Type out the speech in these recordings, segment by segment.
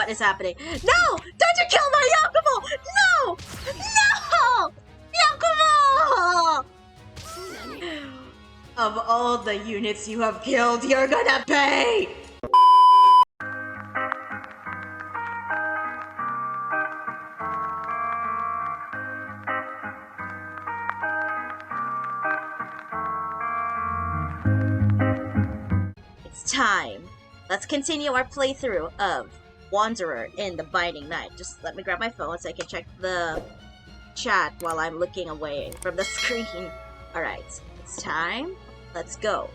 what is happening. No! Don't you kill my Yakumo! No! No! Yakumo! Of all the units you have killed, you're gonna pay! It's time. Let's continue our playthrough of Wanderer in the Binding Night. Just let me grab my phone so I can check the chat while I'm looking away from the screen. Alright, it's time. Let's go.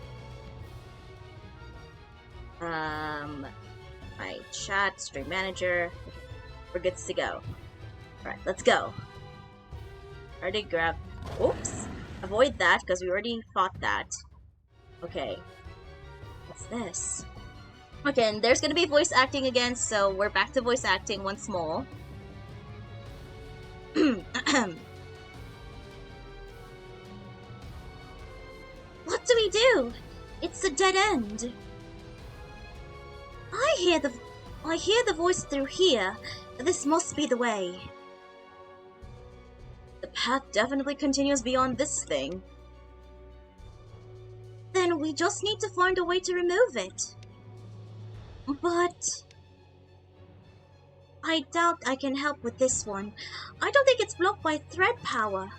My chat, stream manager. We're good to go. Alright, let's go. Already grab. Oops! Avoid that because we already fought that. Okay. What's this? Okay, and there's gonna be voice acting again, so we're back to voice acting once more. What do we do? It's a dead end. I hear the voice through here. This must be the way. The path definitely continues beyond this thing. Then we just need to find a way to remove it. But I doubt I can help with this one. I don't think it's blocked by thread power.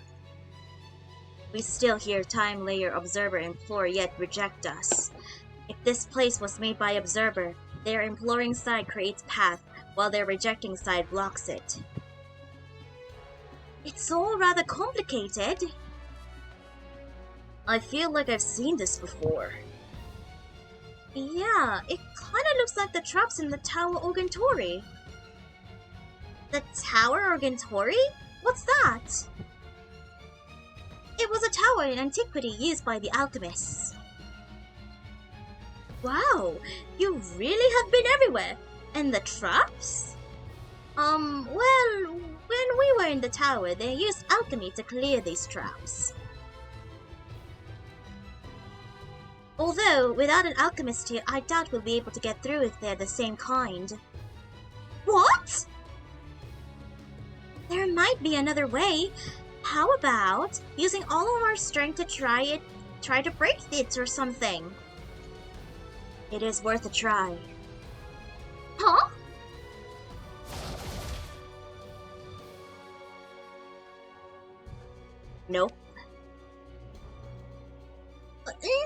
We still hear Time Layer Observer implore yet reject us. If this place was made by Observer, their imploring side creates path, while their rejecting side blocks it. It's all rather complicated. I feel like I've seen this before. Yeah, it kinda looks like the traps in the Tower Organtori. The Tower Organtori? What's that? It was a tower in antiquity used by the alchemists. Wow, you really have been everywhere. And the traps? Well, when we were in the tower, they used alchemy to clear these traps. Although, without an alchemist here, I doubt we'll be able to get through if they're the same kind. What? There might be another way. How about using all of our strength to try to break it or something? It is worth a try. Huh? Nope.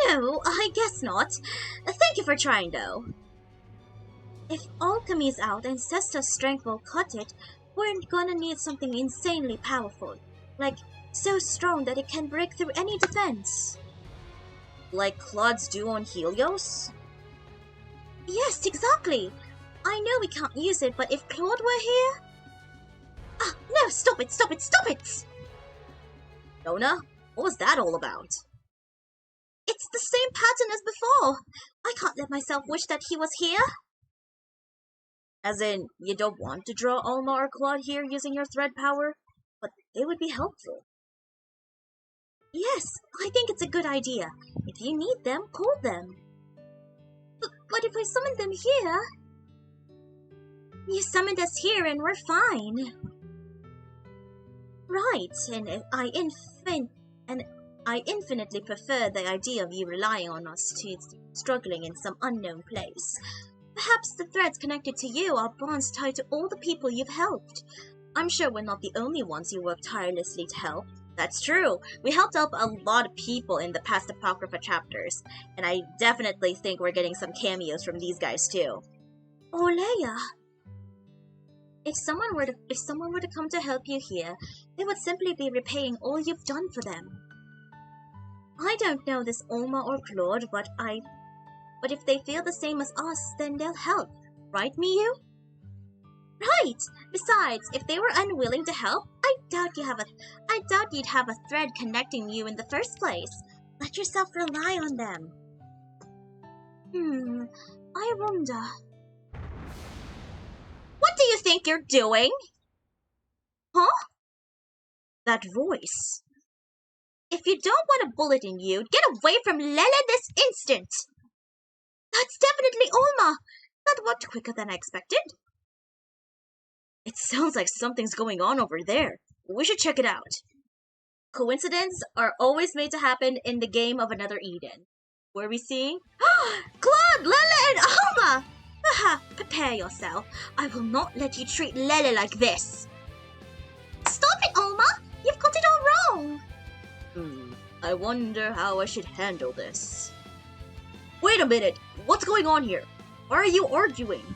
No, I guess not. Thank you for trying, though. If alchemy's out and Cesta's strength will cut it, we're gonna need something insanely powerful. Like, so strong that it can break through any defense. Like Claude's do on Helios? Yes, exactly! I know we can't use it, but if Claude were here... Ah, no, stop it, stop it, stop it! Nona, what was that all about? It's the same pattern as before! I can't let myself wish that he was here! As in, you don't want to draw Alma or Claude here using your thread power? But they would be helpful. Yes, I think it's a good idea. If you need them, call them. But if I summon them here... You summoned us here and we're fine. Right, and I infinitely prefer the idea of you relying on us to struggling in some unknown place. Perhaps the threads connected to you are bonds tied to all the people you've helped. I'm sure we're not the only ones you work tirelessly to help. That's true. We helped out a lot of people in the past Apocrypha Chapters, and I definitely think we're getting some cameos from these guys too. Oh, Leia. If someone were to come to help you here, they would simply be repaying all you've done for them. I don't know this Alma or Claude, but if they feel the same as us, then they'll help. Right, Miyu? Right! Besides, if they were unwilling to help, I doubt you'd have a thread connecting you in the first place. Let yourself rely on them. I wonder... What do you think you're doing? Huh? That voice. If you don't want a bullet in you, get away from Lele this instant! That's definitely Alma! That worked quicker than I expected. It sounds like something's going on over there. We should check it out. Coincidences are always made to happen in the game of Another Eden. Were we seeing? Claude, Lele, and Alma! Haha, prepare yourself. I will not let you treat Lele like this. Stop it, Alma! You've got it all wrong! I wonder how I should handle this. Wait a minute! What's going on here? Why are you arguing?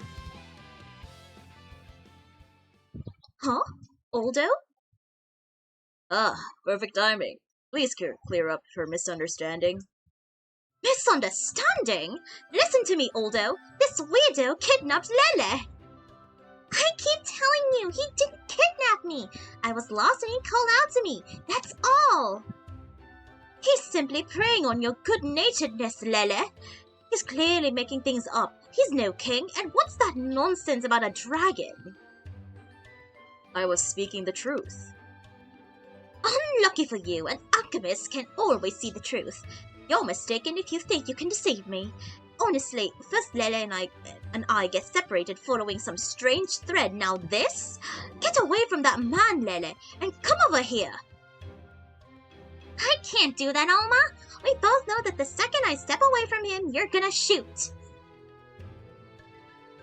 Huh? Aldo? Perfect timing. Please clear up her misunderstanding. Misunderstanding? Listen to me, Aldo. This weirdo kidnapped Lele. I keep telling you, he didn't kidnap me. I was lost and he called out to me. That's all. He's simply preying on your good-naturedness, Lele. He's clearly making things up. He's no king, and what's that nonsense about a dragon? I was speaking the truth. Unlucky for you, an alchemist can always see the truth. You're mistaken if you think you can deceive me. Honestly, first Lele and I get separated following some strange thread. Now this? Get away from that man, Lele, and come over here. I can't do that, Alma. We both know that the second I step away from him, you're gonna shoot.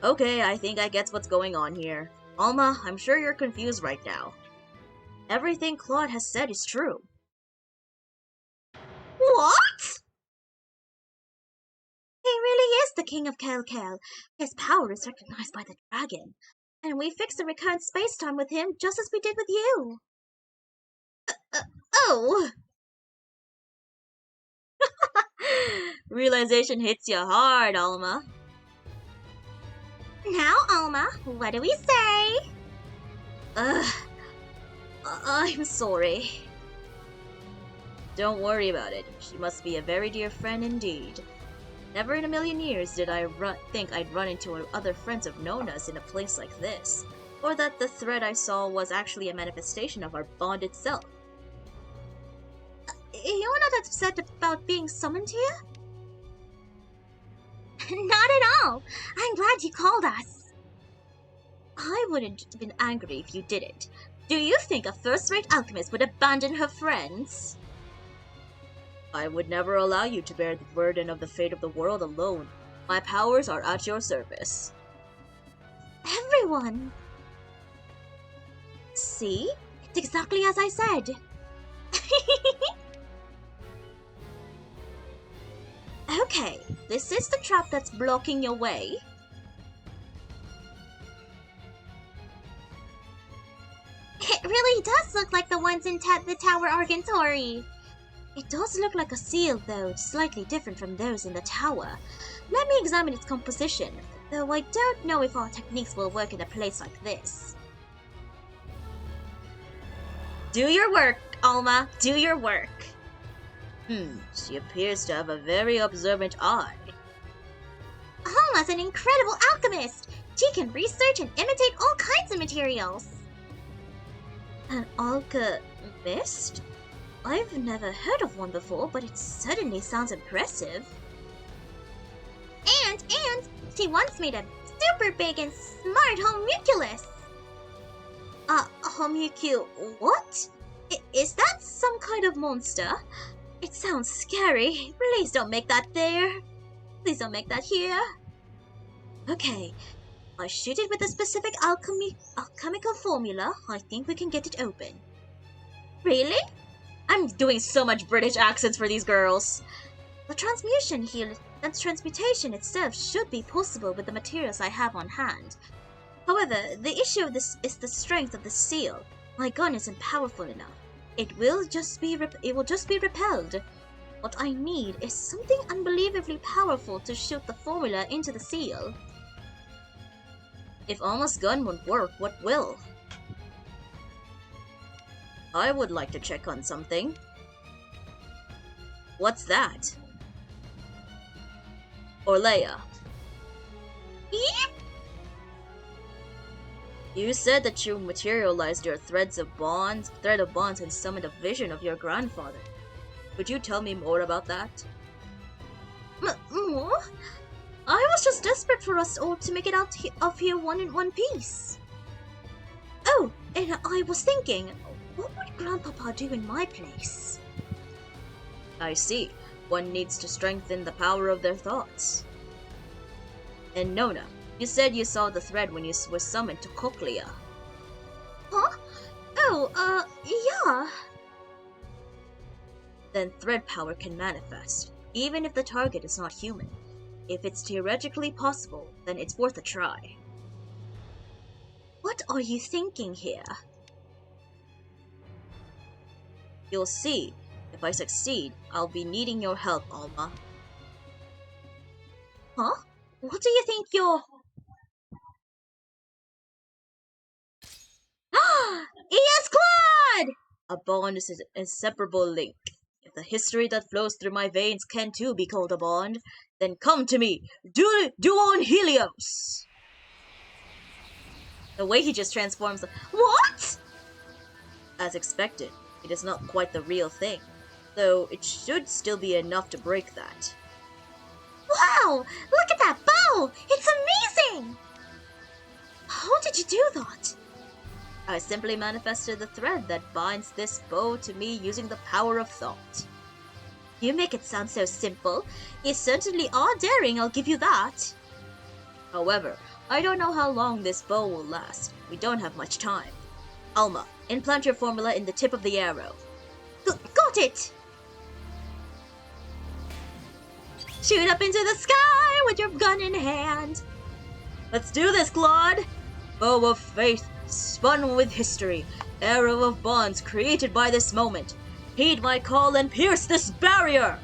Okay, I think I get what's going on here. Alma, I'm sure you're confused right now. Everything Claude has said is true. What? He really is the king of Kel. His power is recognized by the dragon. And we fixed the recurrent space-time with him just as we did with you. Oh! Realization hits you hard, Alma. Now, Alma, what do we say? I'm sorry. Don't worry about it. She must be a very dear friend indeed. Never in a million years did I think I'd run into other friends of Nona's in a place like this, or that the thread I saw was actually a manifestation of our bond itself. You're not upset about being summoned here? Not at all. I'm glad you called us. I wouldn't have been angry if you didn't. Do you think a first-rate alchemist would abandon her friends? I would never allow you to bear the burden of the fate of the world alone. My powers are at your service. Everyone! See? It's exactly as I said. Okay, this is the trap that's blocking your way. It really does look like the ones in the Tower Argentori. It does look like a seal, though it's slightly different from those in the tower. Let me examine its composition, though I don't know if our techniques will work in a place like this. Do your work, Alma. Do your work. She appears to have a very observant eye. Alma's an incredible alchemist! She can research and imitate all kinds of materials. An alchemist? I've never heard of one before, but it certainly sounds impressive. And she once made a super big and smart homunculus. What? Is that some kind of monster? It sounds scary. Please don't make that there. Please don't make that here. Okay, I shoot it with a specific alchemical formula. I think we can get it open. Really? I'm doing so much British accents for these girls. The transmutation itself should be possible with the materials I have on hand. However, the issue of this is the strength of the seal. My gun isn't powerful enough. It will just be repelled. What I need is something unbelievably powerful to shoot the formula into the seal. If Alma's gun won't work, what will? I would like to check on something. What's that? Orleia. Yep. You said that you materialized your thread of bonds and summoned a vision of your grandfather. Could you tell me more about that? More? I was just desperate for us all to make it out of here in one piece. Oh, and I was thinking, what would Grandpapa do in my place? I see. One needs to strengthen the power of their thoughts. And Nona, you said you saw the thread when you were summoned to Cochlea. Huh? Oh, yeah. Then thread power can manifest, even if the target is not human. If it's theoretically possible, then it's worth a try. What are you thinking here? You'll see. If I succeed, I'll be needing your help, Alma. Huh? What do you think you're... Yes, Claude! A bond is an inseparable link. If the history that flows through my veins can too be called a bond, then come to me, Duon Helios! The way he just transforms... What? As expected, it is not quite the real thing, though it should still be enough to break that. Wow! Look at that bow! It's amazing! How did you do that? I simply manifested the thread that binds this bow to me using the power of thought. You make it sound so simple. You certainly are daring, I'll give you that. However, I don't know how long this bow will last. We don't have much time. Alma, implant your formula in the tip of the arrow. Got it! Shoot up into the sky with your gun in hand. Let's do this, Claude! Bow of faith, spun with history. Arrow of bonds created by this moment. Heed my call and pierce this barrier!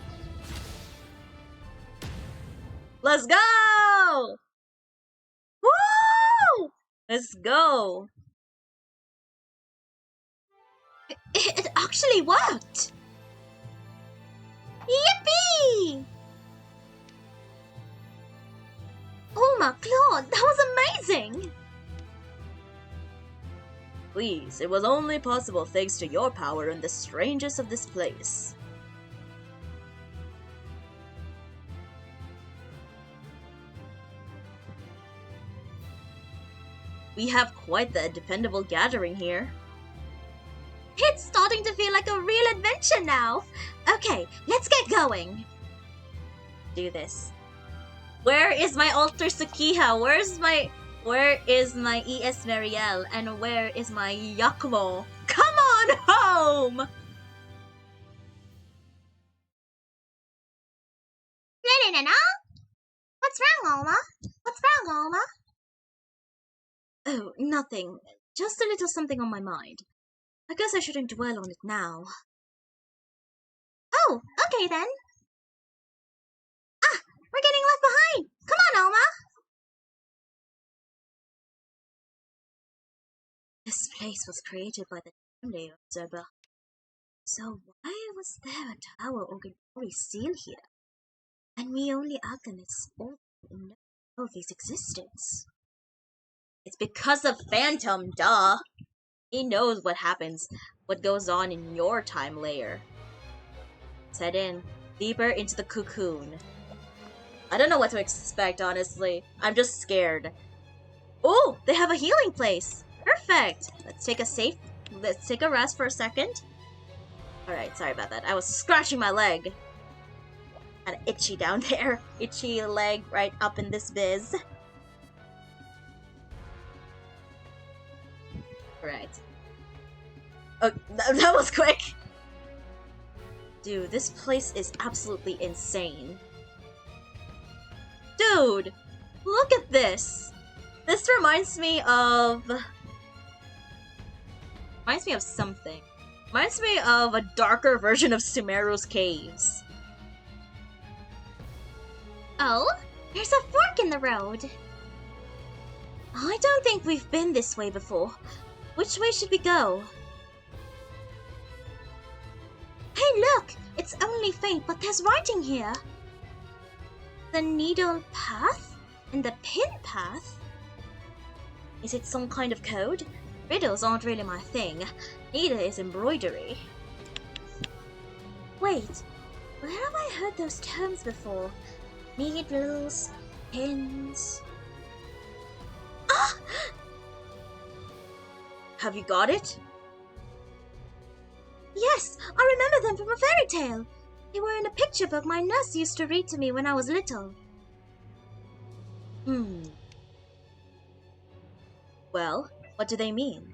Let's go! Woo! Let's go! It actually worked! Yippee! Oh my Claude, that was amazing! Please, it was only possible thanks to your power in the strangest of this place. We have quite the dependable gathering here. It's starting to feel like a real adventure now. Okay, let's get going. Do this. Where is my Alter Sukiha? Where is my ES Marielle? And where is my Yakumo? Come on home! No. What's wrong, Alma? What's wrong, Alma? Oh, nothing. Just a little something on my mind. I guess I shouldn't dwell on it now. Oh, okay then. Ah, we're getting left behind. Come on, Alma. This place was created by the family of Zerba. So why was there a tower Oganori seal here? And we only Agonists all know of his existence. It's because of Phantom, duh! He knows what happens, what goes on in your time layer. Let's head in, deeper into the cocoon. I don't know what to expect, honestly. I'm just scared. Oh, they have a healing place! Perfect! Let's take a rest for a second. Alright, sorry about that. I was scratching my leg. Kinda itchy down there. Itchy leg right up in this biz. Alright. Oh, that was quick! Dude, this place is absolutely insane. Dude! Look at this! This reminds me of something. Reminds me of a darker version of Sumeru's caves. Oh, there's a fork in the road. I don't think we've been this way before. Which way should we go? Hey, look! It's only faint, but there's writing here. The needle path and the pin path? Is it some kind of code? Riddles aren't really my thing. Neither is embroidery. Wait, where have I heard those terms before? Needles, pins... Ah! Have you got it? Yes, I remember them from a fairy tale. They were in a picture book my nurse used to read to me when I was little. Well, what do they mean?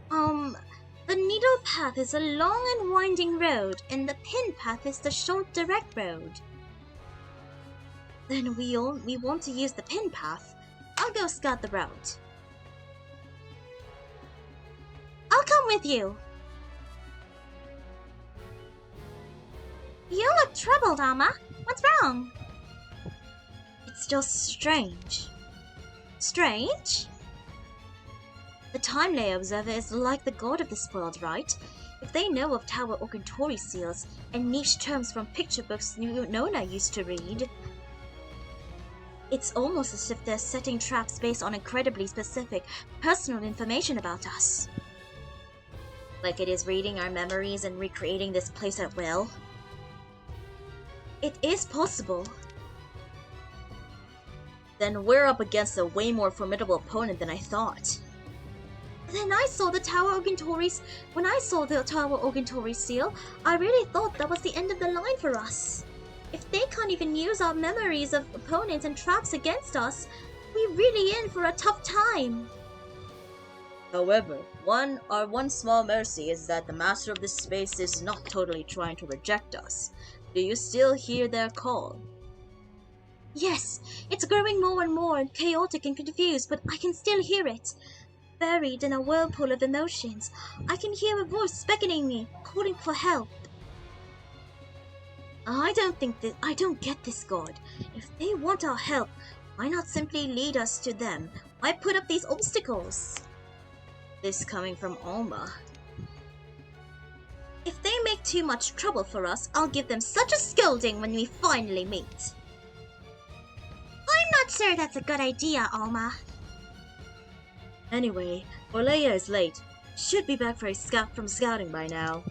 The needle path is a long and winding road, and the pin path is the short, direct road. Then we want to use the pin path. I'll go scout the route. I'll come with you. You look troubled, Alma. What's wrong? It's just strange. Strange? The Time Layer Observer is like the god of this world, right? If they know of Tower Oguntori seals and niche terms from picture books Nona used to read, it's almost as if they're setting traps based on incredibly specific, personal information about us. Like it is reading our memories and recreating this place at will. It is possible. Then we're up against a way more formidable opponent than I thought. Then I saw the Tower Oguntori's. When I saw the Tower Oguntori seal, I really thought that was the end of the line for us. If they can't even use our memories of opponents and traps against us, we're really in for a tough time. However, our one small mercy is that the master of this space is not totally trying to reject us. Do you still hear their call? Yes, it's growing more and more chaotic and confused, but I can still hear it. Buried in a whirlpool of emotions, I can hear a voice beckoning me, calling for help. I don't get this, God. If they want our help, why not simply lead us to them? Why put up these obstacles? This coming from Alma. If they make too much trouble for us, I'll give them such a scolding when we finally meet. I'm not sure that's a good idea, Alma. Anyway, Orleia is late. Should be back from scouting by now.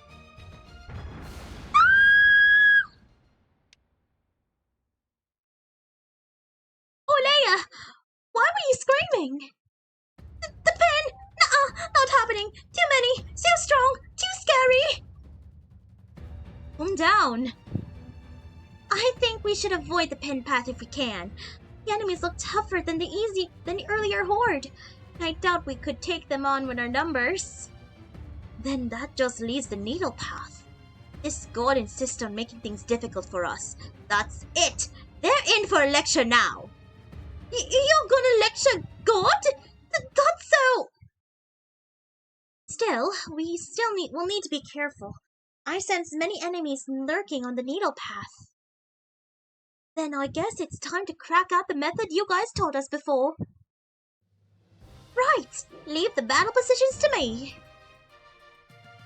Orleia! Why were you screaming? The pen! Nuh-uh, not happening! Too many! So strong! Too scary! Calm down! I think we should avoid the pin path if we can. The enemies look tougher than the earlier horde. I doubt we could take them on with our numbers. Then that just leaves the needle path. This god insists on making things difficult for us. That's it! They're in for a lecture now! You're gonna lecture God? God's so... Still, we'll need to be careful. I sense many enemies lurking on the needle path. Then I guess it's time to crack out the method you guys taught us before. Right! Leave the battle positions to me!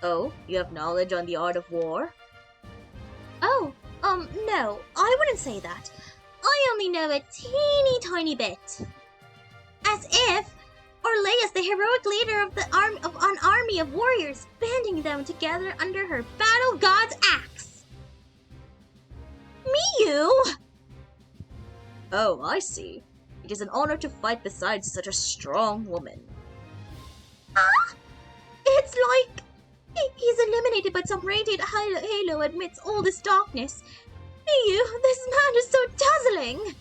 Oh, you have knowledge on the art of war? Oh, no, I wouldn't say that. I only know a teeny tiny bit. As if Orleia's the heroic leader of an army of warriors, banding them together under her battle god's axe. Miyu! Oh, I see. It is an honor to fight beside such a strong woman. It's like he's illuminated by some radiant halo amidst all this darkness. Miyu, this man is so dazzling.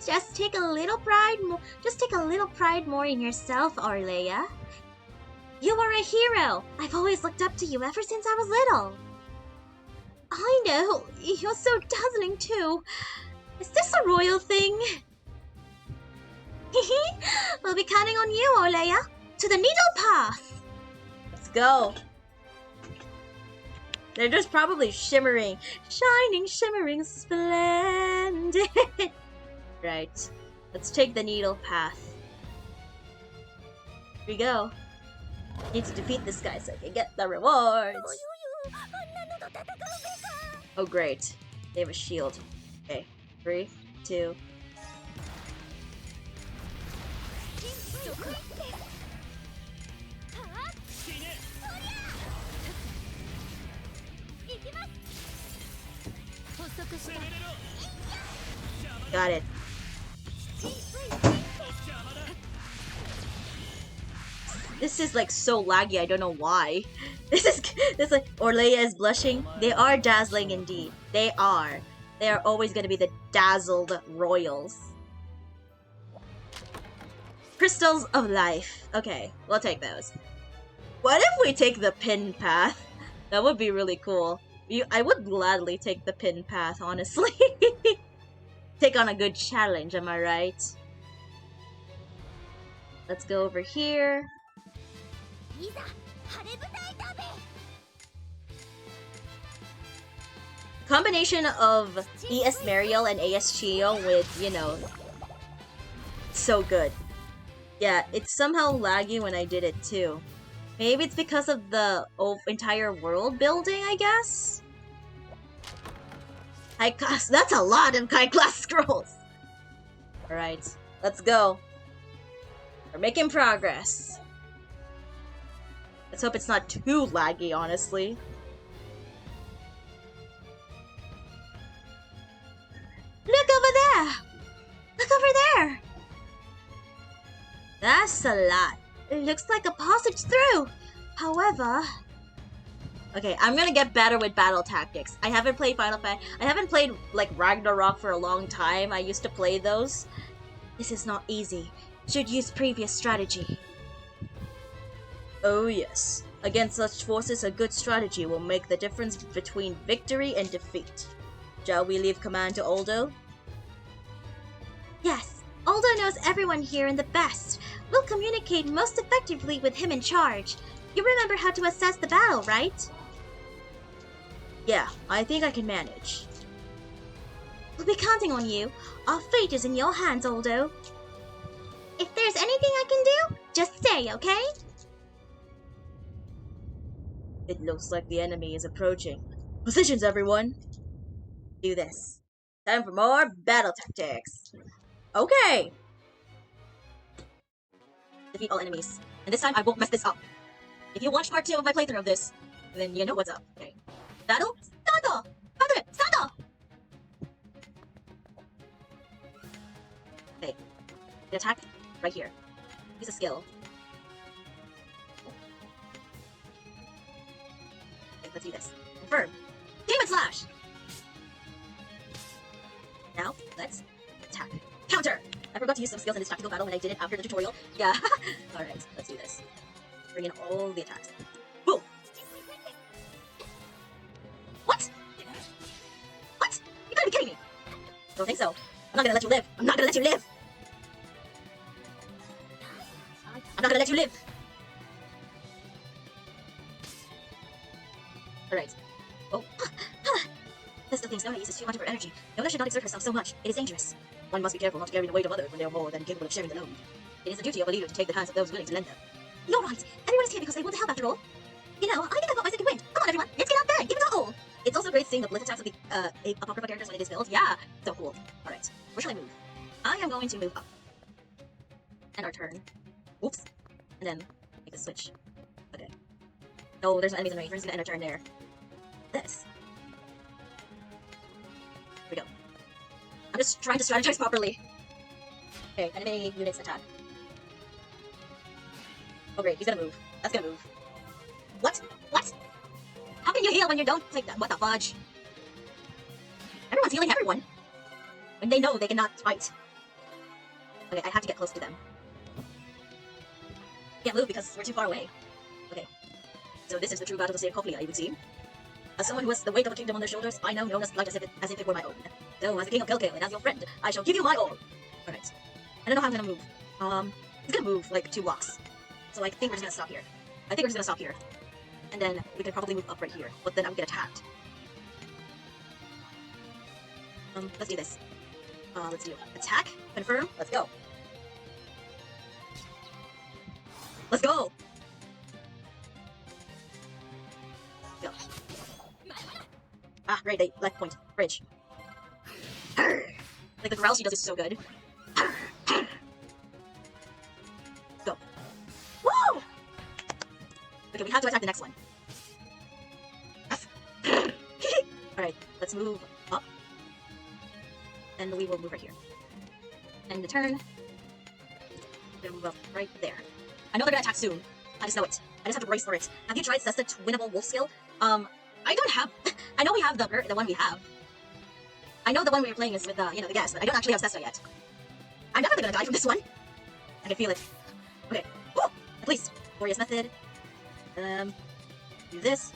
Just take a little pride more in yourself, Orleia. You are a hero. I've always looked up to you ever since I was little. I know. You're so dazzling too. Is this a royal thing? We'll be counting on you, Orleia. To the needle path. Let's go. They're just probably shimmering. Shimmering, splendid. Right. Let's take the needle path. Here we go. Need to defeat this guy so I can get the rewards. Oh great. They have a shield. Okay. 3, 2. Got it. This is like so laggy, I don't know why. This like Orleia is blushing. They are dazzling indeed. They are. They are always gonna be the dazzled royals. Crystals of life. Okay, we'll take those. What if we take the pin path? That would be really cool. I would gladly take the pin path, honestly. Take on a good challenge, am I right? Let's go over here. Combination of ES Mariel and AS Chio with, you know, so good. Yeah, it's somehow laggy when I did it too. Maybe it's because of the entire world building, I guess? High class, that's a lot of high class scrolls! Alright, let's go. We're making progress. Let's hope it's not too laggy, honestly. Look over there! Look over there! That's a lot. It looks like a passage through. However... Okay, I'm gonna get better with battle tactics. I haven't played Final Fantasy. I haven't played, like, Ragnarok for a long time. I used to play those. This is not easy. Should use previous strategy. Oh yes. Against such forces, a good strategy will make the difference between victory and defeat. Shall we leave command to Aldo? Yes. Aldo knows everyone here and the best. We'll communicate most effectively with him in charge. You remember how to assess the battle, right? Yeah, I think I can manage. We'll be counting on you. Our fate is in your hands, Aldo. If there's anything I can do, just say, okay? It looks like the enemy is approaching. Positions, everyone! Do this. Time for more battle tactics. Okay! Defeat all enemies. And this time I won't mess this up. If you watch part 2 of my playthrough of this, then you know what's up. Okay. Battle? Start! Battle! Start! Okay. The attack right here. Use a skill. Okay, let's do this. Confirm. Demon Slash! Now, let's attack. Counter! I forgot to use some skills in this tactical battle when I did it after the tutorial. Yeah. Alright, let's do this. Bring in all the attacks. Boom! What? What? You gotta be kidding me! Don't think so. I'm not gonna let you live. I'm not gonna let you live! I'm not gonna let you live! Alright. Oh. Pistol thinks Nona uses too much of her energy. Nona should not exert herself so much. It is dangerous. One must be careful not to carry the weight of others when they are more than capable of sharing the load. It is the duty of a leader to take the hands of those willing to lend them. You're right. Everyone is here because they want to help after all. You know, I think I've got my second wind. Come on, everyone. Let's get out there. Give it a all. It's also great seeing the blitz attacks of the Apocrypha characters when it is built. Yeah. So cool. Alright. Where shall I move? I am going to move up. And our turn. Oops. And then make a switch. Okay. Oh, there's no enemies in range. We're just gonna end our turn there. This. Here we go. I'm just trying to strategize properly. Okay, enemy units attack. Oh great, he's gonna move. That's gonna move. What? What? How can you heal when you don't take that? What the fudge? Everyone's healing everyone. When they know they cannot fight. Okay, I have to get close to them. Can't move because we're too far away. Okay. So this is the true battle to save Cochlear, it would seem. As someone who has the weight of a kingdom on their shoulders, I now know as light as if it were my own. So, as the king of Kelkale and as your friend, I shall give you my all. Alright. I don't know how I'm gonna move. He's gonna move like 2 blocks. So I think we're just gonna stop here. I think we're just gonna stop here. And then we can probably move up right here. But then I'm gonna get attacked. Let's do this. Let's do attack, confirm, let's go. Let's go! Go. Ah, great, they left point. Bridge. Like the growl she does is so good. Go. Woo! Okay, we have to attack the next one. Alright, let's move up. And we will move right here. And the turn. We're gonna move up right there. I know they're gonna attack soon. I just know it. I just have to brace for it. Have you tried Cesta Twinnable Wolf skill? I don't have. I know we have the one we have. I know the one we were playing is with the guest, but I don't actually have Cesta yet. I'm definitely gonna die from this one. I can feel it. Okay. Woo! At least glorious method. Do this.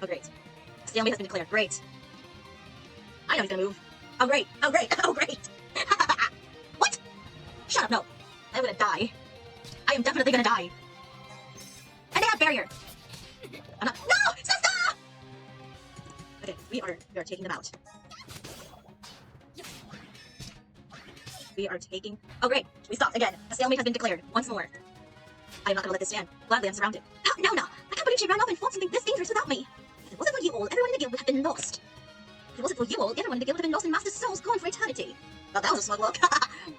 Oh great. Stalemate has been declared. Great. I know he's gonna move. Oh great. Oh great. Oh great. What? Shut up. No. I'm gonna die. I am definitely gonna die. And they have barrier. I'm not. No! Sister! Okay, we are taking them out. We are taking. Oh great. We stopped again. A stalemate has been declared once more. I am not gonna let this stand. Gladly, I'm surrounded. No, no. I can't believe she ran off and fought something this dangerous without me. If it wasn't for you all, everyone in the guild would have been lost. If it wasn't for you all, everyone in the guild would have been lost and Master Souls gone for eternity. Well, that was a smug look.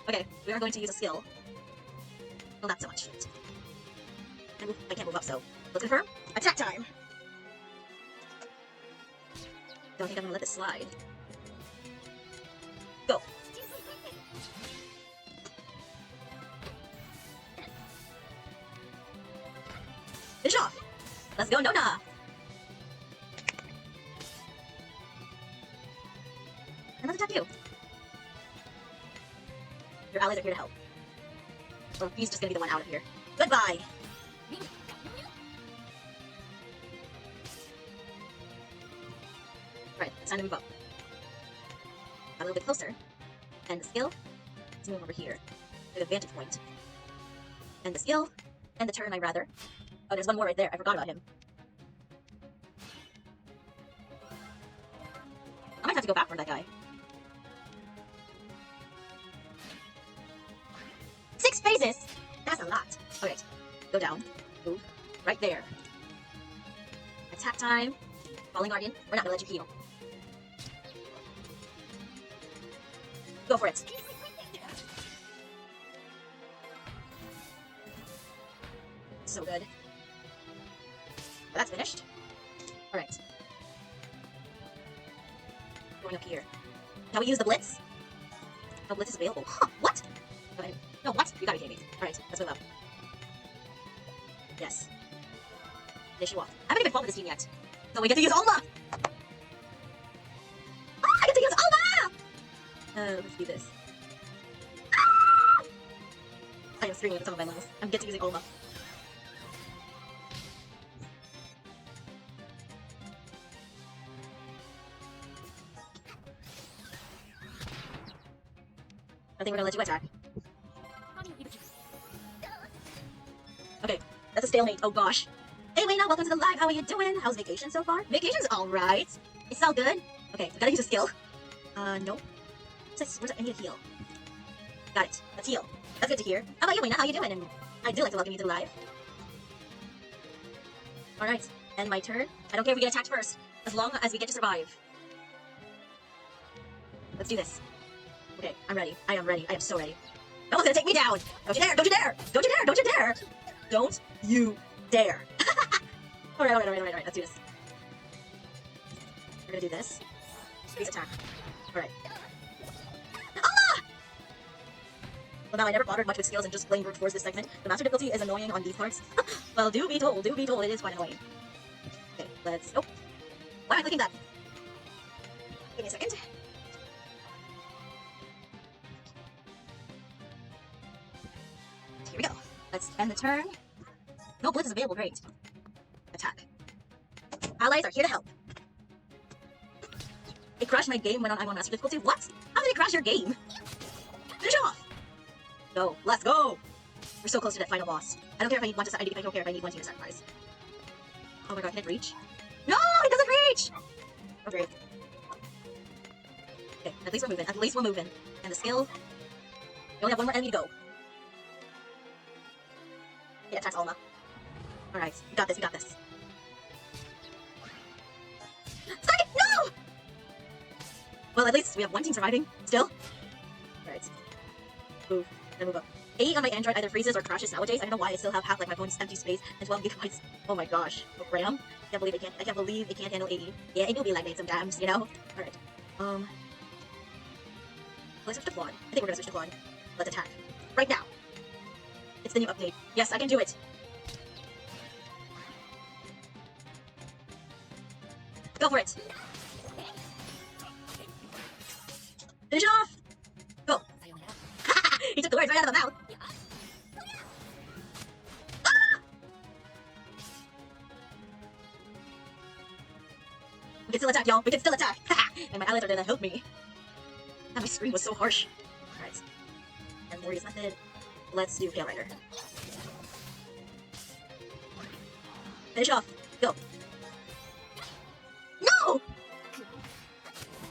Okay, we are going to use a skill. Well, not so much. I can't move up, so let's confirm. Attack time! Don't think I'm gonna let this slide. Go! Finish off! Let's go, Nona! And let's attack you. Your allies are here to help. Well, he's just gonna be the one out of here. Goodbye! Right, it's time to move up. A little bit closer. And the skill, let's move over here. To the vantage point. And the skill, and the turn, I'd rather. Oh, there's one more right there. I forgot about him. I might have to go back for that guy. 6 phases! That's a lot. Alright, go down. Move. Right there. Attack time. Falling Guardian. We're not gonna let you heal. Go for it. So good. That's finished. Alright. Going up here. Can we use the Blitz? No, Blitz is available. Huh, what? No, what? You gotta be kidding me. Alright, let's move up. Yes. Finish you off. I haven't even fought with this team yet. So we get to use Alma! Oh, I get to use Alma! Let's do this. Ah! I am screaming at the top of my lungs. I'm getting using Alma. I think we're gonna let you attack. Okay, that's a stalemate. Oh gosh. Hey Lena, welcome to the live. How are you doing? How's vacation so far? Vacation's alright. It's all good. Okay, we gotta use a skill. Nope. Where's I need to heal. Got it. Let's heal. That's good to hear. How about you, Lena? How you doing? And I do like to welcome you to the live. Alright, and my turn. I don't care if we get attacked first, as long as we get to survive. Let's do this. Okay, I'm ready. I am ready. I am so ready. No one's gonna take me down! Don't you dare! Don't you dare! Don't you dare! Don't you dare! Don't you dare! Alright, let's do this. We're gonna do this. Please attack. Alright. Allah! Well, now I never bothered much with skills and just playing brute force this segment. The master difficulty is annoying on these parts. Well, do be told, it is quite annoying. Okay, let's... Oh! Why am I clicking that? Give me a second. Here we go. Let's end the turn. No Blitz is available, great. Attack. Allies are here to help. It crashed my game when I'm on master difficulty. What? How did it crash your game? Finish off! Go. Let's go! We're so close to that final boss. I don't care if I need one to sacrifice. I don't care if I need one to sacrifice. Oh my god, can it reach? No! It doesn't reach! Oh great. Okay, at least we're moving. At least we're moving. And the skill... We only have one more enemy to go. Yeah, attacks Alma. Alright, we got this, we got this. Stuck it! No! Well, at least we have one team surviving, still. Alright. Move. Then move up. 8 on my Android either freezes or crashes nowadays. I don't know why I still have half like my phone's empty space and 12 gigabytes. Oh my gosh. Oh, RAM? I can't believe it can't handle AE. Yeah, it will be like that sometimes, you know? Alright. Let's switch to Quad. I think we're gonna switch to Quad. Let's attack. Right now. It's the new update. Yes, I can do it. Go for it. Finish it off. Go. He took the words right out of my mouth. We can still attack, y'all. We can still attack. And my allies are gonna help me. And my scream was so harsh. Alright. And Warrior's method. Let's do Pale Rider. Finish off. Go. No!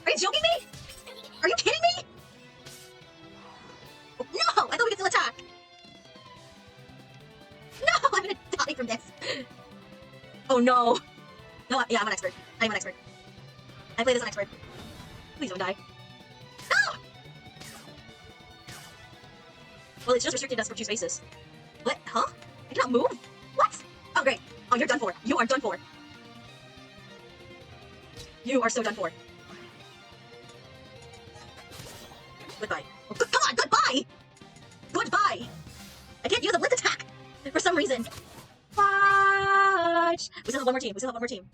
Are you joking me? Are you kidding me? No! I thought we could still attack. No! I'm gonna die from this. Oh no. No, yeah, I'm an expert. I'm an expert. I play this on expert. Please don't die. No! Well, it's just restricted us for 2 spaces. What? Huh? I cannot move? What? Oh, great. Oh, you're done for. You are done for. You are so done for. Goodbye. Oh, come on, goodbye! Goodbye! I can't use a blitz attack for some reason. Fudge! We still have one more team. We still have one more team.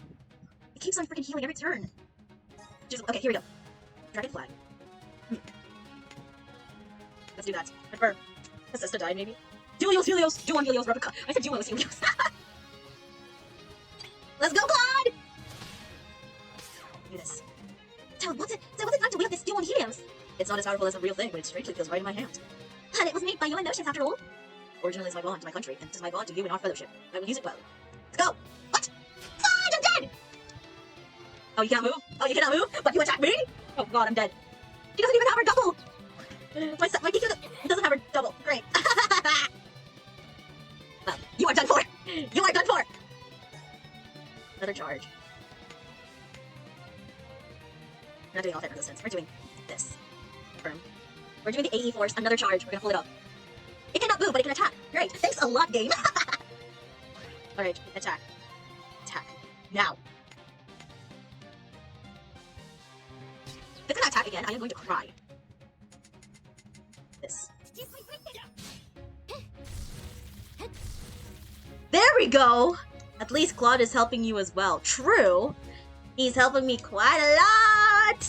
It keeps on freaking healing every turn. Just, okay, here we go. Dragon Flag. Let's do that. Confirm. Assist to die, maybe. Helios, Helios! Do on Helios, Replica. I said do on Helios. Let's go, Claude! Do this. So what's it like to wield this dual Helios? It's not as powerful as a real thing, but it strangely feels right in my hand. And it was made by your emotions after all. Originally is my bond to my country, and this is my bond to you in our fellowship. I will use it well. Let's go! What? Fudge, I'm dead! Oh, you can't move? Oh, you cannot move? But you attack me? Oh god, I'm dead. He doesn't even have her double! My Geek doesn't have her double. Great. Well, you are done for! You are done for! Another charge. We're not doing all-type resistance. We're doing this. Confirm. We're doing the AE force, another charge. We're gonna pull it up. It cannot move, but it can attack. Great. Thanks a lot, game. Alright, attack. Attack. Now. If it's gonna attack again, I am going to cry. This. There we go! At least Claude is helping you as well. True. He's helping me quite a lot!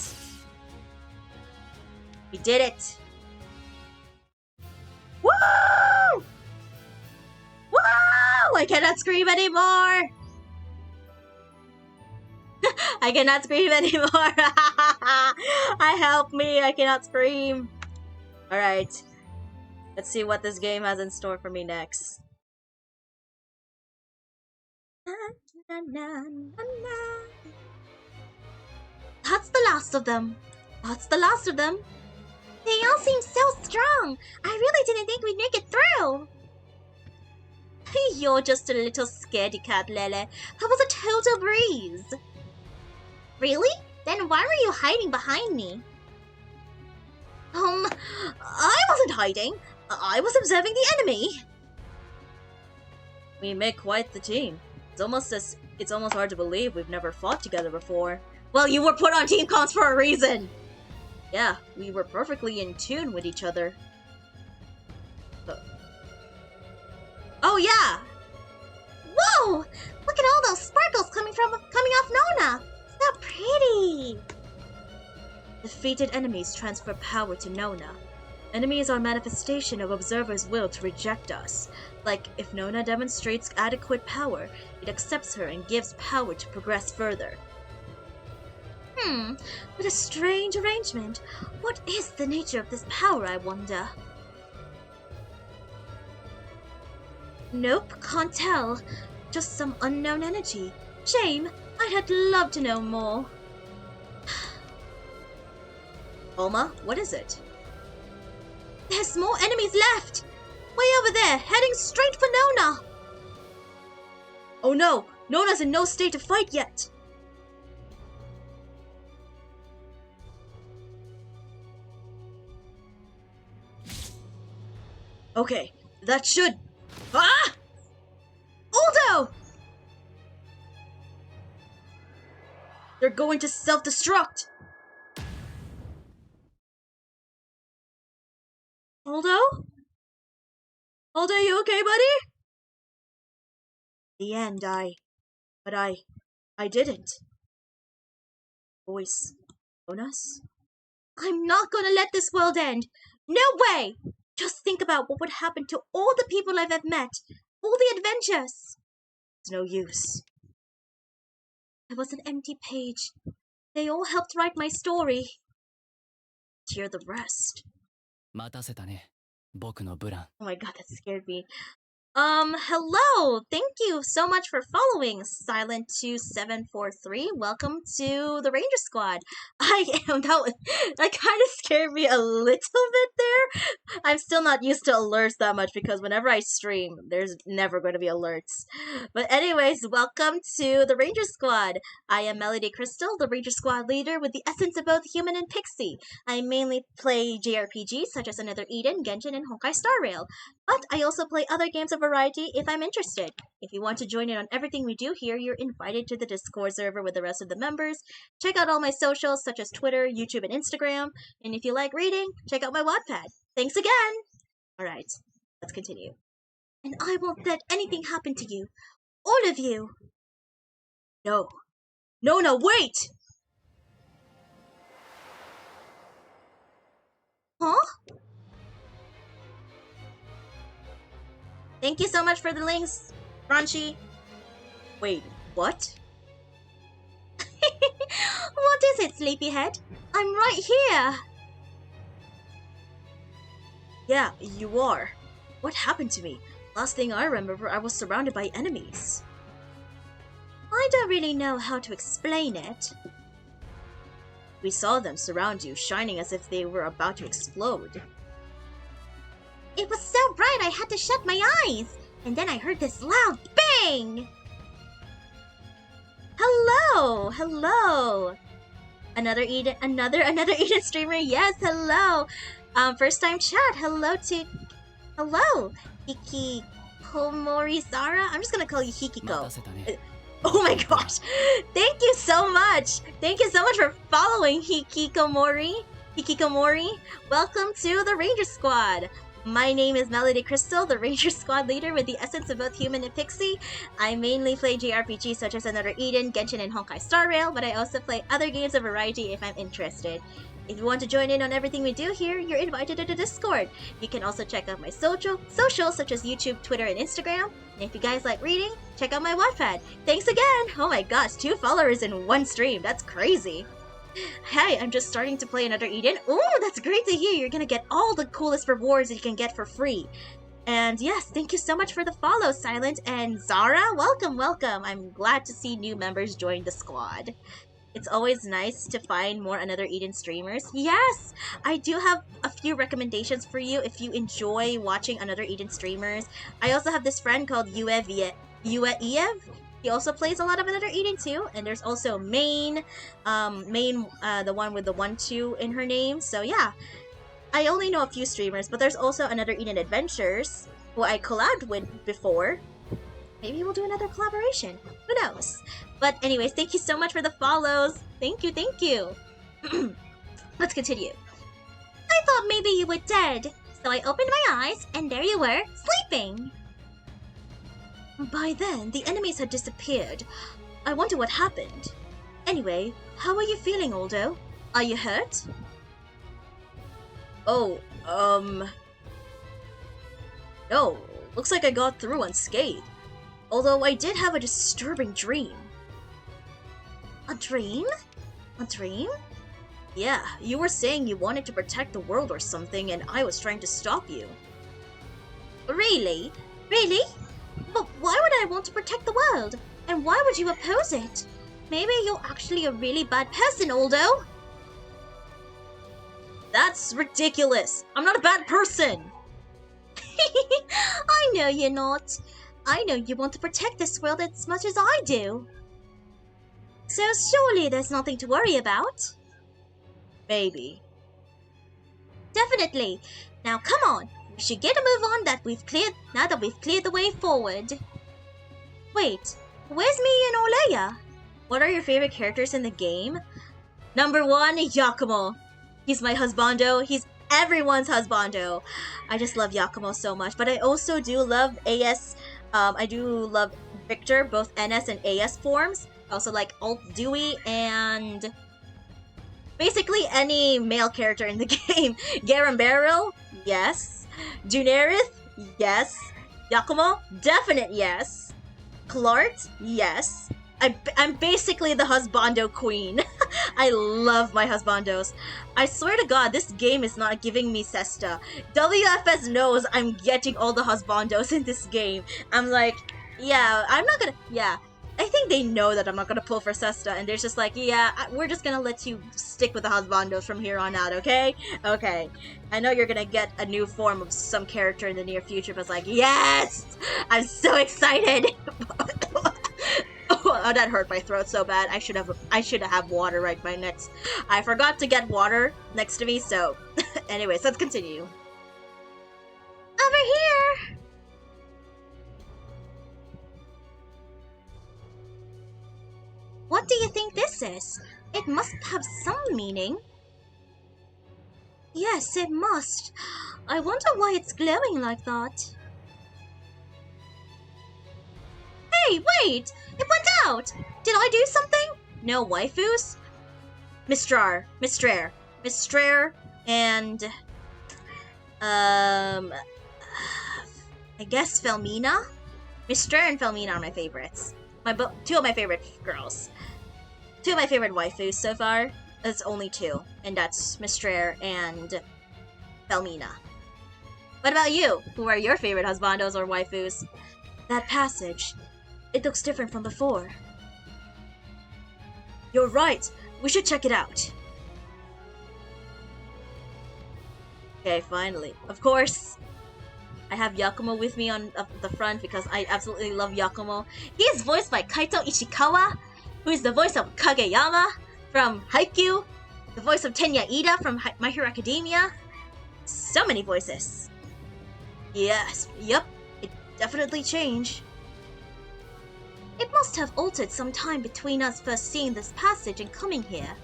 We did it! Woo! Woo! I cannot scream anymore! I cannot scream anymore! Help me! I cannot scream! Alright. Let's see what this game has in store for me next. That's the last of them. That's the last of them. They all seem so strong. I really didn't think we'd make it through. You're just a little scaredy cat, Lele. That was a total breeze. Really? Then why were you hiding behind me? I wasn't hiding. I was observing the enemy. We make quite the team. It's almost hard to believe we've never fought together before. Well, you were put on team comps for a reason. Yeah, we were perfectly in tune with each other. Oh yeah! Whoa! Look at all those sparkles coming off Nona. So pretty. Defeated enemies transfer power to Nona. Enemies are a manifestation of Observer's will to reject us. Like, if Nona demonstrates adequate power, it accepts her and gives power to progress further. What a strange arrangement. What is the nature of this power, I wonder? Nope, can't tell. Just some unknown energy. Shame, I had loved to know more. Bulma, what is it? There's more enemies left! Way over there, heading straight for Nona! Oh no! Nona's in no state to fight yet! Okay, that should... Ah! Aldo! They're going to self-destruct! Aldo? Aldo, you okay, buddy? The end, I didn't. Voice, Jonas? I'm not gonna let this world end. No way! Just think about what would happen to all the people I've ever met. All the adventures. It's no use. I was an empty page. They all helped write my story. Hear the rest. 待たせたね、僕のブラン。 Oh my god, that scared me. Hello! Thank you so much for following Silent2743. Welcome to the Ranger Squad. That kind of scared me a little bit there. I'm still not used to alerts that much because whenever I stream, there's never going to be alerts. But anyways, welcome to the Ranger Squad. I am Melody Crystal, the Ranger Squad leader with the essence of both human and pixie. I mainly play JRPGs such as Another Eden, Genshin, and Honkai Star Rail. But I also play other games of variety if I'm interested. If you want to join in on everything we do here, you're invited to the Discord server with the rest of the members. Check out all my socials such as Twitter, YouTube, and Instagram. And if you like reading, check out my Wattpad. Thanks again! Alright, let's continue. And I won't let anything happen to you. All of you! No. No, wait! Huh? Thank you so much for the links, Franchi. Wait, what? What is it, sleepyhead? I'm right here. Yeah, you are. What happened to me? Last thing I remember, I was surrounded by enemies. I don't really know how to explain it. We saw them surround you, shining as if they were about to explode. It was so bright I had to shut my eyes, and then I heard this loud bang! Hello! Another Eden streamer, yes, hello! First time chat, hello, Hikikomori Zara? I'm just gonna call you Hikiko. Oh my gosh! Thank you so much! Thank you so much for following Hikikomori. Welcome to the Ranger Squad! My name is Melody Crystal, the Ranger Squad leader with the essence of both human and pixie. I mainly play JRPGs such as Another Eden, Genshin, and Honkai Star Rail, but I also play other games of variety if I'm interested. If you want to join in on everything we do here, you're invited to the Discord. You can also check out my socials such as YouTube, Twitter, and Instagram. And if you guys like reading, check out my Wattpad. Thanks again! Oh my gosh, 2 followers in one stream. That's crazy. Hey, I'm just starting to play Another Eden. Ooh, that's great to hear. You're gonna get all the coolest rewards that you can get for free. And yes, thank you so much for the follow, Silent and Zara. Welcome. I'm glad to see new members join the squad. It's always nice to find more Another Eden streamers. Yes, I do have a few recommendations for you if you enjoy watching Another Eden streamers. I also have this friend called Yuev. He also plays a lot of Another Eden too, and there's also Main, the one with the 1-2 in her name. So yeah, I only know a few streamers, but there's also Another Eden Adventures, who I collabed with before. Maybe we'll do another collaboration. Who knows? But anyways, thank you so much for the follows. Thank you. Let's continue. I thought maybe you were dead, so I opened my eyes, and there you were, sleeping. By then, the enemies had disappeared. I wonder what happened. Anyway, how are you feeling, Aldo? Are you hurt? Oh, no. Looks like I got through unscathed. Although I did have a disturbing dream. A dream? A dream? Yeah, you were saying you wanted to protect the world or something, and I was trying to stop you. Really? Really? But why would I want to protect the world? And why would you oppose it? Maybe you're actually a really bad person, Aldo. That's ridiculous. I'm not a bad person. I know you're not. I know you want to protect this world as much as I do. So surely there's nothing to worry about. Maybe. Definitely. Now come on. We should get a move on now that we've cleared the way forward. Wait, where's me and Oleya? What are your favorite characters in the game? Number 1, Yakumo. He's my husbando. He's everyone's husbando. I just love Yakumo so much, but I also do love AS. I do love Victor, both NS and AS forms. I also like Alt Dewey and basically any male character in the game. Garen Beryl, yes. Junerith, yes. Yakumo, definite yes. Klart, yes. I'm basically the husbando queen. I love my husbandos. I swear to God, this game is not giving me Cesta. WFS knows I'm getting all the husbandos in this game. I'm like, yeah, I'm not gonna, yeah. I think they know that I'm not gonna pull for Cesta, and they're just like, yeah, we're just gonna let you stick with the husbandos from here on out, okay? Okay. I know you're gonna get a new form of some character in the near future, but it's like, yes! I'm so excited! Oh, that hurt my throat so bad. I should have water right by next. I forgot to get water next to me, so anyways, let's continue. Over here. What do you think this is? It must have some meaning. Yes, it must. I wonder why it's glowing like that. Hey, wait! It went out! Did I do something? No waifus? Mistrar, and I guess Felmina? Mistrar and Felmina are my favorites. Two of my favorite girls. Two of my favorite waifus so far. That's only two, and that's Mistrar and Felmina. What about you? Who are your favorite husbandos or waifus? That passage. It looks different from before. You're right. We should check it out. Okay, finally. Of course, I have Yakumo with me on the front because I absolutely love Yakumo. He is voiced by Kaito Ishikawa, who is the voice of Kageyama from Haikyuu, the voice of Tenya Ida from My Hero Academia. So many voices. Yes, yep, it definitely changed. It must have altered some time between us first seeing this passage and coming here.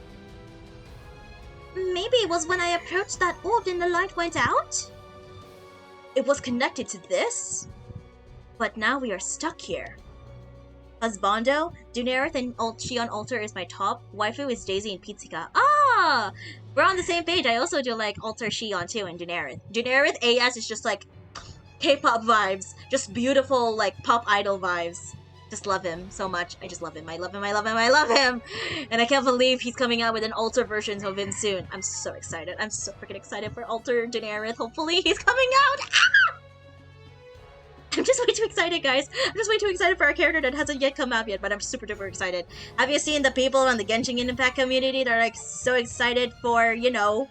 Maybe it was when I approached that orb and the light went out? It was connected to this? But now we are stuck here. Husbando, Dunarith and Shion Alter is my top. Waifu is Daisy and Pizzica. Ah! We're on the same page. I also do like Alter Shion too and Dunarith. Dunarith AS is just like K-pop vibes. Just beautiful like pop idol vibes. Just love him so much. I just love him. I love him. I love him. I love him. And I can't believe he's coming out with an Alter version of him soon. I'm so excited. I'm so freaking excited for Alter Daenerys. Hopefully he's coming out. Ah! I'm just way too excited, guys. I'm just way too excited for our character that hasn't yet come out yet, but I'm super duper excited. Have you seen the people on the Genshin Impact community that are like so excited for, you know,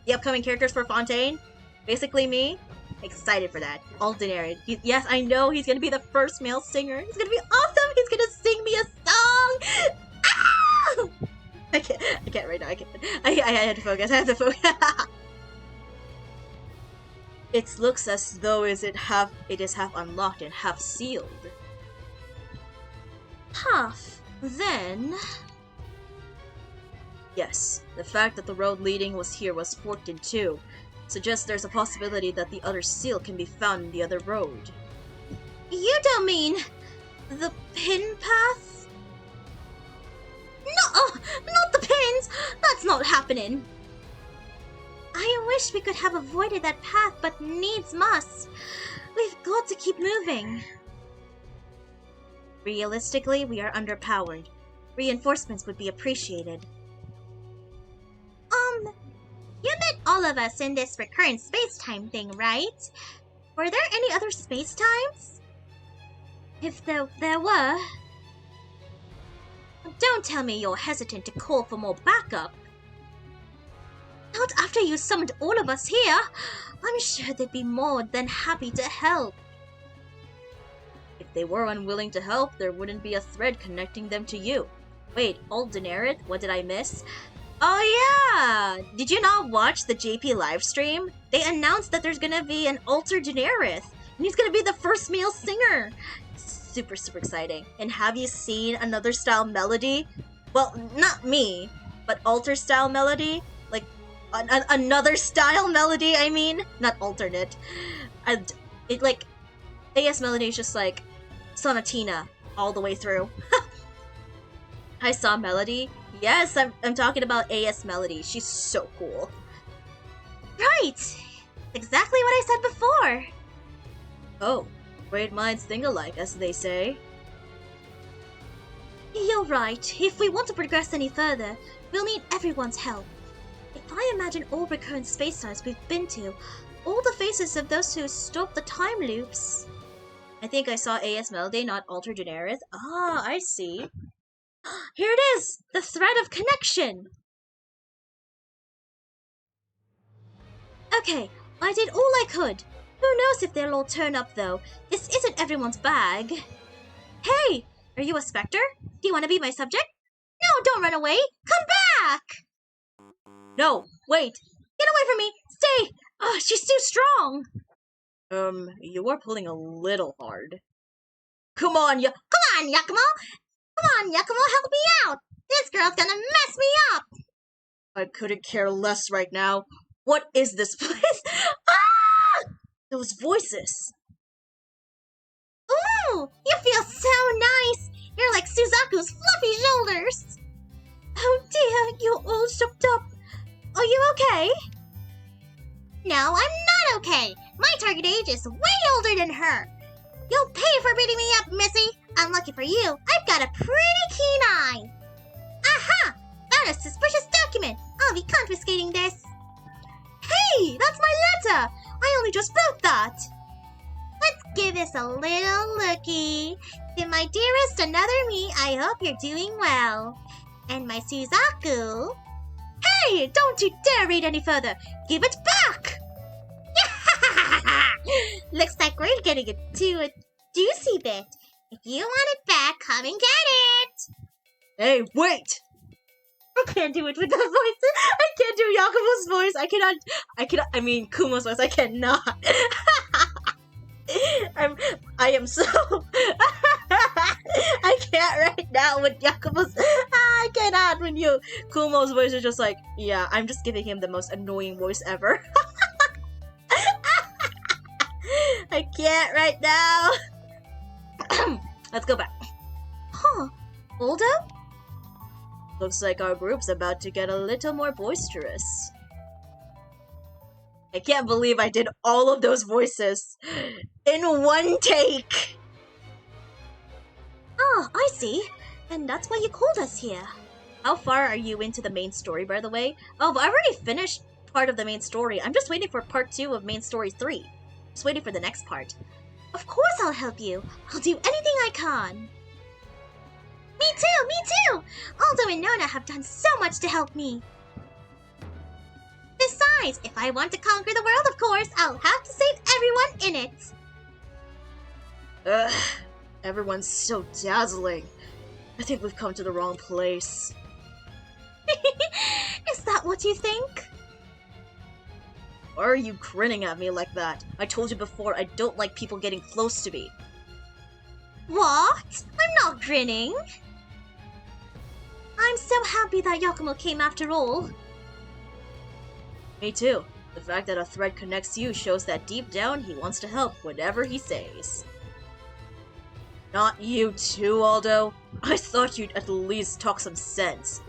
the upcoming characters for Fontaine? Basically me. Excited for that. All Daenerys. Yes, I know he's gonna be the first male singer. He's gonna be awesome. He's gonna sing me a song. Ah! I can't right now. I can't. I had to focus. I had to focus. It looks as though it is half unlocked and half sealed. Half. Then. Yes, the fact that the road leading was forked in two. Suggests there's a possibility that the other seal can be found in the other road. You don't mean the pin path? No, not the pins! That's not happening. I wish we could have avoided that path, but needs must. We've got to keep moving. Realistically, we are underpowered. Reinforcements would be appreciated. You met all of us in this recurrent space-time thing, right? Were there any other space-times? If there were... Don't tell me you're hesitant to call for more backup. Not after you summoned all of us here. I'm sure they'd be more than happy to help. If they were unwilling to help, there wouldn't be a thread connecting them to you. Wait, old Daenerys? What did I miss? Oh yeah! Did you not watch the JP livestream? They announced that there's gonna be an Alter Daenerys, and he's gonna be the first male singer. Super, super exciting. And have you seen another style melody? Well, not me, but Alter style melody? Like, another style melody, I mean? Not alternate. And it like, AS melody is just like sonatina all the way through. I saw Melody. Yes, I'm talking about AS Melody. She's so cool. Right! Exactly what I said before. Oh, great minds think alike, as they say. You're right. If we want to progress any further, we'll need everyone's help. If I imagine all recurrent space times we've been to, all the faces of those who stopped the time loops. I think I saw AS Melody, not Alter Generis. Ah, I see. Here it is! The thread of connection! Okay, I did all I could. Who knows if they'll all turn up though. This isn't everyone's bag. Hey! Are you a specter? Do you want to be my subject? No, don't run away! Come back! No, wait! Get away from me! Stay! Oh, she's too strong! You are pulling a little hard. Come on, Come on, Yakumo! Come on, Yakumo, help me out! This girl's gonna mess me up! I couldn't care less right now. What is this place? Ah! Those voices. Ooh! You feel so nice! You're like Suzaku's fluffy shoulders! Oh dear, you're all shocked up. Are you okay? No, I'm not okay! My target age is way older than her! You'll pay for beating me up, Missy! Unlucky for you, I've got a pretty keen eye! Aha! Found a suspicious document! I'll be confiscating this! Hey! That's my letter! I only just wrote that! Let's give this a little looky. To my dearest another me, I hope you're doing well. And my Suzaku... Hey! Don't you dare read any further! Give it back! Looks like we're getting to a juicy bit. If you want it back, come and get it! Hey, wait! I can't do it with that voice. I can't do Yakumo's voice. I mean, Kumo's voice. I cannot. I am so... I can't right now with Yakumo's... I cannot when Kumo's voice is just like, yeah, I'm just giving him the most annoying voice ever. I can't right now. Let's go back. Huh. Aldo? Looks like our group's about to get a little more boisterous. I can't believe I did all of those voices in one take. Ah, I see. And that's why you called us here. How far are you into the main story, by the way? Oh, but I've already finished part of the main story. I'm just waiting for part 2 of main story 3. Just waiting for the next part. Of course I'll help you. I'll do anything I can. Me too, me too! Aldo and Nona have done so much to help me. Besides, if I want to conquer the world, of course, I'll have to save everyone in it. Ugh, everyone's so dazzling. I think we've come to the wrong place. Is that what you think? Why are you grinning at me like that? I told you before I don't like people getting close to me. What? I'm not grinning. I'm so happy that Yakumo came after all. Me too. The fact that a thread connects you shows that deep down he wants to help whatever he says. Not you too, Aldo. I thought you'd at least talk some sense.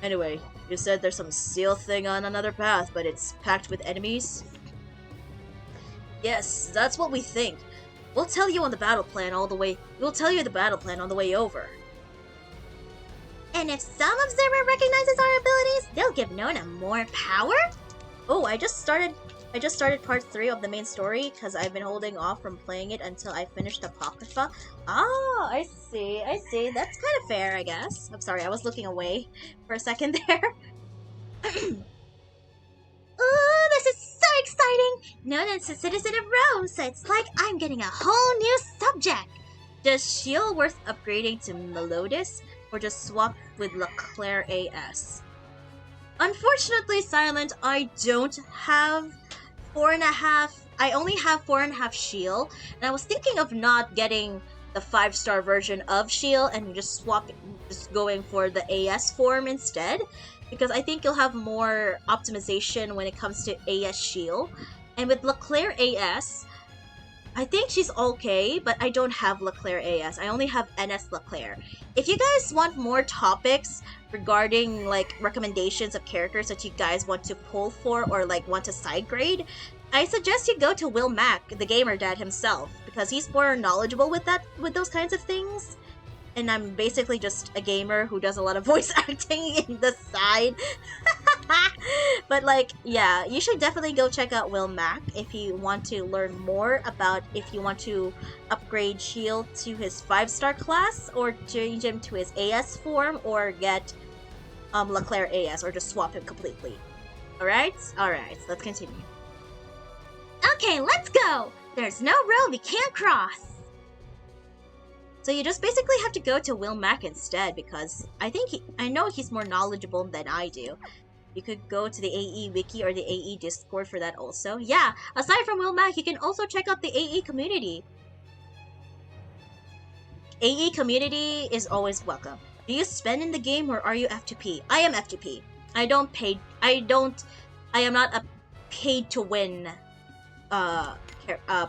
Anyway, you said there's some seal thing on another path, but it's packed with enemies? Yes, that's what we think. We'll tell you the battle plan on the way over. And if some observer recognizes our abilities, they'll give Nona more power? Oh, I just started part 3 of the main story because I've been holding off from playing it until I finished Apocrypha. Ah, I see. That's kind of fair, I guess. I'm sorry, I was looking away for a second there. Ooh, this is so exciting! Nona's a citizen of Rome, so it's like I'm getting a whole new subject. Does Shield worth upgrading to Melodis, or just swap with LeClaire AS? Unfortunately, Silent, I don't have 4.5. I only have 4.5 Shield, and I was thinking of not getting the 5-star version of Shield and just going for the AS form instead, because I think you'll have more optimization when it comes to AS shield. And with Leclerc AS, I think she's okay, but I don't have Leclerc AS. I only have NS Leclerc. If you guys want more topics regarding like recommendations of characters that you guys want to pull for or like want to side grade, I suggest you go to Will Mack, the gamer dad himself, because he's more knowledgeable with those kinds of things. And I'm basically just a gamer who does a lot of voice acting in the side. But like, yeah, you should definitely go check out Will Mack if you want to learn more about if you want to upgrade Shield to his 5-star class, or change him to his AS form, or get Leclerc AS, or just swap him completely. Alright, let's continue. Okay, let's go! There's no road we can't cross! So you just basically have to go to Will Mack instead, because I know he's more knowledgeable than I do. You could go to the AE Wiki or the AE Discord for that also. Yeah, aside from Will Mack, you can also check out the AE community. AE community is always welcome. Do you spend in the game or are you F2P? I am F2P. I am not a paid to win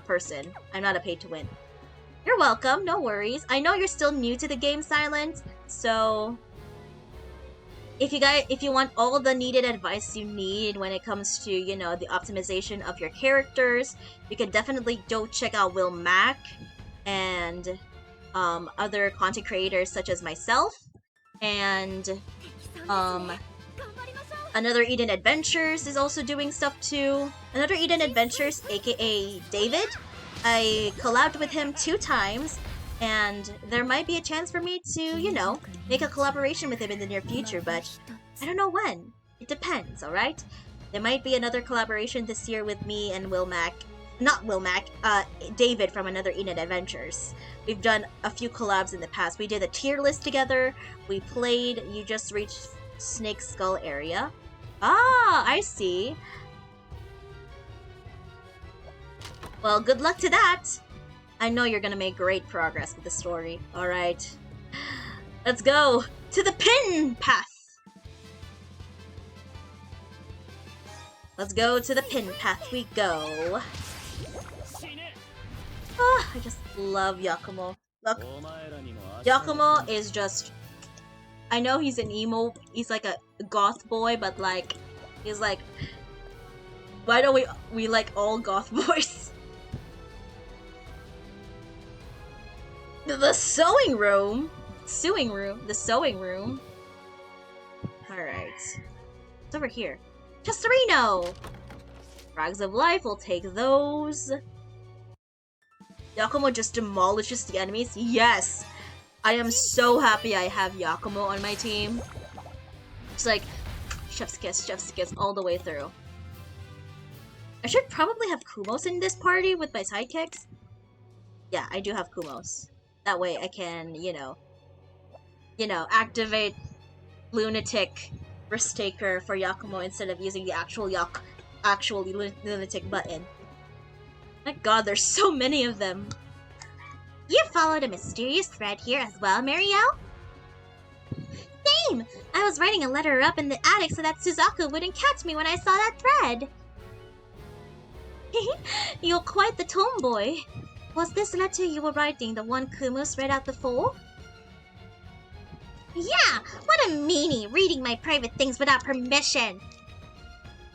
person. I'm not a paid to win. You're welcome, no worries. I know you're still new to the game, Silent, so if you want all the needed advice you need when it comes to, you know, the optimization of your characters, you can definitely go check out Will Mack and other content creators such as myself and Another Eden Adventures is also doing stuff too. Another Eden Adventures, aka David. I collabed with him 2 times, and there might be a chance for me to, you know, make a collaboration with him in the near future, but I don't know when. It depends, alright? There might be another collaboration this year with me and Will Mack. Not Will Mack, David from Another Eden Adventures. We've done a few collabs in the past. We did a tier list together. We played You Just Reached Snake Skull area. Ah, I see. Well, good luck to that! I know you're gonna make great progress with the story. Alright. Let's go to the pin path! Let's go to the pin path we go. Ah, I just love Yakumo. Look, Yakumo is just... I know he's an emo, he's like a goth boy, but like, he's like... Why don't we like all goth boys? The sewing room? The sewing room. Alright. It's over here. Tesserino! Rags of Life, we'll take those. Yakumo just demolishes the enemies. Yes! I am so happy I have Yakumo on my team. It's like, chef's kiss all the way through. I should probably have Kumos in this party with my sidekicks. Yeah, I do have Kumos. That way I can, you know, activate Lunatic Risk Taker for Yakumo instead of using the actual Lunatic button. My god, there's so many of them. You followed a mysterious thread here as well, Marielle? Same! I was writing a letter up in the attic so that Suzaku wouldn't catch me when I saw that thread. You're quite the tomboy. Was this letter you were writing the one Kumus read out before? Yeah! What a meanie, reading my private things without permission!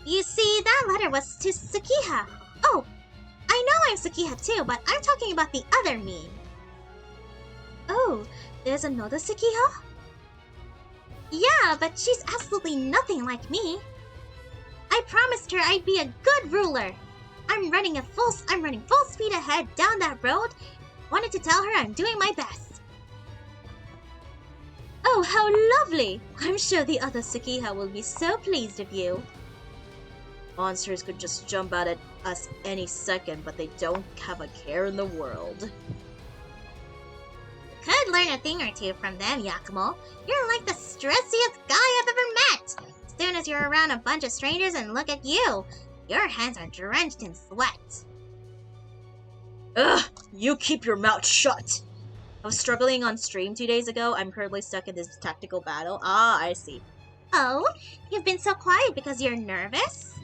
You see, that letter was to Tsukiha. Oh, I know I'm Tsukiha too, but I'm talking about the other me. Oh, there's another Tsukiha? Yeah, but she's absolutely nothing like me. I promised her I'd be a good ruler. I'm running full speed ahead down that road. Wanted to tell her I'm doing my best. Oh, how lovely! I'm sure the other Tsukiha will be so pleased of you. Monsters could just jump out at us any second, but they don't have a care in the world. Could learn a thing or two from them, Yakumo. You're like the stressiest guy I've ever met. As soon as you're around a bunch of strangers and look at you, your hands are drenched in sweat. Ugh! You keep your mouth shut! I was struggling on stream 2 days ago. I'm currently stuck in this tactical battle. Ah, I see. Oh, you've been so quiet because you're nervous?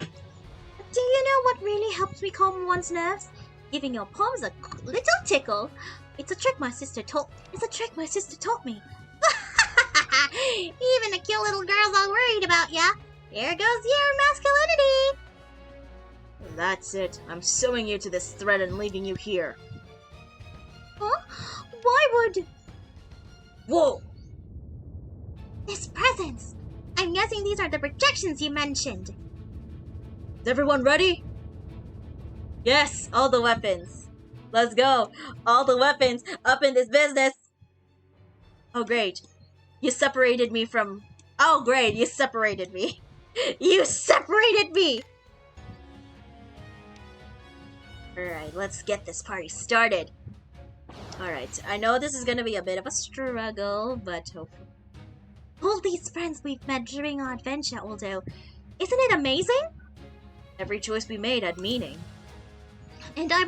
Do you know what really helps me calm one's nerves? Giving your palms a little tickle. It's a trick my sister taught me. Even the cute little girls are worried about ya. There goes your masculinity. That's it. I'm sewing you to this thread and leaving you here. Huh? Why would... Whoa! This presence! I'm guessing these are the projections you mentioned. Is everyone ready? Yes, all the weapons. Let's go. All the weapons up in this business. Oh, great. You separated me from... Oh, great. You separated me. You separated me! Alright, let's get this party started. Alright, I know this is gonna be a bit of a struggle, but hopefully... All these friends we've met during our adventure, although... Isn't it amazing? Every choice we made had meaning. And I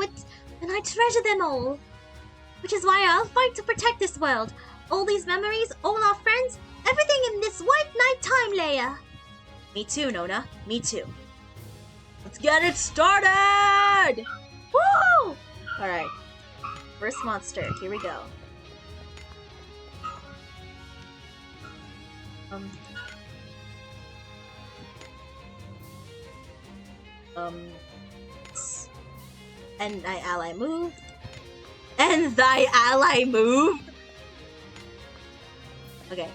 treasure them all. Which is why I'll fight to protect this world. All these memories, all our friends, everything in this white night time, Leia. Me too, Nona. Me too. Let's get it started! Woo! Alright. First monster. Here we go. And thy ally move. And thy ally move? Okay.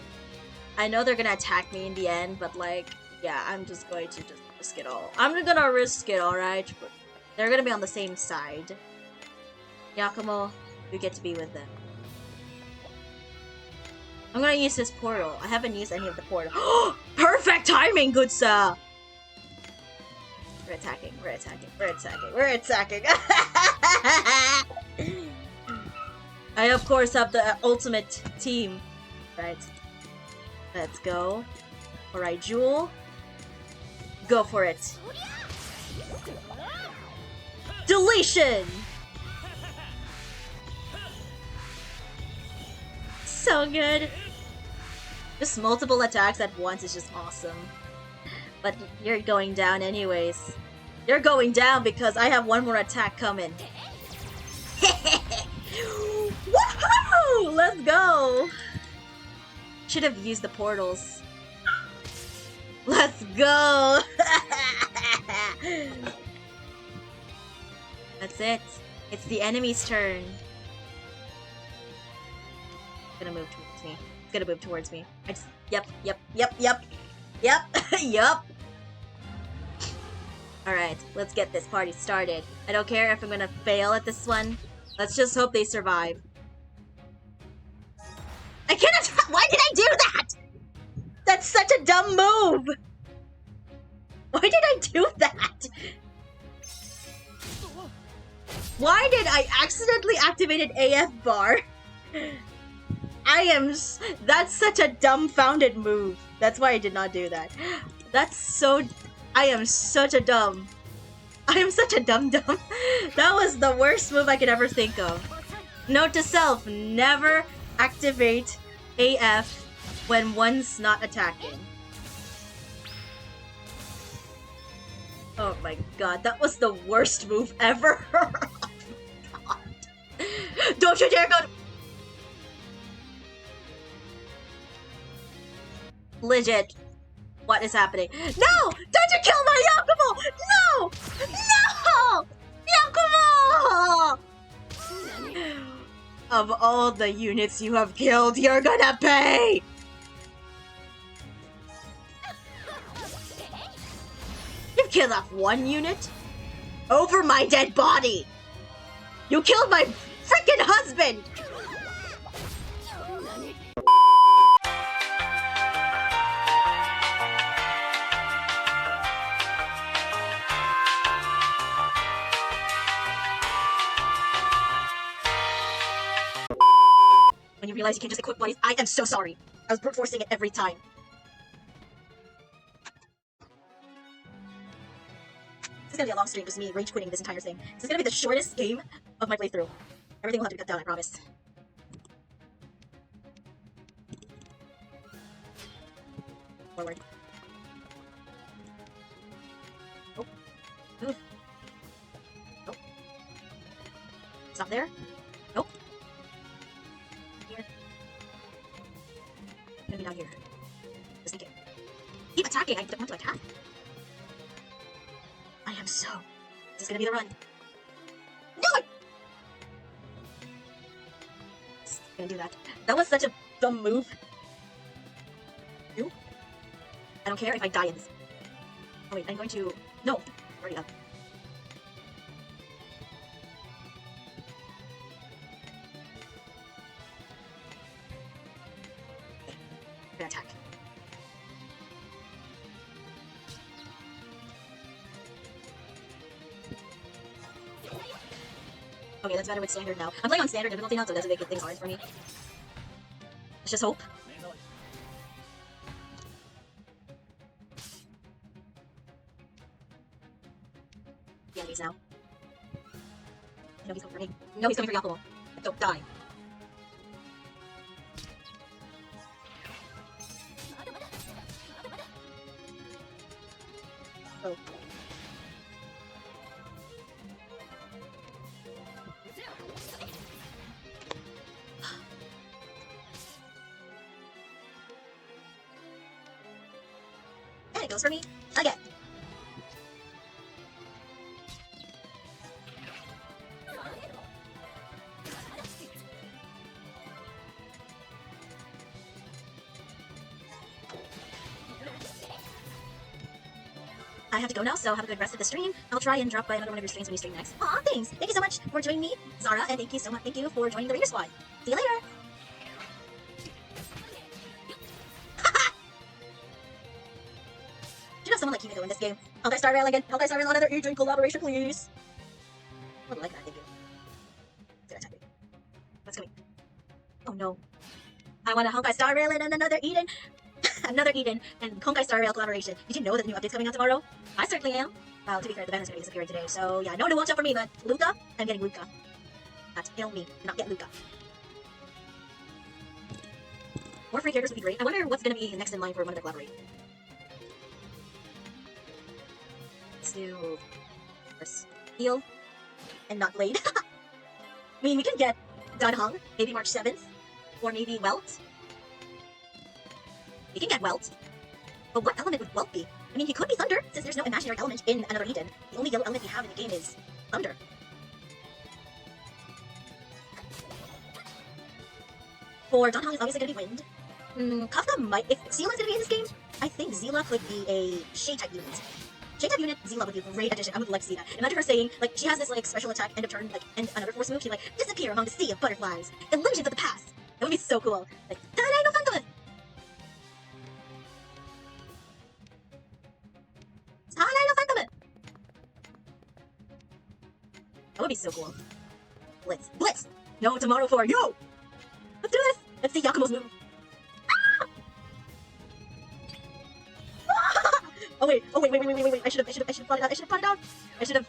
I know they're gonna attack me in the end, but like, yeah, I'm just going to just risk it all. I'm gonna risk it, alright? But they're gonna be on the same side. Yakumo, you get to be with them. I'm gonna use this portal. I haven't used any of the portal. Perfect timing, good sir! We're attacking, we're attacking, we're attacking, we're attacking! I, of course, have the ultimate team. Right. Let's go. Alright, Jewel. Go for it. Deletion! So good. Just multiple attacks at once is just awesome. But you're going down anyways. You're going down because I have one more attack coming. Woohoo! Let's go! Should have used the portals. Let's go! That's it. It's the enemy's turn. It's gonna move towards me. It's gonna move towards me. Yep. Yup. Alright, let's get this party started. I don't care if I'm gonna fail at this one. Let's just hope they survive. I cannot. Why did I do that? That's such a dumb move. Why did I do that? Why did I accidentally activated AF bar? That's such a dumbfounded move. That's why I did not do that. I am such a dumb. That was the worst move I could ever think of. Note to self, never activate AF when one's not attacking. Oh my god, that was the worst move ever. Oh my god. Don't you dare go. Legit. What is happening? No! Don't you kill my Yakumo! No! No! Yakumo! Of all the units you have killed, you're gonna pay! You've killed off one unit? Over my dead body! You killed my freaking husband! When you realize you can't just equip bodies, I am so sorry. I was brute forcing it every time. This is gonna be a long stream, just me rage quitting this entire thing. This is gonna be the shortest game of my playthrough. Everything will have to be cut down, I promise. Forward. Oh. Move. Nope. Stop there. Nope. Here. Maybe down here. Just sneak it. Keep attacking! I don't want to attack. I am so... This is gonna be the run. No! Just gonna do that. That was such a dumb move. You? I don't care if I die in this. Oh wait, I'm going to... No! Already up. Okay. I'm gonna attack. Okay, that's better with standard now. I'm playing on standard difficulty now, so it doesn't make things hard for me. Let's just hope. The enemies now. No, he's coming for me. No, he's coming for Yakumo. Don't die. Oh. And it goes for me again. I have to go now, so have a good rest of the stream. I'll try and drop by another one of your streams when you stream next. Aw, thanks! Thank you so much for joining me, Zara, and thank you so much. Thank you for joining the Reader Squad. See you later! Should have someone like Kimiko in this game. Honkai Star Rail again. Honkai Star Rail on another Eden collaboration, please. I wouldn't like that, thank you. It's gonna attack me. What's coming? Oh no. I want a Honkai Star Rail and another Eden. Another Eden and Honkai Star Rail collaboration. Did you know that the new update's coming out tomorrow? I certainly am. Well, to be fair, the banner's gonna be disappearing today, so yeah, no one to watch out for me, but Luca, I'm getting Luca. Not kill me, not get Luca. More free characters would be great. I wonder what's gonna be next in line for one of the collaborate. Let's do first heal and not blade. I mean, we can get Dan Hong, maybe March 7th, or maybe Welt. We can get Welt. But what element would Welt be? I mean, he could be Thunder, since there's no imaginary element in another Eden. The only yellow element we have in the game is Thunder. For Dan Hong, it's obviously going to be Wind. Kafka might... If Zila's going to be in this game, I think Zila could be a Shade-type unit. Shade-type unit, Zila would be a great addition. I would like to see that. Imagine her saying, like, she has this, like, special attack, end of turn, like, and another force move. She, like, disappear among the sea of butterflies. Illusions of the past. That would be so cool. Like, Tarai no Phantom! That would be so cool. Blitz. Blitz! No, tomorrow for yo! Let's do this! Let's see Yakumo's move. Ah! Oh wait, wait. I should have plotted out. I should have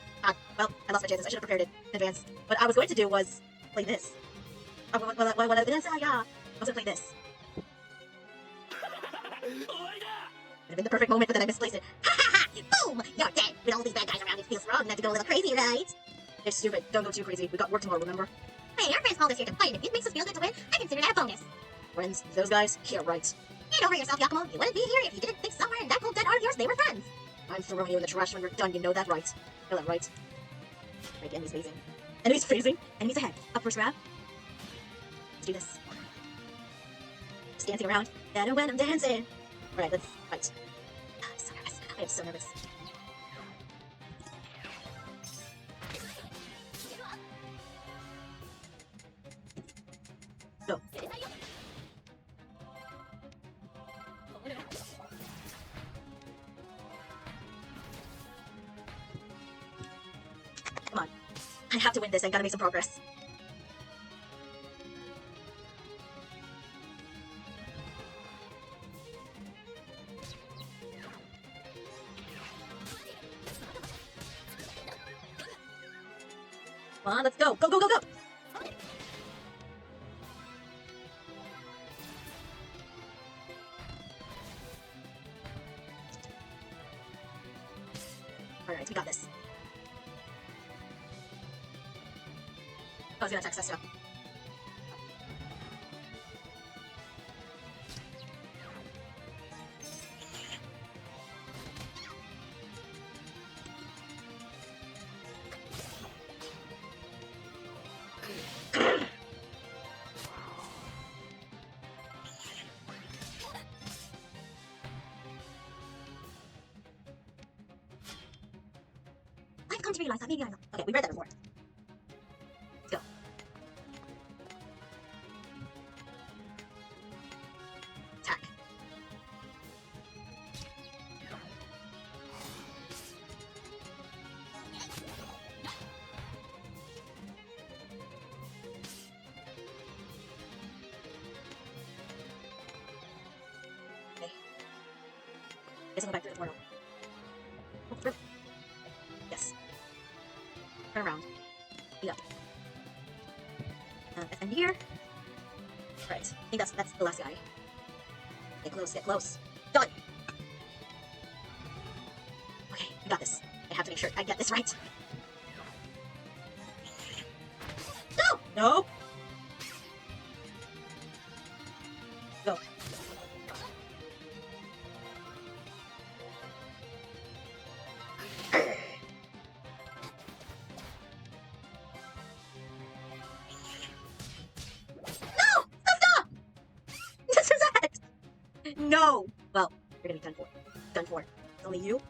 well, I lost my chances. I should have prepared it in advance. What I was going to do was play this. I was gonna play this. Would have been the perfect moment, but then I misplaced it. Boom! You're dead! With all these bad guys around, it feels wrong not to go a little crazy, right? It's stupid. Don't go too crazy. We got work tomorrow, remember? Hey, our friends called us here to fight, and if it makes us feel good to win, I consider that a bonus. Friends? Those guys? Yeah, right. Get over yourself, Yakumo. You wouldn't be here if you didn't think somewhere in that cold dead heart of yours they were friends. I'm throwing you in the trash when we're done, you know that, right? Know that, right? Right, enemies phasing. Enemies phasing? Enemies ahead. Up first grab. Let's do this. Just dancing around. Better when I'm dancing. Alright, let's fight. I'm so nervous. I am so nervous. Go. Come on. I have to win this. I gotta make some progress. Come on, let's go. Go, go, go, go! Alright, we got this. Oh, he's gonna attack Sesto. I've come to realize that maybe I'm not. Okay, we read that before. Let's go. Attack. Okay. Guess I'll go back through the portal. Oh, through. Yes. Turn around. Beat up. And here. Right. I think that's the last guy. Get close, get close. Done! Okay, we got this. I have to make sure I get this right. No! No! Go. No! Stop! This is it! No! Well, you're gonna be done for. Done for. It's only you.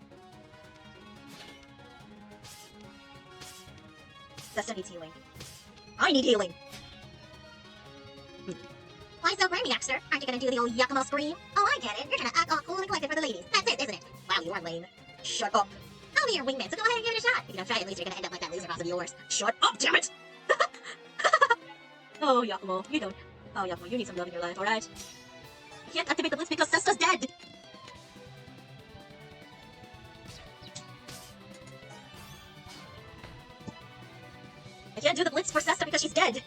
Desta needs healing. I need healing! Why so brainiac, sir? Aren't you gonna do the old Yakumo scream? Oh, I get it. You're trying to act all cool and collected for the ladies. That's it, isn't it? Wow, you are lame. Shut up. I'll be your wingman, so go ahead and give it a shot. If you don't try, at least you're gonna end up like that loser boss of yours. Shut up, damn it! Oh, Yakumo, you don't. Oh, Yakumo, you need some love in your life, alright? You can't activate the blitz because Sesta's dead! I can't do the blitz for Sesta because she's dead!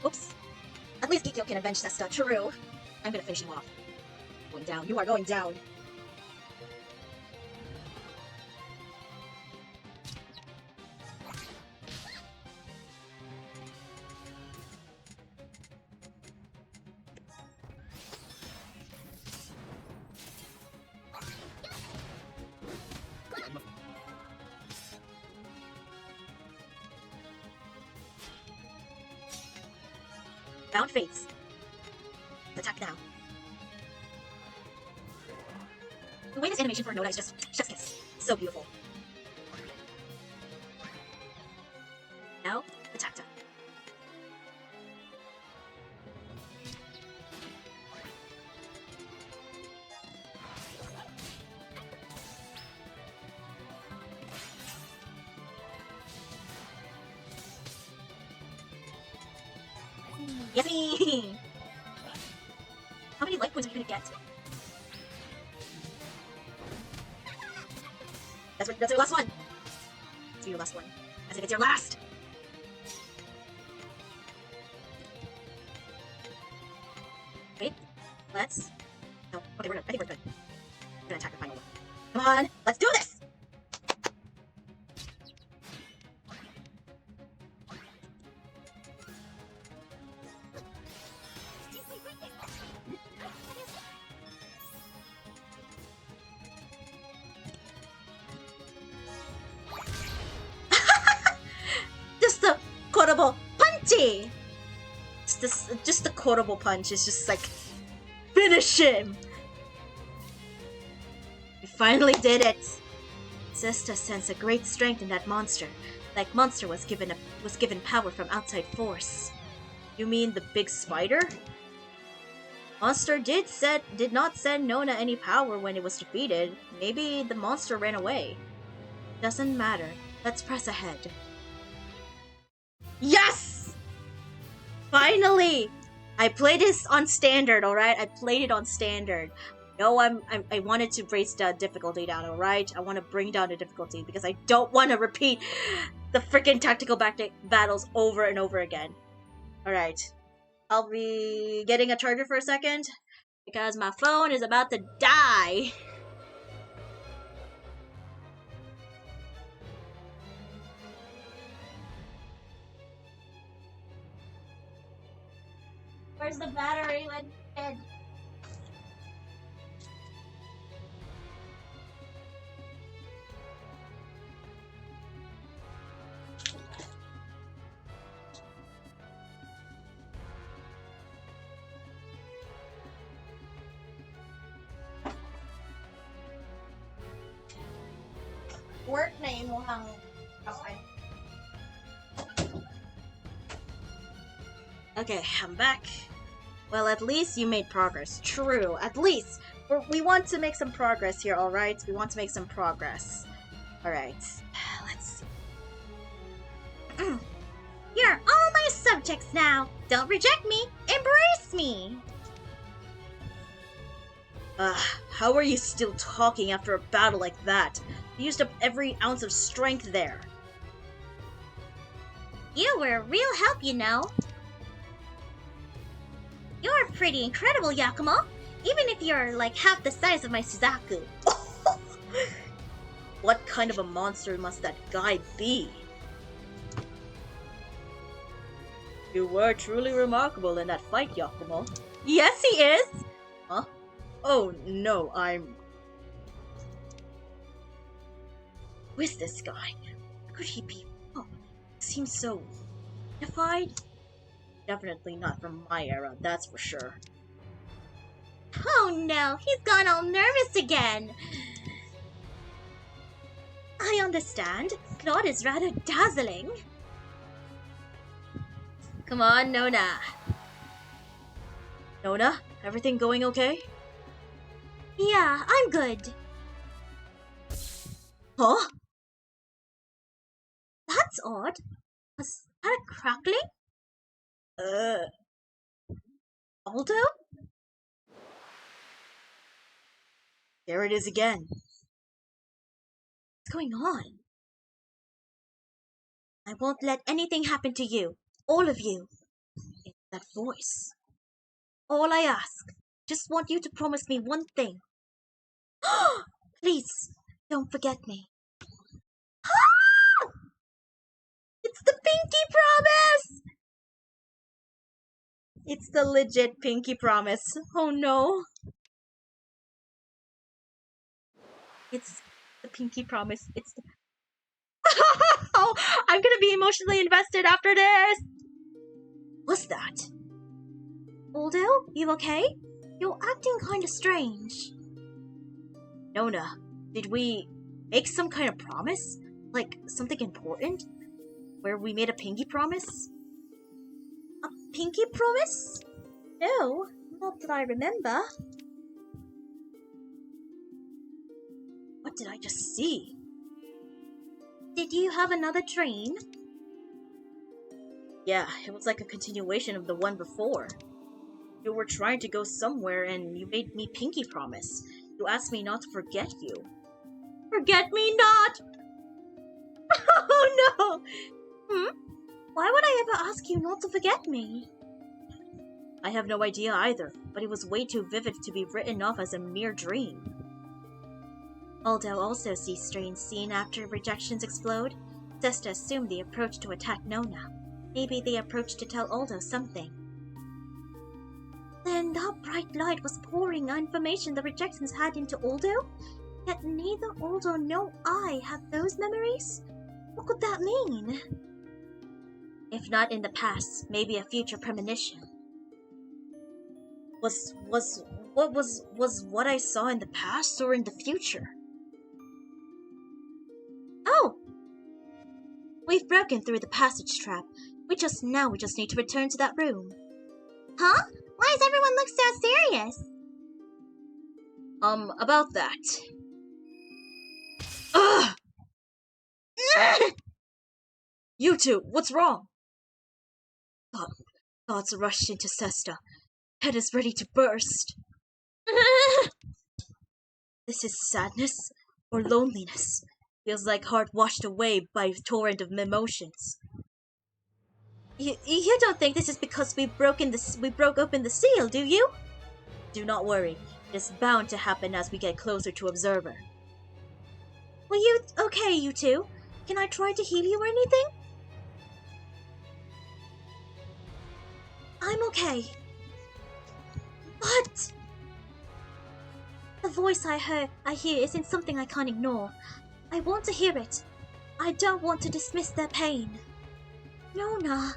Oops. At least Gikyo can avenge Sesta, true. I'm gonna finish him off. Going down, you are going down. Bound Fates. Attack now. The way this animation for Noda is just chef's kiss. So beautiful. Now, attack time. Yesy! How many life points are you gonna get? That's your last one. It's your last one. As if it's your last. Wait. Let's. No. Okay, we're good. I think we're good. We're gonna attack the final one. Come on. Let's do this. Just the quotable punchy. Just the quotable punch is just like finish him. We finally did it. Zesta sensed a great strength in that monster. Like monster was given power from outside force. You mean the big spider? Monster did not send Nona any power when it was defeated. Maybe the monster ran away. Doesn't matter. Let's press ahead. Yes! Finally! I played this on standard, alright? I played it on standard. No, I wanted to raise the difficulty down, alright? I want to bring down the difficulty because I don't want to repeat the freaking tactical battles over and over again. Alright. I'll be getting a charger for a second because my phone is about to die. Where's the battery? When dead? Work name mo hang okay, I'm back. Well, at least you made progress. True, at least. We want to make some progress here, alright? We want to make some progress. Alright, let's see. You're all my subjects now. Don't reject me. Embrace me. How are you still talking after a battle like that? You used up every ounce of strength there. You were a real help, you know. You're pretty incredible, Yakumo. Even if you're like half the size of my Suzaku. What kind of a monster must that guy be? You were truly remarkable in that fight, Yakumo. Yes, he is. Huh? Oh no, I'm... Who is this guy? Where could he be from? Seems so dignified. Definitely not from my era, that's for sure. Oh no, he's gone all nervous again. I understand. Claude is rather dazzling. Come on, Nona. Nona, everything going okay? Yeah, I'm good. Huh? That's odd. Was that a crackling? Aldo? There it is again. What's going on? I won't let anything happen to you. All of you. It's that voice. All I ask. Just want you to promise me one thing. Please, don't forget me. It's the pinky promise! It's the legit pinky promise. Oh no. It's the pinky promise. It's the... Oh, I'm gonna be emotionally invested after this. What's that? Aldo, you okay? You're acting kinda strange. Nona, did we make some kind of promise? Like, something important? Where we made a pinky promise? A pinky promise? No, not that I remember. What did I just see? Did you have another dream? Yeah, it was like a continuation of the one before. You were trying to go somewhere and you made me pinky promise. You asked me not to forget you. Forget me not! Oh no! Why would I ever ask you not to forget me? I have no idea either, but it was way too vivid to be written off as a mere dream. Aldo also sees strange scene after rejections explode. Sesta assumed the approach to attack Nona. Maybe the approach to tell Aldo something. Then that bright light was pouring information the rejections had into Aldo? Yet neither Aldo nor I have those memories? What could that mean? If not in the past, maybe a future premonition. Was what I saw in the past or in the future? Oh! We've broken through the passage trap. We just need to return to that room. Huh? Why does everyone look so serious? About that. Ugh! You two, what's wrong? Thoughts rushed into Sesta. Head is ready to burst. This is sadness or loneliness. Feels like heart washed away by a torrent of emotions. You don't think this is because we broke open the seal, do you? Do not worry. It's bound to happen as we get closer to Observer. Well, you two? Can I try to heal you or anything? I'm okay. But the voice I hear isn't something I can't ignore. I want to hear it. I don't want to dismiss their pain. Nona.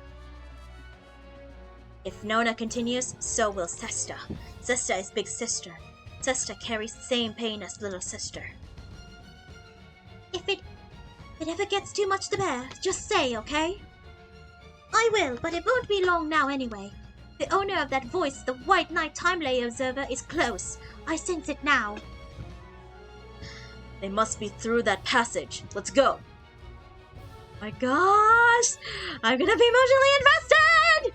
If Nona continues, so will Sesta. Sesta is big sister. Sesta carries the same pain as little sister. If it ever gets too much to bear, just say, okay? I will, but it won't be long now anyway. The owner of that voice, the White Knight Time Layer Observer, is close. I sense it now. They must be through that passage. Let's go. My gosh! I'm gonna be emotionally invested!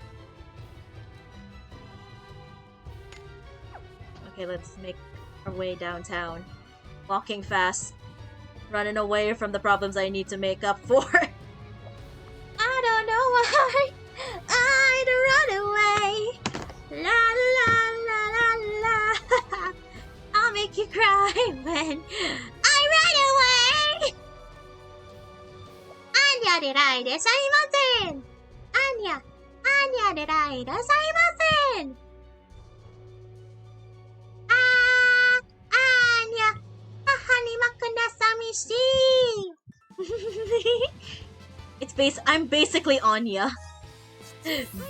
Okay, let's make our way downtown. Walking fast. Running away from the problems I need to make up for. I don't know why I'd run away. La la la la la. I'll make you cry when I run away. Anya derai desaimasen. Anya derai desaimasen. Anya, hahanimaku na samishi. I'm basically Anya.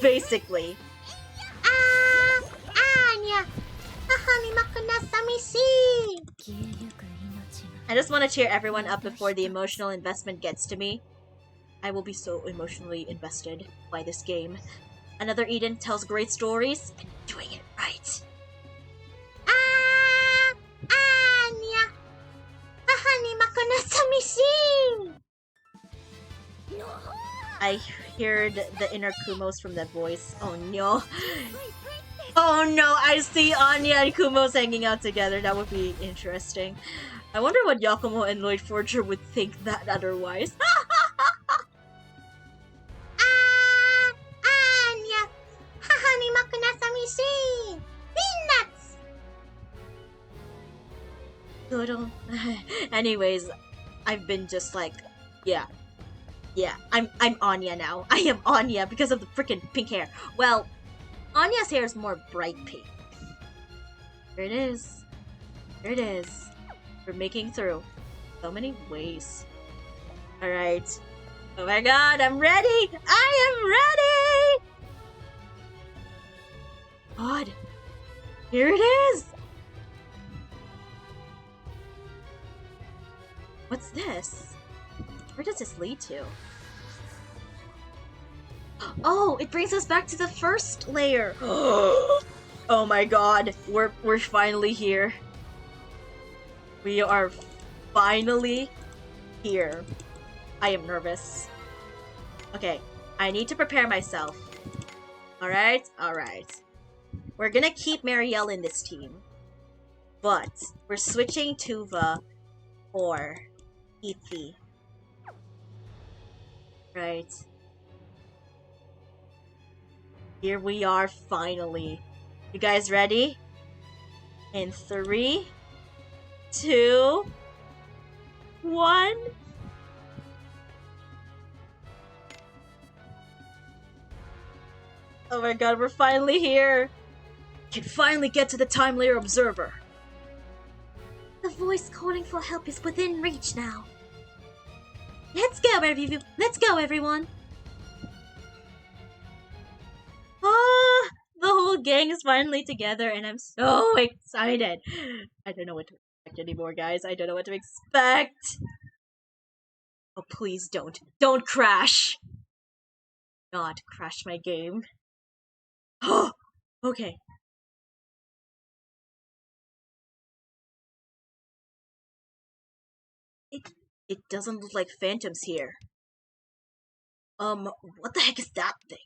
Basically. Anya, hahanimaku na samishi. I just want to cheer everyone up before the emotional investment gets to me. I will be so emotionally invested by this game. Another Eden tells great stories and doing it right. Anya, hahanimaku na samishi. I heard the inner Kumos from that voice. Oh no. Oh no, I see Anya and Kumos hanging out together. That would be interesting. I wonder what Yakumo and Lloyd Forger would think that otherwise. Anya, hahanimaku na samishi. Peanuts. Good. Anyways, I've been just like, yeah, I'm Anya now. I am Anya because of the freaking pink hair. Well, Anya's hair is more bright pink. There it is. There it is. We're making through. So many ways. Alright. Oh my god, I'm ready! I am ready! God. Here it is! What's this? Where does this lead to? Oh, it brings us back to the first layer. Oh my god, we're finally here. We are finally here. I am nervous. Okay, I need to prepare myself. Alright? Alright. We're gonna keep Marielle in this team. But we're switching Tuva for Ethi. Right. Here we are finally. You guys ready? In 3, 2, 1. Oh my god, we're finally here. We can finally get to the Time Layer Observer. The voice calling for help is within reach now. Let's go, everyone. Oh, the whole gang is finally together and I'm so excited. I don't know what to expect anymore, guys. I don't know what to expect. Oh, please don't. Don't crash. God, crash my game. Oh, okay. It doesn't look like phantoms here. What the heck is that thing?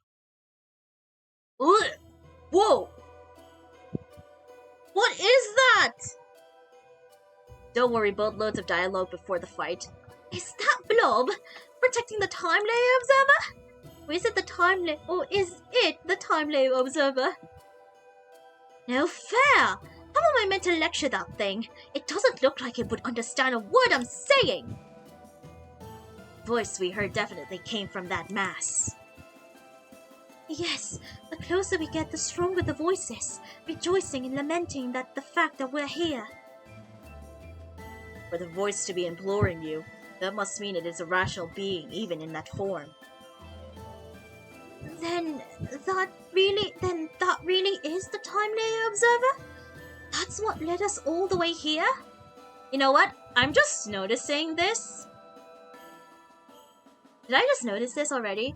Ugh. Whoa! What is that? Don't worry, boatloads of dialogue before the fight. Is that Blob protecting the Time Layer Observer? Or is it the time layer observer? No fair! How am I meant to lecture that thing? It doesn't look like it would understand a word I'm saying! The voice we heard definitely came from that mass. Yes, the closer we get, the stronger the voice is, rejoicing and lamenting the fact that we're here. For the voice to be imploring you, that must mean it is a rational being, even in that form. Then that really is the Time Layer Observer? That's what led us all the way here? You know what? I'm just noticing this. Did I just notice this already?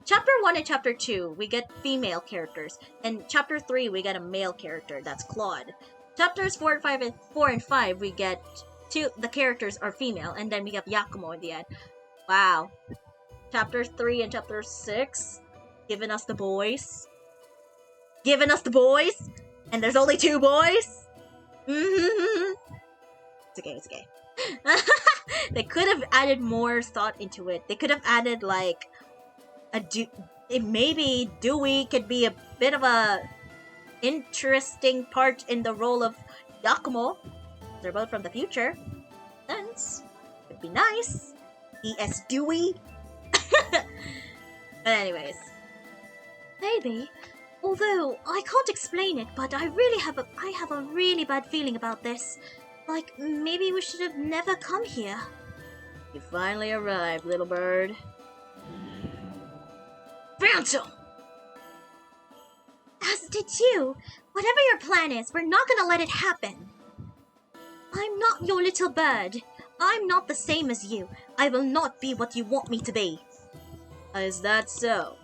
Chapter 1 and Chapter 2, we get female characters. And Chapter 3, we get a male character. That's Claude. Chapters 4 and 5, we get the characters are female. And then we have Yakumo in the end. Wow. Chapter 3 and Chapter 6, giving us the boys. And there's only 2 boys. It's okay. They could have added more thought into it. They could have added like maybe Dewey could be a bit of a interesting part in the role of Yakumo. They're both from the future. Sense. It'd be nice. E.S. Dewey. But anyways. Maybe. Although, I can't explain it, but I have a really bad feeling about this. Like, maybe we should have never come here. You finally arrived, little bird. Phantom! As did you. Whatever your plan is, we're not gonna let it happen. I'm not your little bird. I'm not the same as you. I will not be what you want me to be. Is that so?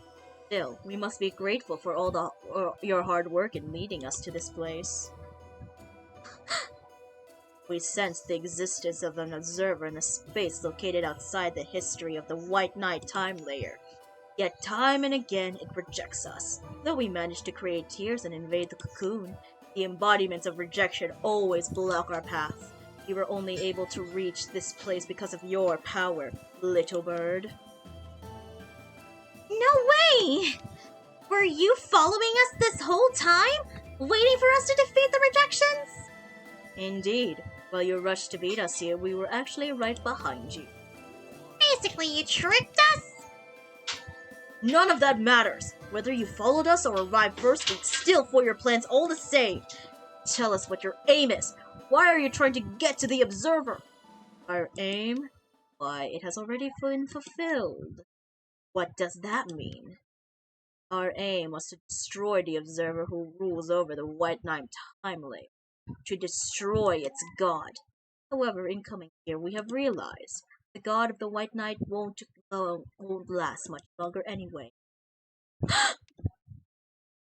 Still, we must be grateful for all your hard work in leading us to this place. We sense the existence of an observer in a space located outside the history of the White Knight time layer. Yet time and again it rejects us. Though we manage to create tears and invade the cocoon, the embodiments of rejection always block our path. We were only able to reach this place because of your power, little bird. No way! Were you following us this whole time? Waiting for us to defeat the rejections? Indeed. While you rushed to beat us here, we were actually right behind you. Basically, you tricked us? None of that matters. Whether you followed us or arrived first, we'd still foil your plans all the same. Tell us what your aim is. Why are you trying to get to the Observer? Our aim? Why, it has already been fulfilled. What does that mean? Our aim was to destroy the Observer who rules over the White Knight time layer. To destroy its god. However, in coming here, we have realized the god of the White Knight won't last much longer anyway.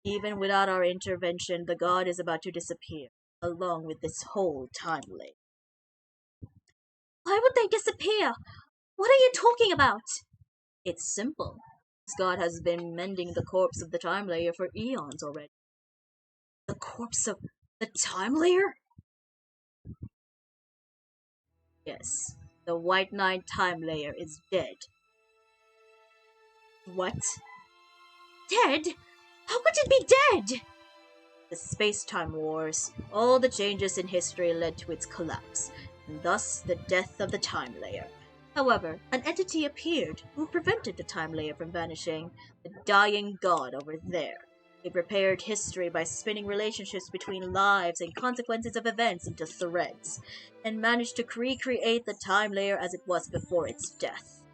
Even without our intervention, the god is about to disappear, along with this whole time layer. Why would they disappear? What are you talking about? It's simple. This god has been mending the corpse of the time layer for eons already. The corpse of the time layer? Yes, the White Knight time layer is dead. What? Dead? How could it be dead? The space-time wars, all the changes in history led to its collapse, and thus the death of the time layer. However, an entity appeared who prevented the time layer from vanishing, the dying god over there. He prepared history by spinning relationships between lives and consequences of events into threads, and managed to recreate the time layer as it was before its death.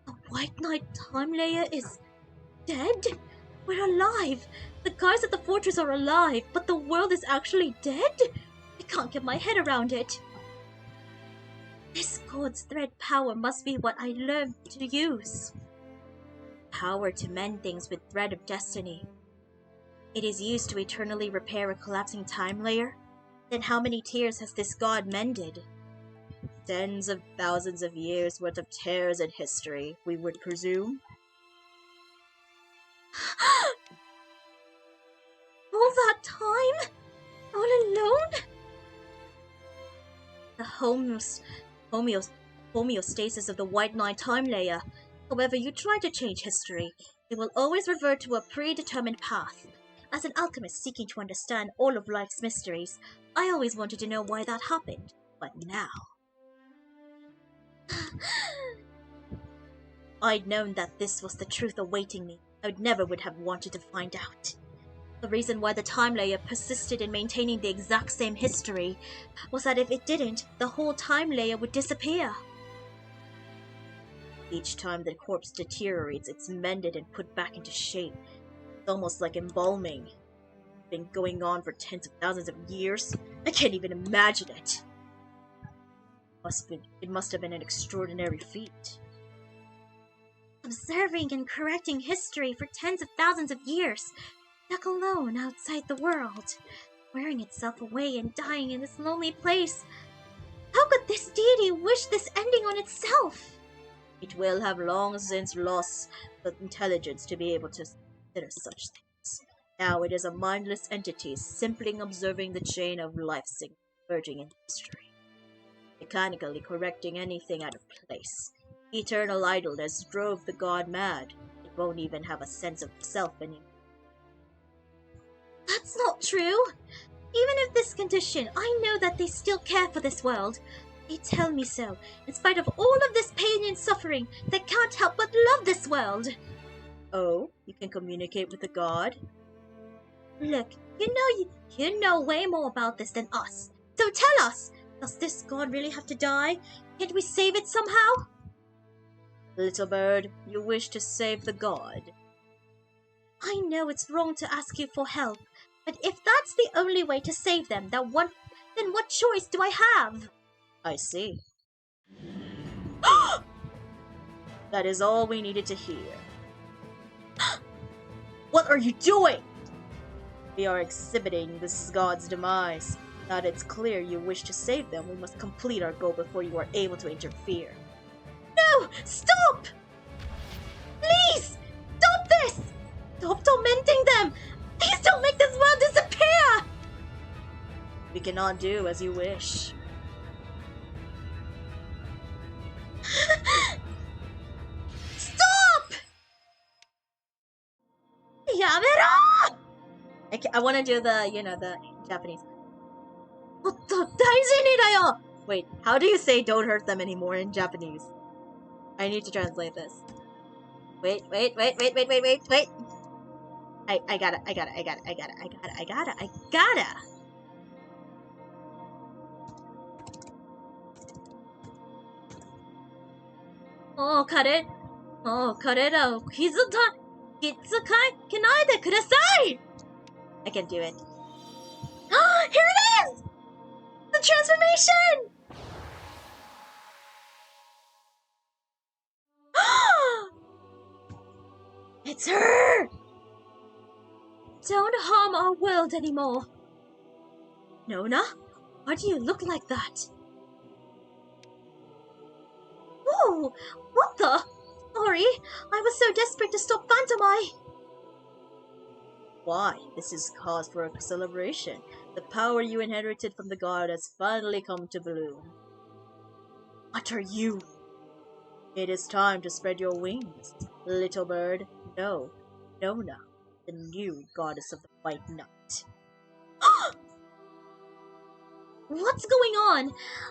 The White Knight time layer is dead? We're alive! The guys at the fortress are alive, but the world is actually dead? I can't get my head around it. This god's thread power must be what I learned to use. Power to mend things with thread of destiny. It is used to eternally repair a collapsing time layer? Then how many tears has this god mended? Tens of thousands of years worth of tears in history, we would presume. All that time? All alone? The homeostasis of the White Knight time layer. However you try to change history, it will always revert to a predetermined path. As an alchemist seeking to understand all of life's mysteries, I always wanted to know why that happened. But now... I'd known that this was the truth awaiting me. I never would have wanted to find out. The reason why the time layer persisted in maintaining the exact same history was that if it didn't, the whole time layer would disappear. Each time the corpse deteriorates, it's mended and put back into shape. It's almost like embalming. It's been going on for tens of thousands of years. I can't even imagine it. It must have been an extraordinary feat. Observing and correcting history for tens of thousands of years, stuck alone outside the world, wearing itself away and dying in this lonely place. How could this deity wish this ending on itself? It will have long since lost the intelligence to be able to consider such things. Now it is a mindless entity simply observing the chain of life converging in history, mechanically correcting anything out of place. Eternal idleness drove the god mad. It won't even have a sense of self anymore. That's not true! Even if this condition, I know that they still care for this world. They tell me so, in spite of all of this pain and suffering, they can't help but love this world. Oh, you can communicate with the god? Look, you know way more about this than us. So tell us, does this god really have to die? Can't we save it somehow? Little bird, you wish to save the god. I know it's wrong to ask you for help, but if that's the only way to save them, then what choice do I have? I see. That is all we needed to hear. What are you doing? We are exhibiting this god's demise. Now that it's clear you wish to save them, we must complete our goal before you are able to interfere. No! Stop! Please! Stop this! Stop tormenting them! Please don't make this world disappear! We cannot do as you wish. Stop! Yamero! I want to do the, the Japanese. Wait, how do you say don't hurt them anymore in Japanese? I need to translate this. Wait. I gotta. Oh, kare ra kitsukanai de kudasai! I can do it. Here it is! The transformation! It's her! Don't harm our world anymore. Nona, why do you look like that? Whoa! What the? Sorry, I was so desperate to stop Phantom Eye. Why? This is cause for a celebration. The power you inherited from the god has finally come to bloom. What are you? It is time to spread your wings, little bird. No, Nona, the new goddess of the White Knight. What's going on?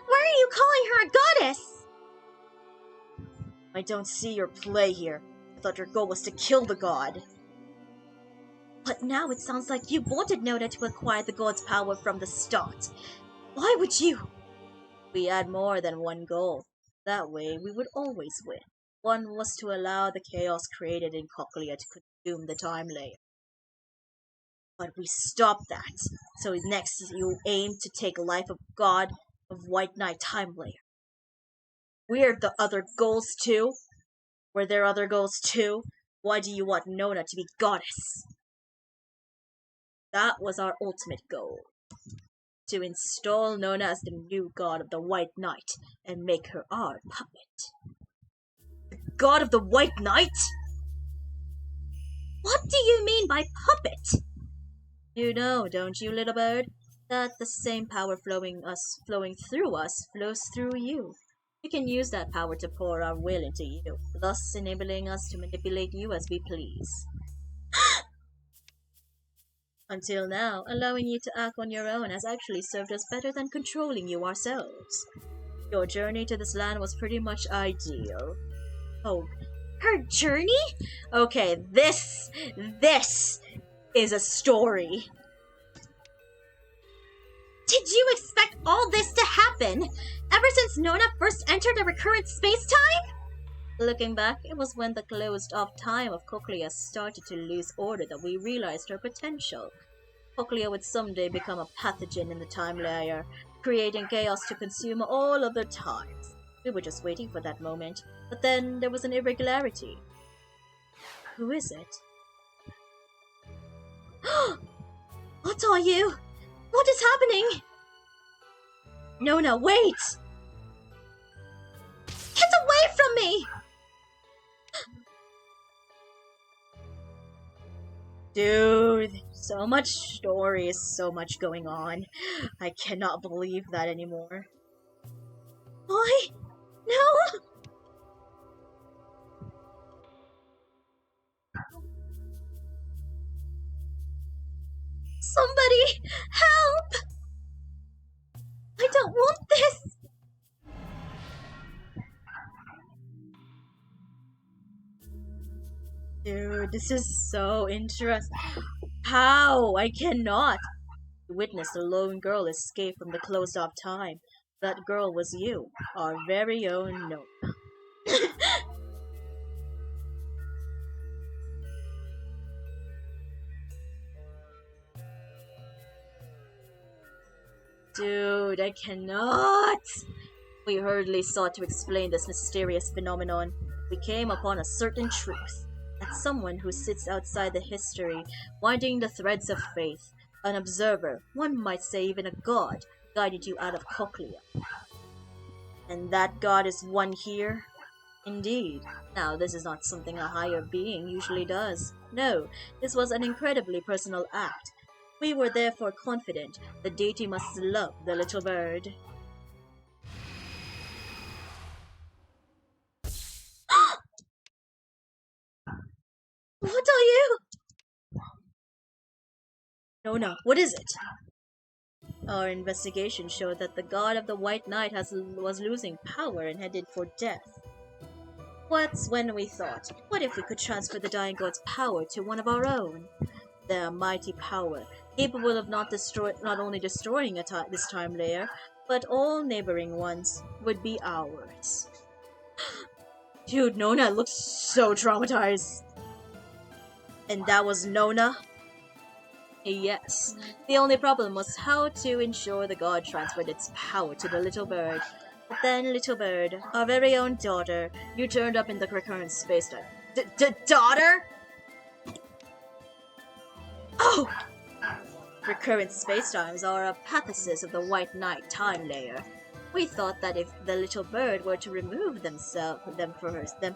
Why are you calling her a goddess? I don't see your play here. I thought your goal was to kill the god. But now it sounds like you wanted Nona to acquire the god's power from the start. Why would you? We had more than one goal. That way, we would always win. One was to allow the chaos created in Cochlea to consume the time layer. But we stopped that. So next you aim to take life of God of White Knight time layer. Were the other goals too? Were there other goals too? Why do you want Nona to be goddess? That was our ultimate goal. To install Nona as the new god of the White Knight and make her our puppet. The god of the White Knight? What do you mean by puppet? You know, don't you, little bird, that the same power flowing through us flows through you. We can use that power to pour our will into you, thus enabling us to manipulate you as we please. Until now, allowing you to act on your own has actually served us better than controlling you ourselves. Your journey to this land was pretty much ideal. Oh, her journey? Okay, this is a story. Did you expect all this to happen? Ever since Nona first entered the recurrent space-time? Looking back, it was when the closed-off time of Cochlea started to lose order that we realized her potential. Cochlea would someday become a pathogen in the time layer, creating chaos to consume all other times. We were just waiting for that moment, but then there was an irregularity. Who is it? What are you? What is happening? Nona, wait! Get away from me! Dude, so much stories, so much going on. I cannot believe that anymore. Why? No! Somebody, help! I don't want this! Dude, this is so interesting. How? I cannot! You witnessed a lone girl escape from the closed-off time. That girl was you, our very own Nona. Dude, I cannot! We hurriedly sought to explain this mysterious phenomenon. We came upon a certain truth, that someone who sits outside the history, winding the threads of faith, an observer, one might say even a god, guided you out of Cochlea. And that god is one here? Indeed. Now, this is not something a higher being usually does. No, this was an incredibly personal act. We were therefore confident the deity must love the little bird. What are you? Nona, what is it? Our investigation showed that the god of the White Knight was losing power and headed for death. What's when we thought, what if we could transfer the dying god's power to one of our own? Their mighty power, capable of not only destroying this time layer, but all neighboring ones, would be ours. Dude, Nona looks so traumatized. And that was Nona? Yes. The only problem was how to ensure the god transferred its power to the little bird. But then, little bird, our very own daughter, you turned up in the recurrent space-time. Daughter? Oh! Recurrent spacetimes are a pathesis of the White Knight time layer. We thought that if the little bird were to remove them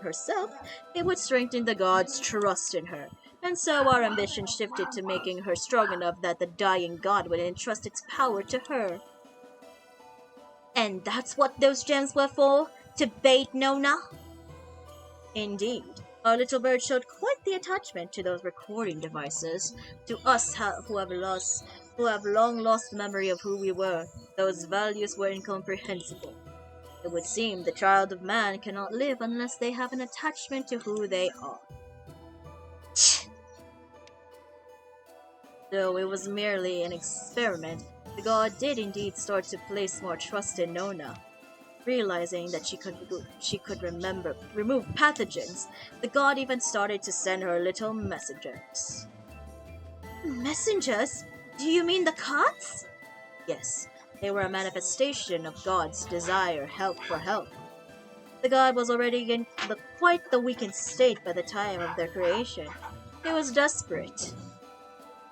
herself, it would strengthen the god's trust in her. And so our ambition shifted to making her strong enough that the dying god would entrust its power to her. And that's what those gems were for? To bait Nona? Indeed. Our little bird showed quite the attachment to those recording devices. To us who have long lost memory of who we were, those values were incomprehensible. It would seem the child of man cannot live unless they have an attachment to who they are. Though it was merely an experiment, the god did indeed start to place more trust in Nona. Realizing that she could remove pathogens, the god even started to send her little messengers. Messengers? Do you mean the carts? Yes, they were a manifestation of God's desire for help. The god was already in quite the weakened state by the time of their creation. He was desperate.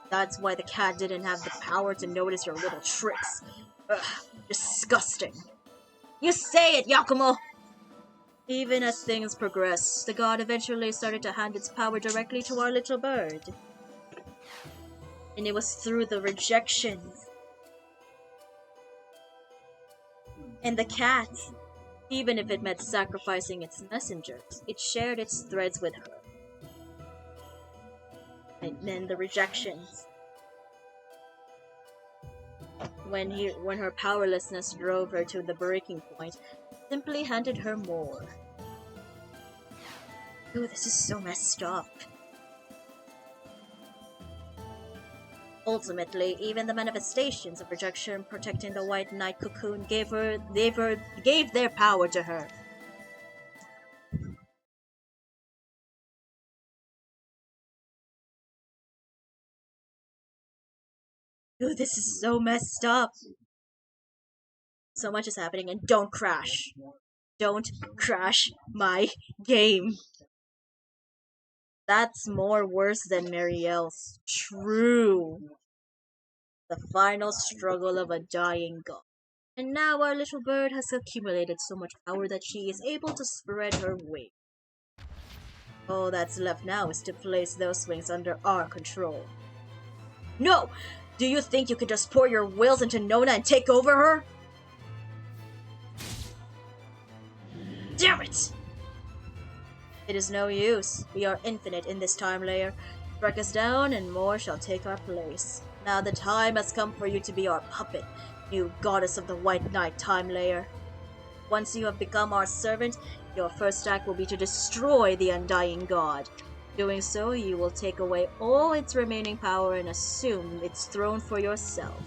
That's why the cat didn't have the power to notice your little tricks. Ugh, disgusting. You say it, Yakumo! Even as things progressed, the god eventually started to hand its power directly to our little bird. And it was through the rejection. And the cat. Even if it meant sacrificing its messengers, it shared its threads with her. And then the rejections. When her powerlessness drove her to the breaking point, simply handed her more. Ooh, this is so messed up. Ultimately, even the manifestations of rejection protecting the White Knight cocoon gave their power to her. Ooh, this is so messed up. So much is happening, and don't crash. Don't crash my game. That's more worse than Marielle's. True. The final struggle of a dying god. And now our little bird has accumulated so much power that she is able to spread her wings. All that's left now is to place those wings under our control. No! Do you think you could just pour your wills into Nona and take over her? Damn it! It is no use. We are infinite in this time layer. Strike us down and more shall take our place. Now the time has come for you to be our puppet, new goddess of the White Knight time layer. Once you have become our servant, your first act will be to destroy the undying god. Doing so, you will take away all its remaining power and assume its throne for yourself.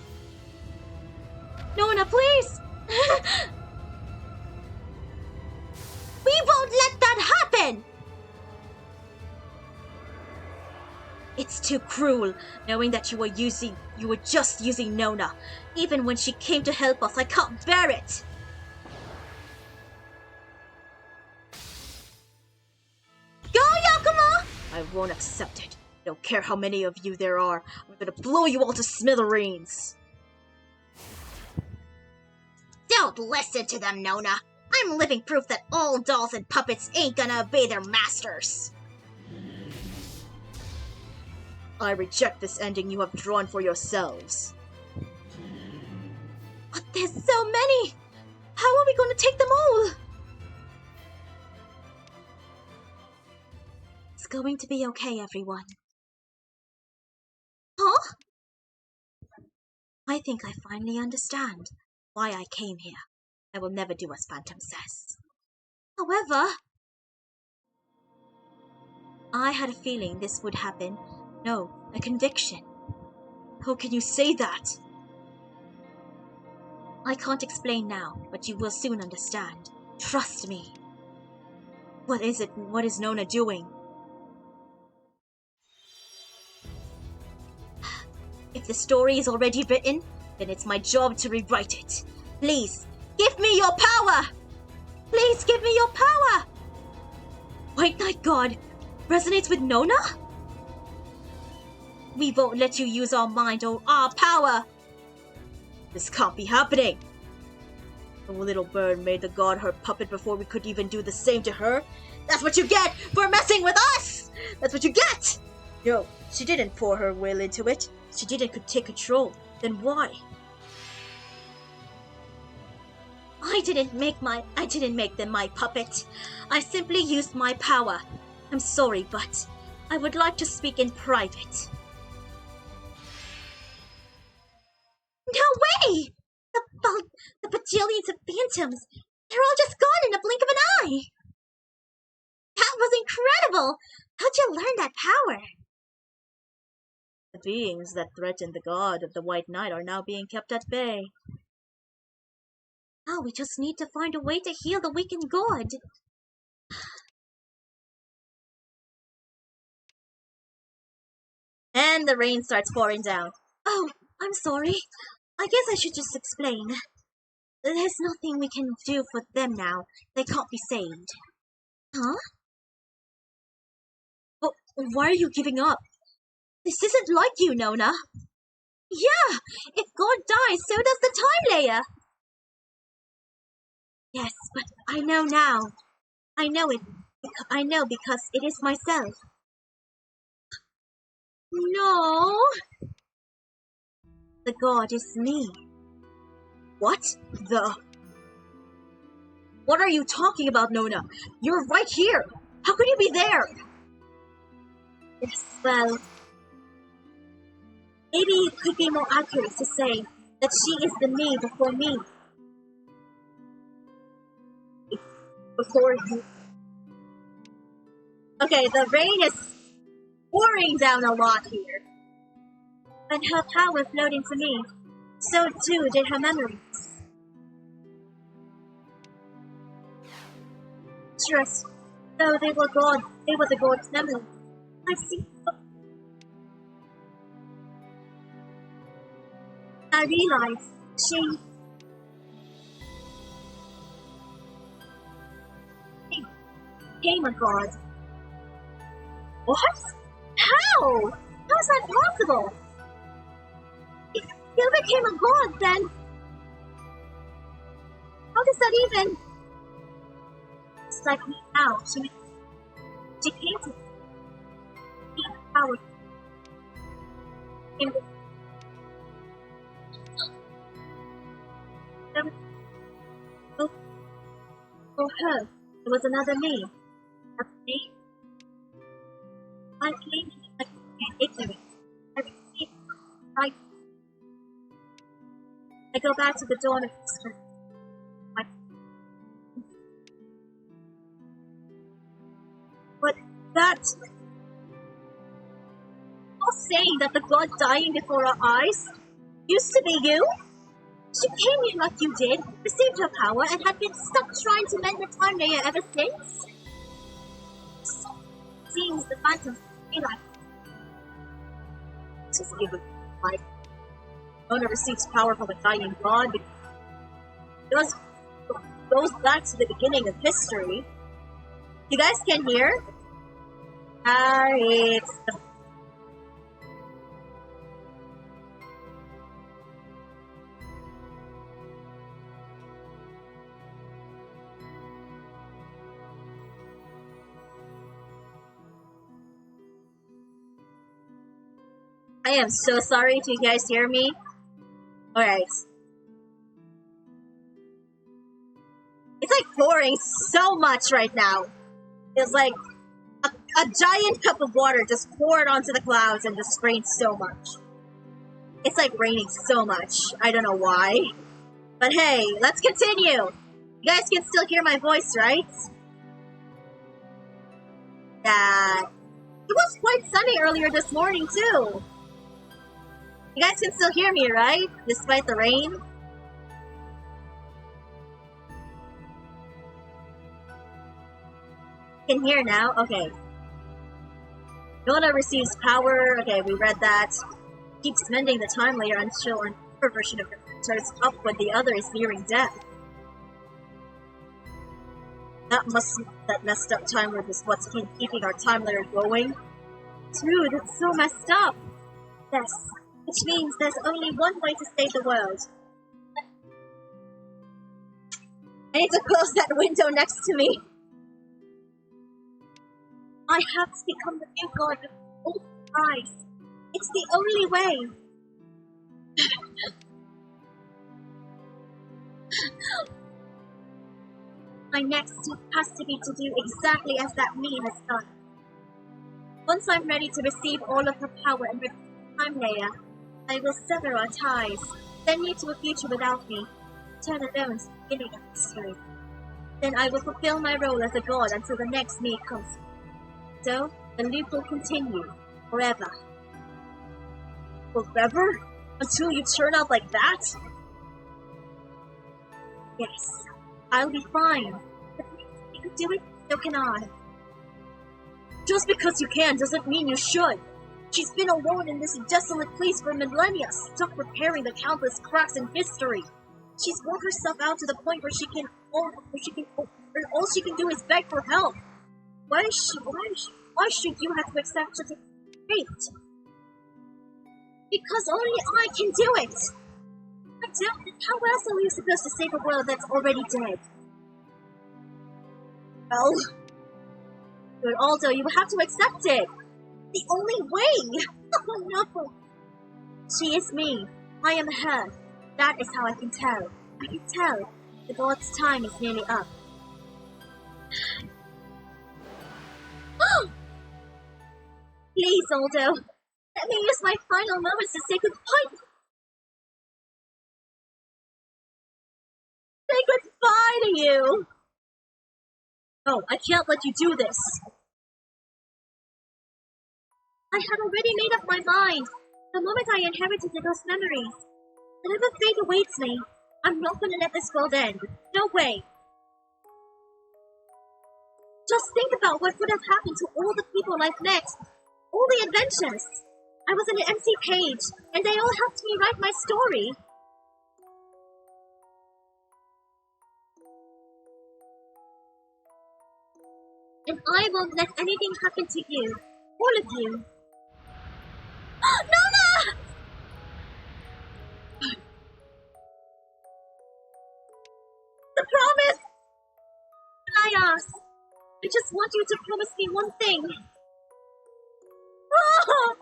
Nona, please! We won't let that happen! It's too cruel, knowing that you were just using Nona. Even when she came to help us, I can't bear it! Go, Yakuma! I won't accept it. I don't care how many of you there are. I'm gonna blow you all to smithereens. Don't listen to them, Nona. I'm living proof that all dolls and puppets ain't gonna obey their masters. I reject this ending you have drawn for yourselves. But there's so many! How are we going to take them all? It's going to be okay, everyone. Huh? I think I finally understand why I came here. I will never do as Phantom says. However, I had a feeling this would happen. No, a conviction. How can you say that? I can't explain now, but you will soon understand. Trust me. What is it? What is Nona doing? If the story is already written, then it's my job to rewrite it. Please, give me your power! Please give me your power! White Knight God resonates with Nona? We won't let you use our mind or our power! This can't be happening! The little bird made the god her puppet before we could even do the same to her. That's what you get for messing with us! That's what you get! No, she didn't pour her will into it. She didn't take control. Then why? I didn't make them my puppet. I simply used my power. I'm sorry, but I would like to speak in private. No way! The bajillions of phantoms, they're all just gone in a blink of an eye! That was incredible! How'd you learn that power? The beings that threatened the god of the White Knight are now being kept at bay. Now we just need to find a way to heal the weakened god. And the rain starts pouring down. Oh, I'm sorry. I guess I should just explain. There's nothing we can do for them now. They can't be saved. Huh? But why are you giving up? This isn't like you, Nona. Yeah, if God dies, so does the time layer. Yes, but I know now. I know it. I know because it is myself. No. The god is me. What? What are you talking about, Nona? You're right here! How could you be there? Yes, well, maybe it could be more accurate to say that she is the me before me. Before you... Okay, the rain is pouring down a lot here. When her power flowed into me, so too did her memories. Just though they were the god's memories. I see. I realized she became a god. What? How? How is that possible? If you became a god, then how does that even? It's like me now. She came to me power. In for her, it was another me. A me. I came to ignorant. I go back to the dawn of history. But that saying that the god dying before our eyes used to be you? She came here like you did, received her power, and had been stuck trying to mend the time layer ever since? Seems the phantoms be like Just even like Nona receives power from a dying god. It goes back to the beginning of history. You guys can hear? It's I am so sorry if you guys hear me. Alright. It's like pouring so much right now. It's like a giant cup of water just poured onto the clouds and just rained so much. It's like raining so much. I don't know why. But hey, let's continue. You guys can still hear my voice, right? Yeah. It was quite sunny earlier this morning too. You guys can still hear me, right? Despite the rain? You can hear now? Okay. Nona receives power. Okay, we read that. Keeps mending the time layer until another version of her turns up when the other is nearing death. That messed up time loop is what's been keeping our time layer going. Dude, that's so messed up. Yes. Which means there's only one way to save the world. I need to close that window next to me. I have to become the new god with all eyes. It's the only way. My next step has to be to do exactly as that me has done. Once I'm ready to receive all of her power and time layer, I will sever our ties, send you to a future without me, turn alone to the beginning of history. Then I will fulfill my role as a god until the next me comes. So, the loop will continue, forever. Forever? Until you turn out like that? Yes, I'll be fine. If you can do it, so can I. Just because you can doesn't mean you should. She's been alone in this desolate place for millennia, stuck repairing the countless cracks in history. She's worn herself out to the point where all she can do is beg for help. Why should you have to accept such a fate? Because only I can do it. I doubt it. How else are we supposed to save a world that's already dead? Well, but also you have to accept it. The only way. Oh no. She is me. I am her. That is how I can tell. I can tell the god's time is nearly up. Please, Aldo, let me use my final moments to say goodbye. Say goodbye to you. No, I can't let you do this. I had already made up my mind. The moment I inherited those memories, whatever fate awaits me, I'm not gonna let this world end. No way. Just think about what would have happened to all the people I've met. All the adventures. I was an empty page, and they all helped me write my story. And I won't let anything happen to you. All of you. Nona! The promise! I ask. I just want you to promise me one thing. Oh!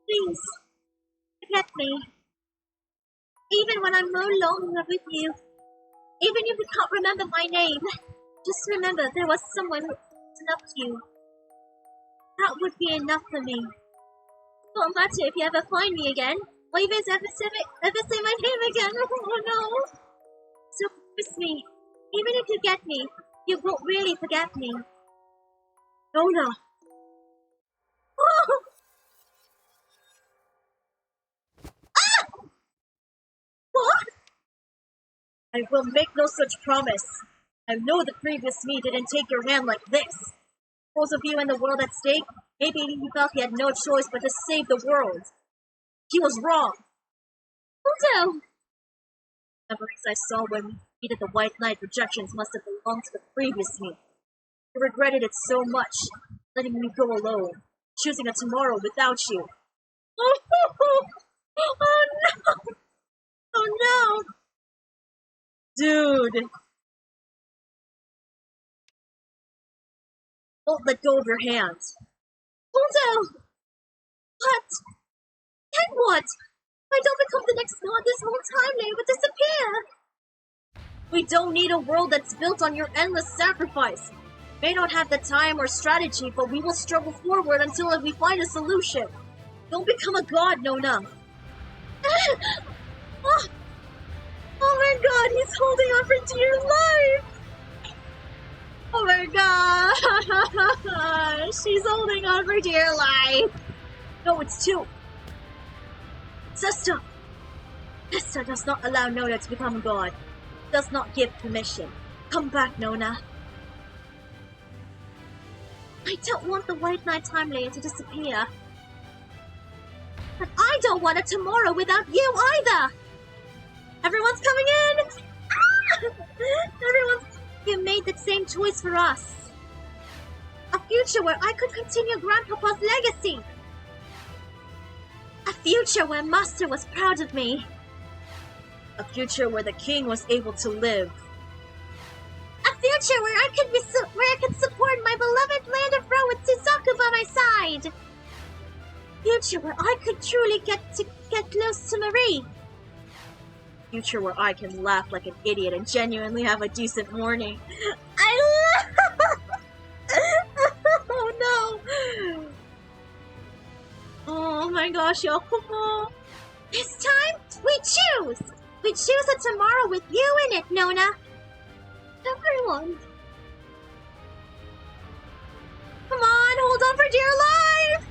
Please, forget me. Even when I'm no longer with you. Even if you can't remember my name. Just remember there was someone who loved you. That would be enough for me. Won't matter if you ever find me again, or even ever say my name again. Oh no. So promise me, even if you get me, you won't really forget me. Nona. Oh! Ah! What? I will make no such promise. I know the previous me didn't take your hand like this. Those of you in the world at stake, maybe he felt he had no choice but to save the world. He was wrong. Also, the memories I saw when we defeated the White Knight projections must have belonged to the previous me. I regretted it so much, letting me go alone, choosing a tomorrow without you. Oh no! Oh no! Dude! Don't let go of your hand. Aldo! What? Then what? If I don't become the next god, this whole timeline would disappear! We don't need a world that's built on your endless sacrifice. May not have the time or strategy, but we will struggle forward until we find a solution. Don't become a god, Nona. Oh my god, he's holding on for dear life! Oh my god! She's holding on for dear life! No, it's two. Sister! Sister does not allow Nona to become god. Does not give permission. Come back, Nona. I don't want the White Knight time layer to disappear. But I don't want a tomorrow without you either! Everyone's coming in! You made the same choice for us. A future where I could continue Grandpapa's legacy. A future where Master was proud of me. A future where the king was able to live. A future where I could support my beloved land of Ro with Suzaku by my side. Future where I could truly get close to Marie. Future where I can laugh like an idiot and genuinely have a decent morning. Oh no! Oh my gosh, Yakumo! This time, we choose! We choose a tomorrow with you in it, Nona! Everyone! Come on, hold on for dear life!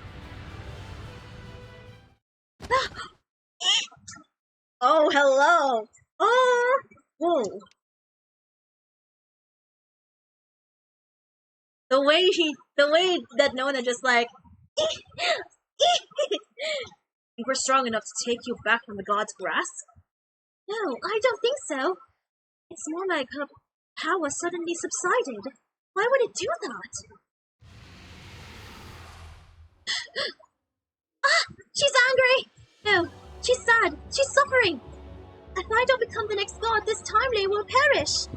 Oh, hello! Oh! Whoa! The way that Nona just like... You were strong enough to take you back from the god's grasp? No, I don't think so. It's more like her power suddenly subsided. Why would it do that? Ah! She's angry! No, she's sad. She's suffering. If I don't become the next god, this time layer will perish.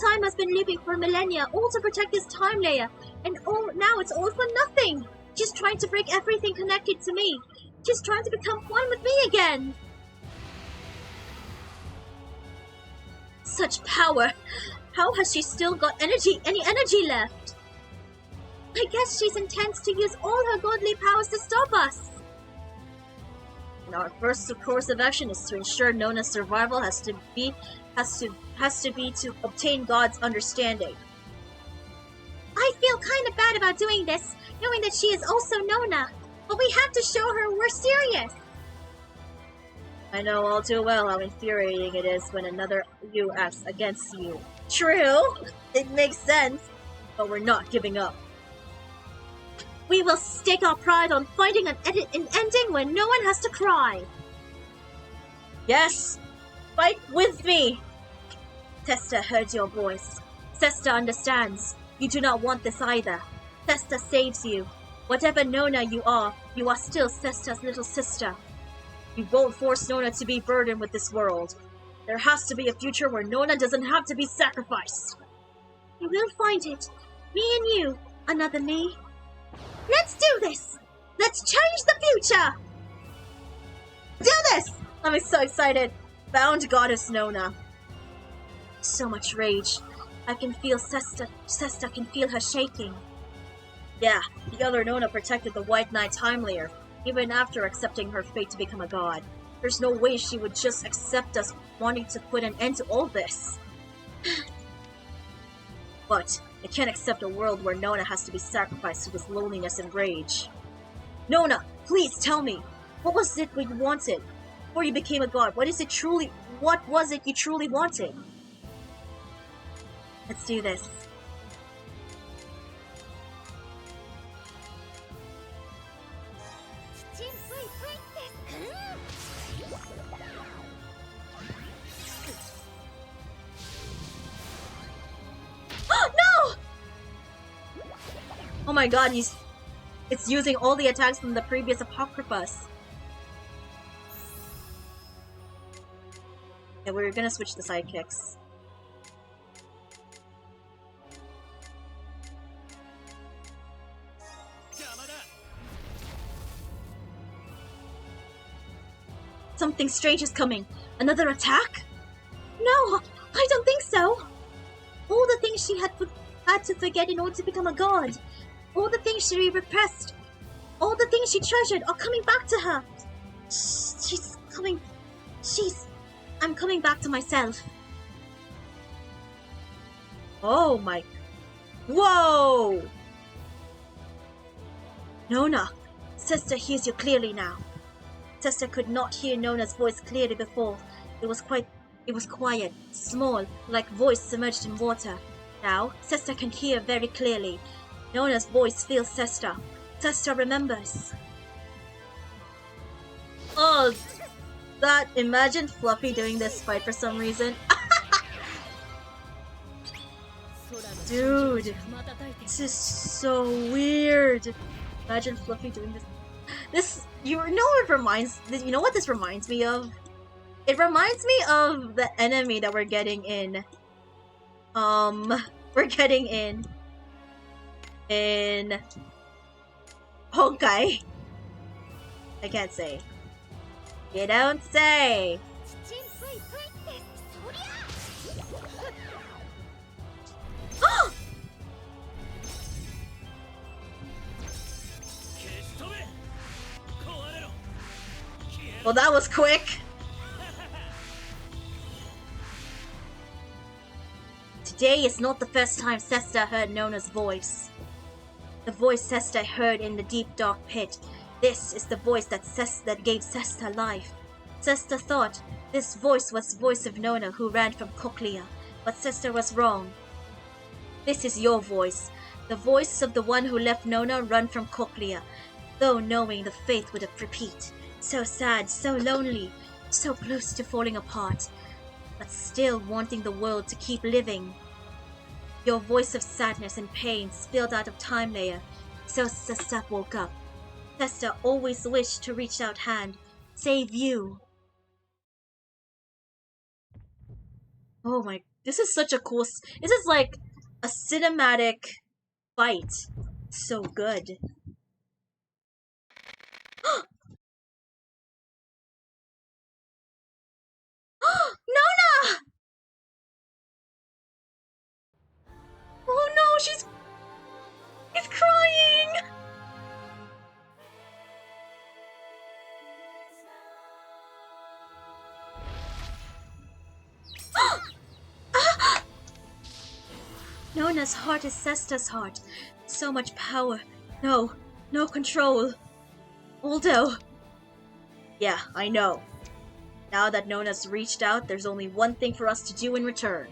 Time has been looping for millennia, all to protect this time layer. And now it's all for nothing. She's trying to break everything connected to me. She's trying to become one with me again. Such power. How has she still got any energy left? I guess she's intends to use all her godly powers to stop us. And our first course of action is to ensure Nona's survival has to be to obtain God's understanding. I feel kind of bad about doing this, knowing that she is also Nona, but we have to show her we're serious. I know all too well how infuriating it is when another you acts against you. True, it makes sense, but we're not giving up. We will stake our pride on finding an ending where no one has to cry. Yes, fight with me. Testa heard your voice. Testa understands. You do not want this either. Testa saves you. Whatever Nona you are still Testa's little sister. We won't force Nona to be burdened with this world. There has to be a future where Nona doesn't have to be sacrificed. We will find it. Me and you, another me. Let's do this! Let's change the future! Do this! I'm so excited. Bound Goddess Nona. So much rage. I can feel Sesta can feel her shaking. Yeah, the other Nona protected the White Knight time layer, even after accepting her fate to become a god. There's no way she would just accept us wanting to put an end to all this. But I can't accept a world where Nona has to be sacrificed to this loneliness and rage. Nona, please tell me, what was it you wanted before you became a god? What was it you truly wanted? Let's do this. No! Oh my god, it's using all the attacks from the previous Apocryphas. Yeah, we're gonna switch the sidekicks. Something strange is coming. Another attack? No, I don't think so. All the things she had to forget in order to become a god. All the things she repressed. All the things she treasured are coming back to her. I'm coming back to myself. Oh my... Whoa! Nona, Sister hears you clearly now. Sister could not hear Nona's voice clearly before. It was quiet, small, like voice submerged in water. Now, Sister can hear very clearly. Nona's voice feels Sister. Sister remembers. Oh, imagine Fluffy doing this fight for some reason. Dude, this is so weird. Imagine Fluffy doing this. You know what this reminds me of? It reminds me of the enemy that we're getting in. In Honkai. I can't say. You don't say. Well, that was quick. Today is not the first time Sesta heard Nona's voice. The voice Sesta heard in the deep dark pit. This is the voice that gave Sesta life. Sesta thought this voice was the voice of Nona who ran from Cochlea, but Sesta was wrong. This is your voice, the voice of the one who left Nona run from Cochlea, though knowing the faith would repeat. So sad, so lonely, so close to falling apart, but still wanting the world to keep living. Your voice of sadness and pain spilled out of time layer, so Sesta woke up. Sesta always wished to reach out hand, save you. Oh my, this is such a cool, this is like a cinematic fight. So good. Nona! He's crying! Nona's heart is Sesta's heart. So much power. No control. Although... Yeah, I know. Now that Nona's reached out, there's only one thing for us to do in return.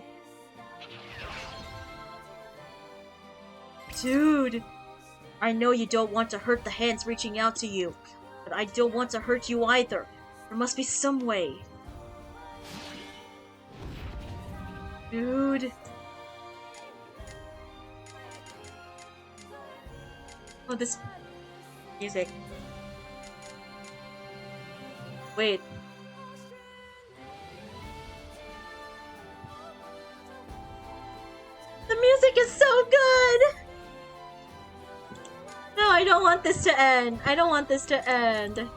Dude, I know you don't want to hurt the hands reaching out to you, but I don't want to hurt you either. There must be some way. Dude. Oh, this music. Wait. The music is so good! No, I don't want this to end. I don't want this to end.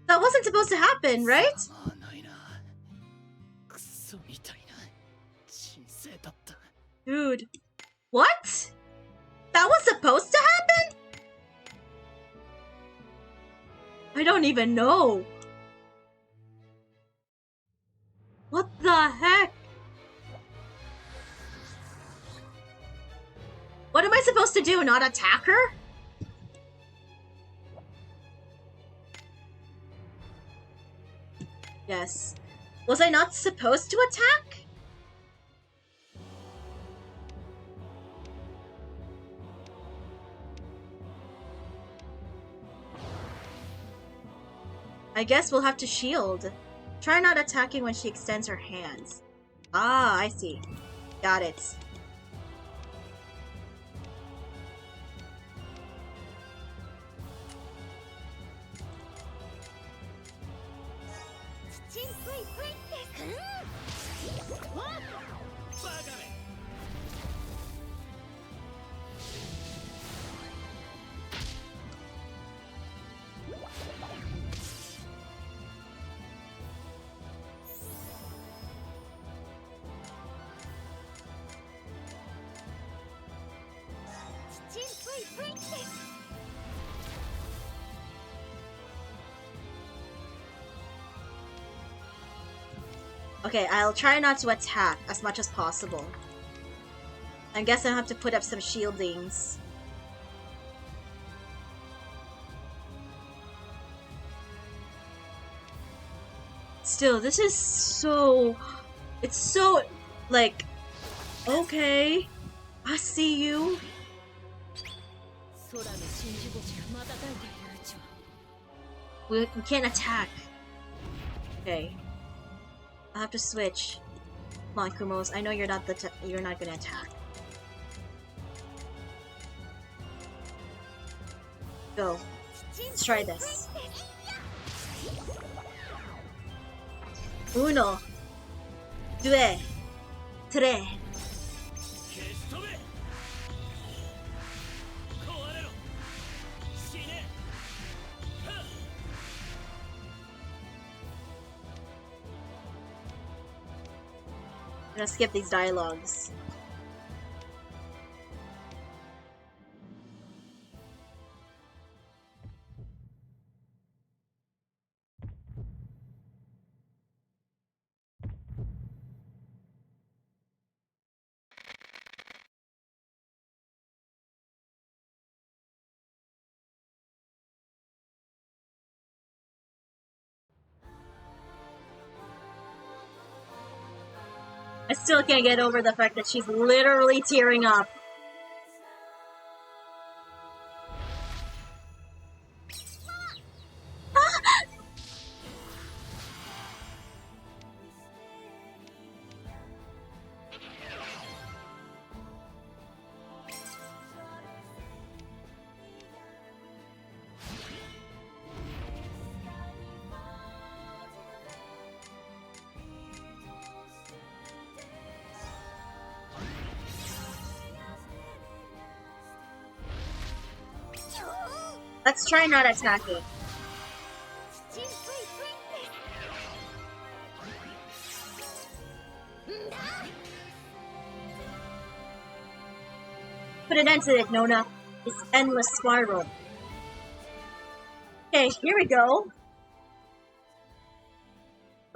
That wasn't supposed to happen, right? Dude. What? That was supposed to happen? I don't even know. What the heck? What am I supposed to do? Not attack her? Yes. Was I not supposed to attack? I guess we'll have to shield. Try not attacking when she extends her hands. Ah, I see. Got it. Okay, I'll try not to attack as much as possible. I guess I'll have to put up some shieldings. Still, this is so... It's so... like... Okay. I see you. We can't attack. Okay. I'll have to switch. Come on, Kumos. I know you're not you're not gonna attack. Go. Let's try this. Uno. Due. Tre. I'm gonna skip these dialogues. I still can't get over the fact that she's literally tearing up. Let's try not attacking. Put an end to it, Nona. This endless spiral. Okay, here we go.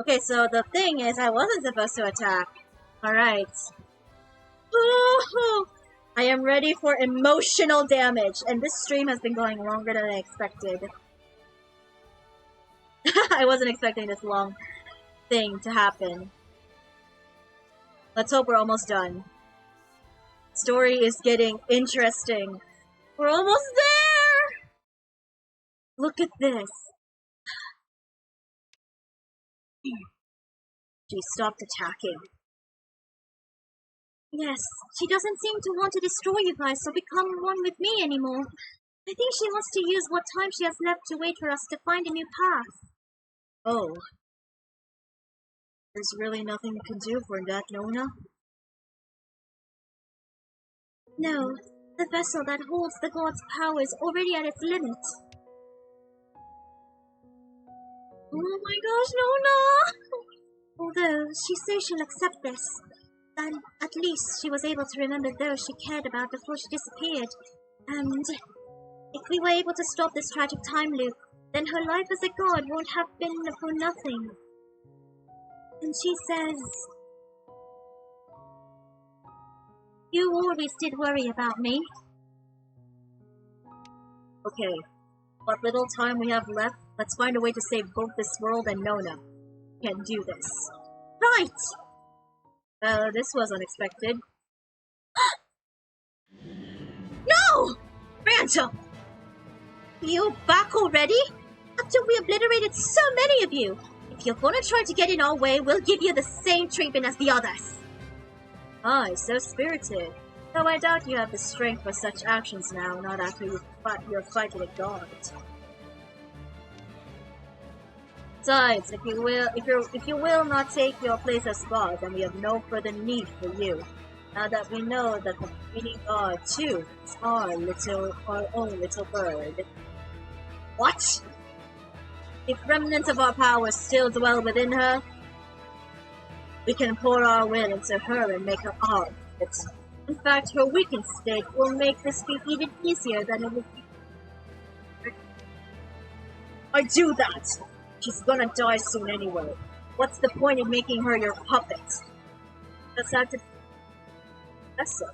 Okay, so the thing is, I wasn't supposed to attack. Alright. I am ready for emotional damage, and this stream has been going longer than I expected. I wasn't expecting this long thing to happen. Let's hope we're almost done. Story is getting interesting. We're almost there! Look at this. She stopped attacking. Yes, she doesn't seem to want to destroy you guys or become one with me anymore. I think she wants to use what time she has left to wait for us to find a new path. Oh. There's really nothing you can do for that, Nona? No, the vessel that holds the god's power is already at its limit. Oh my gosh, Nona! Although she says she'll accept this, then at least she was able to remember those she cared about before she disappeared. And if we were able to stop this tragic time loop, then her life as a god won't have been for nothing. And she says, you always did worry about me. Okay, what little time we have left, let's find a way to save both this world and Nona. We can do this. Right! This was unexpected. No! Phantom! You back already? After we obliterated so many of you! If you're gonna try to get in our way, we'll give you the same treatment as the others! Ah, so spirited. Though I doubt you have the strength for such actions now, not after you're fighting a god. Besides, if you will not take your place as god, then we have no further need for you. Now that we know that the feeding god too is our own little bird. What? If remnants of our power still dwell within her, we can pour our will into her and make her our. In fact, her weakened state will make this feat even easier than it would be. I do that! She's gonna die soon anyway. What's the point in making her your puppet? Just have to... That's so.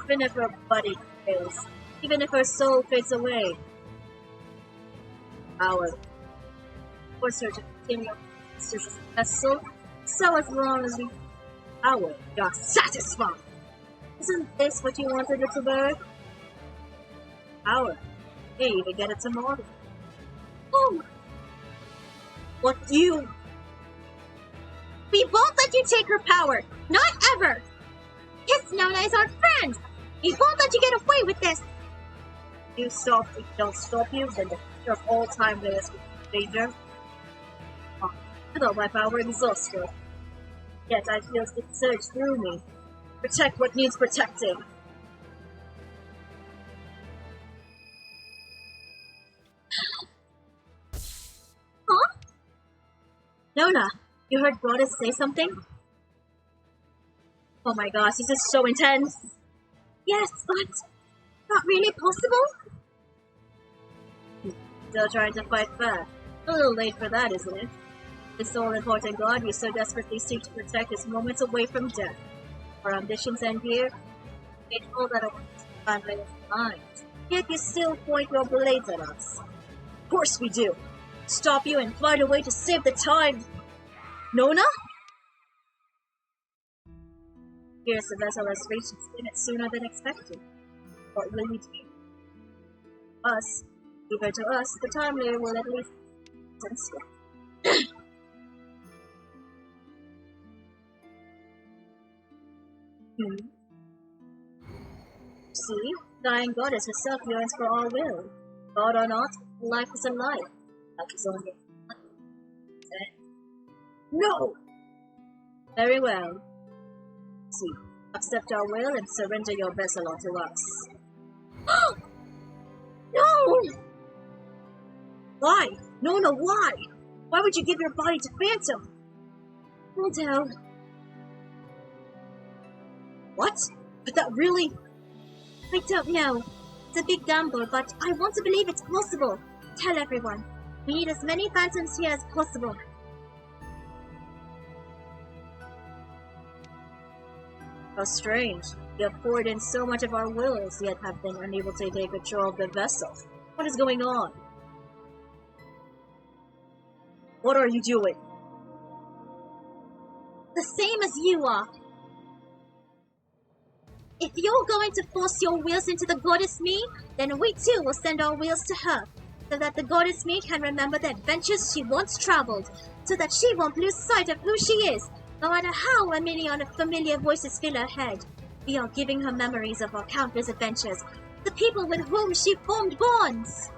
Even if her body fails, even if her soul fades away, our force her to continue as a vessel, so as long as we you're satisfied. Isn't this what you wanted, little bird? Power. Hey, you can get it tomorrow. Oh! What you... We won't let you take her power! Not ever! Yes, Nona is our friend! We won't let you get away with this! If you don't stop you, then the future of all time is in danger. Oh, I thought my power exhausted. Yet I feel it surge through me. Protect what needs protecting. Huh? Nona, you heard Goddess say something? Oh my gosh, this is so intense. Yes, but not really possible? Still trying to fight back. A little late for that, isn't it? This all-important god you so desperately seek to protect is moments away from death. Our ambitions end here. Faithful that our family is mind. Yet you still point your blades at us. Of course we do. Stop you and find a way to save the time. Nona? Here's the vessel has reached its limit sooner than expected. What will you do? Us. Leave her to us. The time layer will at least See, dying goddess herself yearns for our will. God or not, life is a life. Life is only No! Very well. See, accept our will and surrender your vessel unto us. No! Why? Nona, why? Why would you give your body to Phantom? Pluto. What? But that really... I don't know. It's a big gamble, but I want to believe it's possible. Tell everyone. We need as many phantoms here as possible. How strange. We have poured in so much of our wills, yet have been unable to take control of the vessel. What is going on? What are you doing? The same as you are. If you're going to force your wills into the goddess me, then we too will send our wills to her, so that the goddess me can remember the adventures she once traveled, so that she won't lose sight of who she is, no matter how many unfamiliar voices fill her head. We are giving her memories of our countless adventures, the people with whom she formed bonds.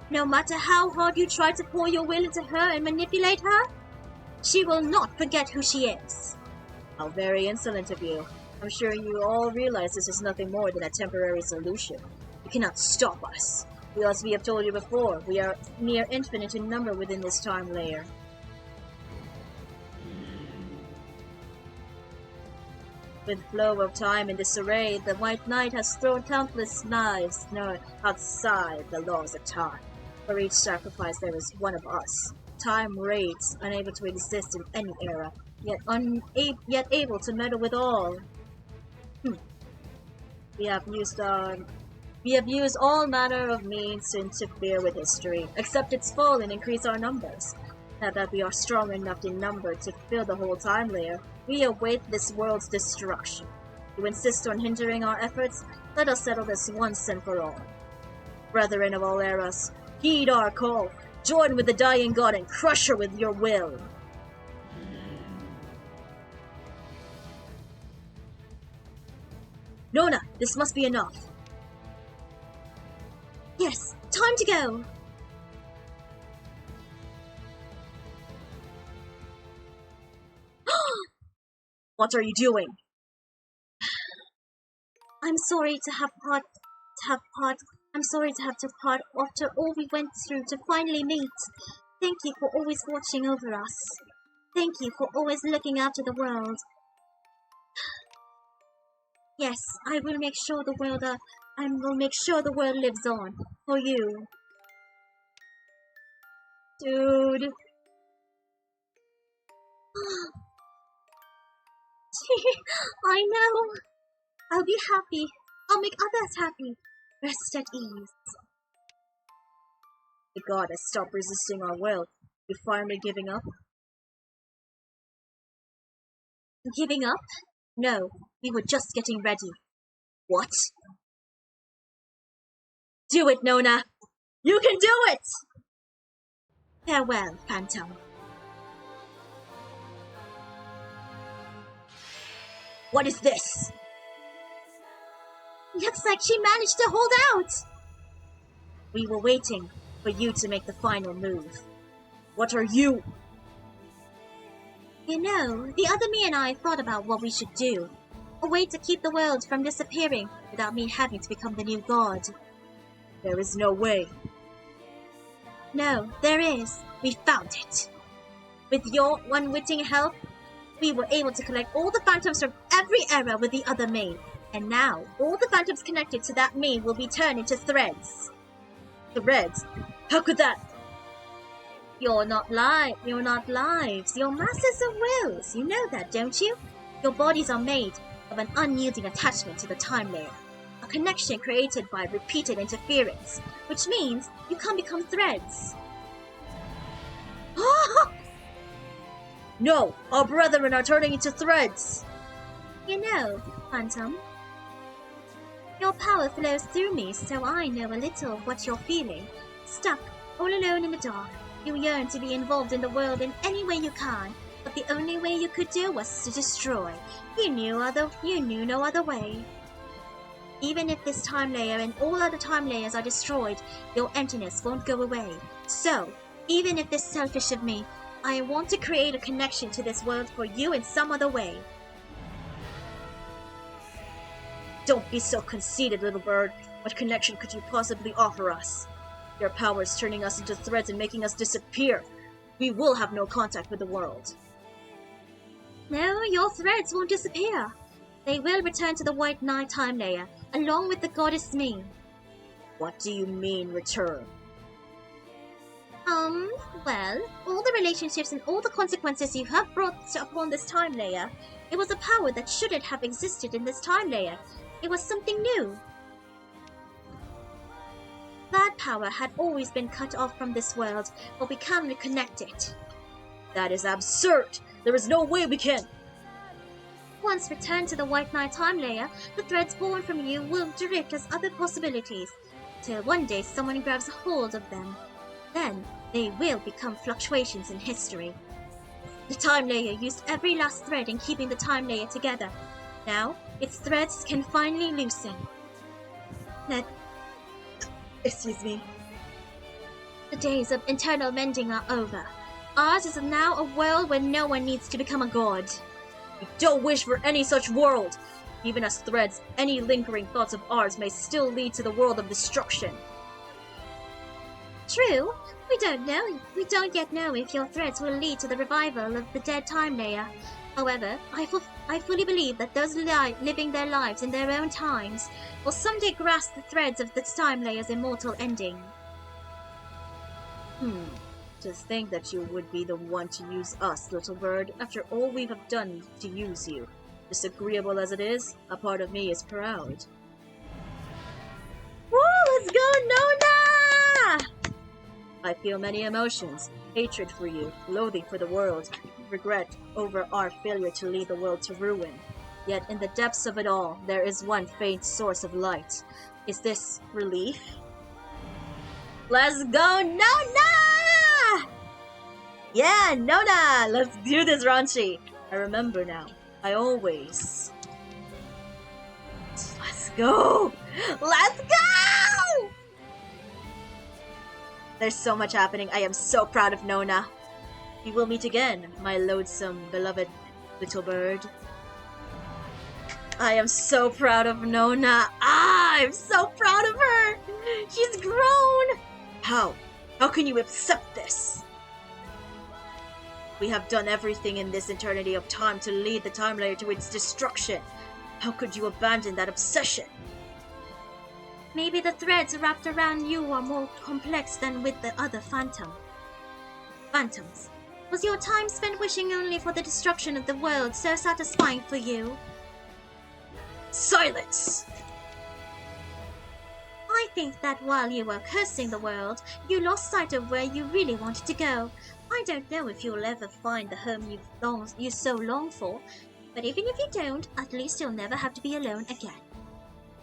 No matter how hard you try to pour your will into her and manipulate her, she will not forget who she is. How very insolent of you. I'm sure you all realize this is nothing more than a temporary solution. You cannot stop us. As we have told you before, we are near infinite in number within this time layer. With flow of time in disarray, the White Knight has thrown countless knives outside the laws of time. For each sacrifice there is one of us. Time raids, unable to exist in any era, yet able to meddle with all. We have used all manner of means to interfere with history, except its fall and increase our numbers. Now that we are strong enough in number to fill the whole time layer, we await this world's destruction. You insist on hindering our efforts? Let us settle this once and for all. Brethren of all eras, heed our call. Join with the dying god and crush her with your will. Nona, this must be enough. Yes, time to go. What are you doing? I'm sorry to have I'm sorry to have to part after all we went through to finally meet. Thank you for always watching over us. Thank you for always looking after the world. Yes, I will make sure the world lives on for you. Dude. I know. I'll be happy. I'll make others happy. Rest at ease. The god has stopped resisting our will. You finally giving up? Giving up? No, we were just getting ready. What? Do it, Nona! You can do it! Farewell, Phantom. What is this? Looks like she managed to hold out! We were waiting for you to make the final move. What are you? You know, the other me and I thought about what we should do. A way to keep the world from disappearing without me having to become the new god. There is no way. No, there is. We found it. With your unwitting help, we were able to collect all the phantoms from every era with the other me. And now, all the phantoms connected to that me will be turned into threads. Threads? How could that? You're not lives. You're masters of wills. You know that, don't you? Your bodies are made of an unyielding attachment to the time layer. A connection created by repeated interference, which means you can become threads. No, our brethren are turning into threads. You know, Phantom, your power flows through me, so I know a little of what you're feeling. Stuck, all alone in the dark, you yearn to be involved in the world in any way you can, but the only way you could do was to destroy. You knew no other way. Even if this time layer and all other time layers are destroyed, your emptiness won't go away. So, even if this is selfish of me, I want to create a connection to this world for you in some other way. Don't be so conceited, little bird. What connection could you possibly offer us? Your power is turning us into threads and making us disappear. We will have no contact with the world. No, your threads won't disappear. They will return to the White Knight time layer, along with the goddess me. What do you mean, return? Well, all the relationships and all the consequences you have brought upon this time layer, it was a power that shouldn't have existed in this time layer. It was something new. That power had always been cut off from this world, but we can reconnect it. That is absurd! There is no way we can! Once returned to the White Knight time layer, the threads born from you will drift as other possibilities, till one day someone grabs a hold of them. Then they will become fluctuations in history. The time layer used every last thread in keeping the time layer together. Now, its threads can finally loosen. Excuse me. The days of internal mending are over. Ours is now a world where no one needs to become a god. We don't wish for any such world! Even as threads, any lingering thoughts of ours may still lead to the world of destruction. True, we don't know. We don't yet know if your threads will lead to the revival of the dead time layer. However, I fully believe that those living their lives in their own times will someday grasp the threads of this time layer's immortal ending. To think that you would be the one to use us, little bird, after all we have done to use you. Disagreeable as it is, a part of me is proud. Woo, let's go, Nona! I feel many emotions, hatred for you, loathing for the world, regret over our failure to lead the world to ruin. Yet in the depths of it all, there is one faint source of light. Is this relief? Let's go, Nona! Yeah, Nona! Let's do this, Ranchi! I remember now. I always... Let's go! Let's go! There's so much happening. I am so proud of Nona. We will meet again, my loathsome, beloved little bird. I am so proud of Nona. I'm so proud of her! She's grown! How? How can you accept this? We have done everything in this eternity of time to lead the time layer to its destruction. How could you abandon that obsession? Maybe the threads wrapped around you are more complex than with the other phantoms. Was your time spent wishing only for the destruction of the world so satisfying for you? Silence! I think that while you were cursing the world, you lost sight of where you really wanted to go. I don't know if you'll ever find the home you so long for, but even if you don't, at least you'll never have to be alone again.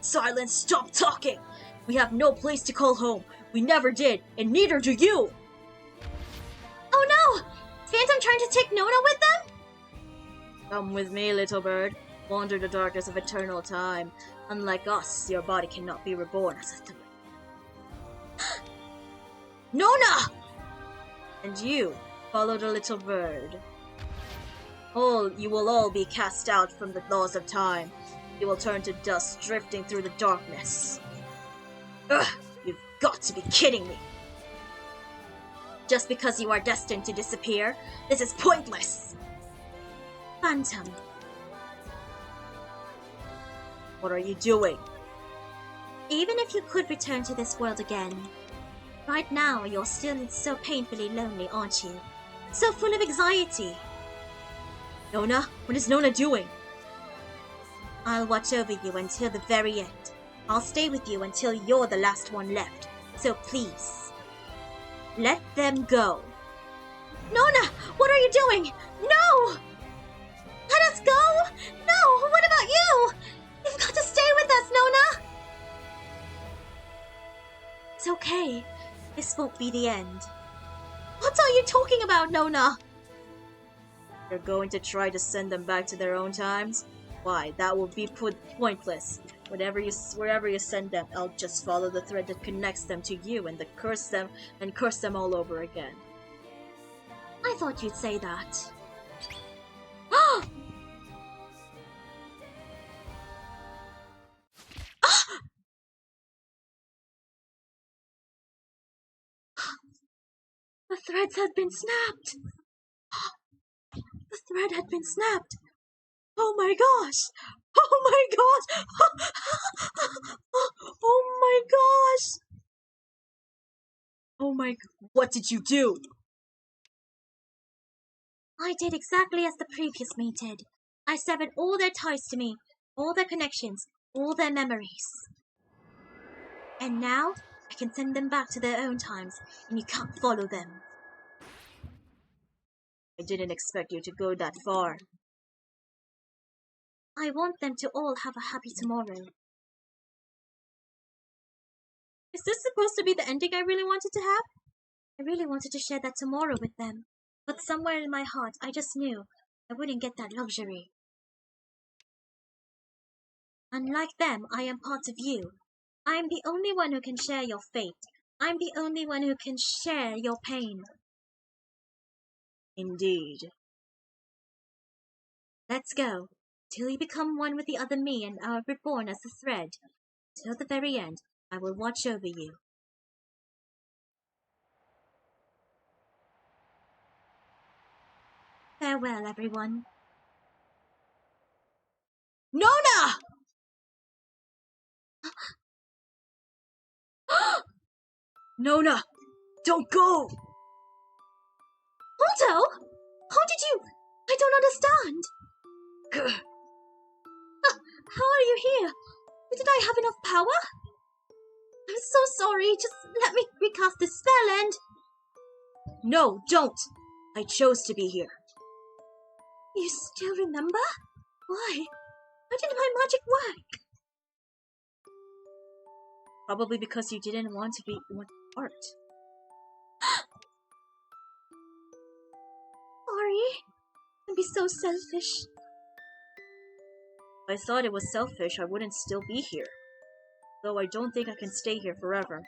Silence! Stop talking! We have no place to call home. We never did, and neither do you! Oh no! Phantom trying to take Nona with them? Come with me, little bird. Wander the darkness of eternal time. Unlike us, your body cannot be reborn as a thread. Nona! And you, follow the little bird. You will all be cast out from the laws of time. You will turn to dust, drifting through the darkness. Ugh! You've got to be kidding me! Just because you are destined to disappear, this is pointless! Phantom. What are you doing? Even if you could return to this world again, right now you're still so painfully lonely, aren't you? So full of anxiety. Nona? What is Nona doing? I'll watch over you until the very end. I'll stay with you until you're the last one left. So please, let them go. Nona, what are you doing? No! Let us go! No, what about you? You've got to stay with us, Nona! It's okay. This won't be the end. What are you talking about, Nona? You're going to try to send them back to their own times? Why, that will be pointless. Wherever you send them, I'll just follow the thread that connects them to you and curse them all over again. I thought you'd say that. The threads had been snapped! The thread had been snapped! Oh my gosh! Oh my gosh! Oh my gosh! Oh my... What did you do? I did exactly as the previous me did. I severed all their ties to me, all their connections, all their memories. And now, I can send them back to their own times, and you can't follow them. I didn't expect you to go that far. I want them to all have a happy tomorrow. Is this supposed to be the ending I really wanted to have? I really wanted to share that tomorrow with them. But somewhere in my heart, I just knew I wouldn't get that luxury. Unlike them, I am part of you. I am the only one who can share your fate. I'm the only one who can share your pain. Indeed. Let's go, till you become one with the other me and are reborn as a thread. Till the very end, I will watch over you. Farewell, everyone. Nona! Nona, don't go! Otto? How did you... I don't understand. How are you here? Did I have enough power? I'm so sorry. Just let me recast this spell and... No, don't. I chose to be here. You still remember? Why? Why didn't my magic work? Probably because you didn't want to be part. Sorry. Don't be so selfish. If I thought it was selfish, I wouldn't still be here. Though I don't think I can stay here forever.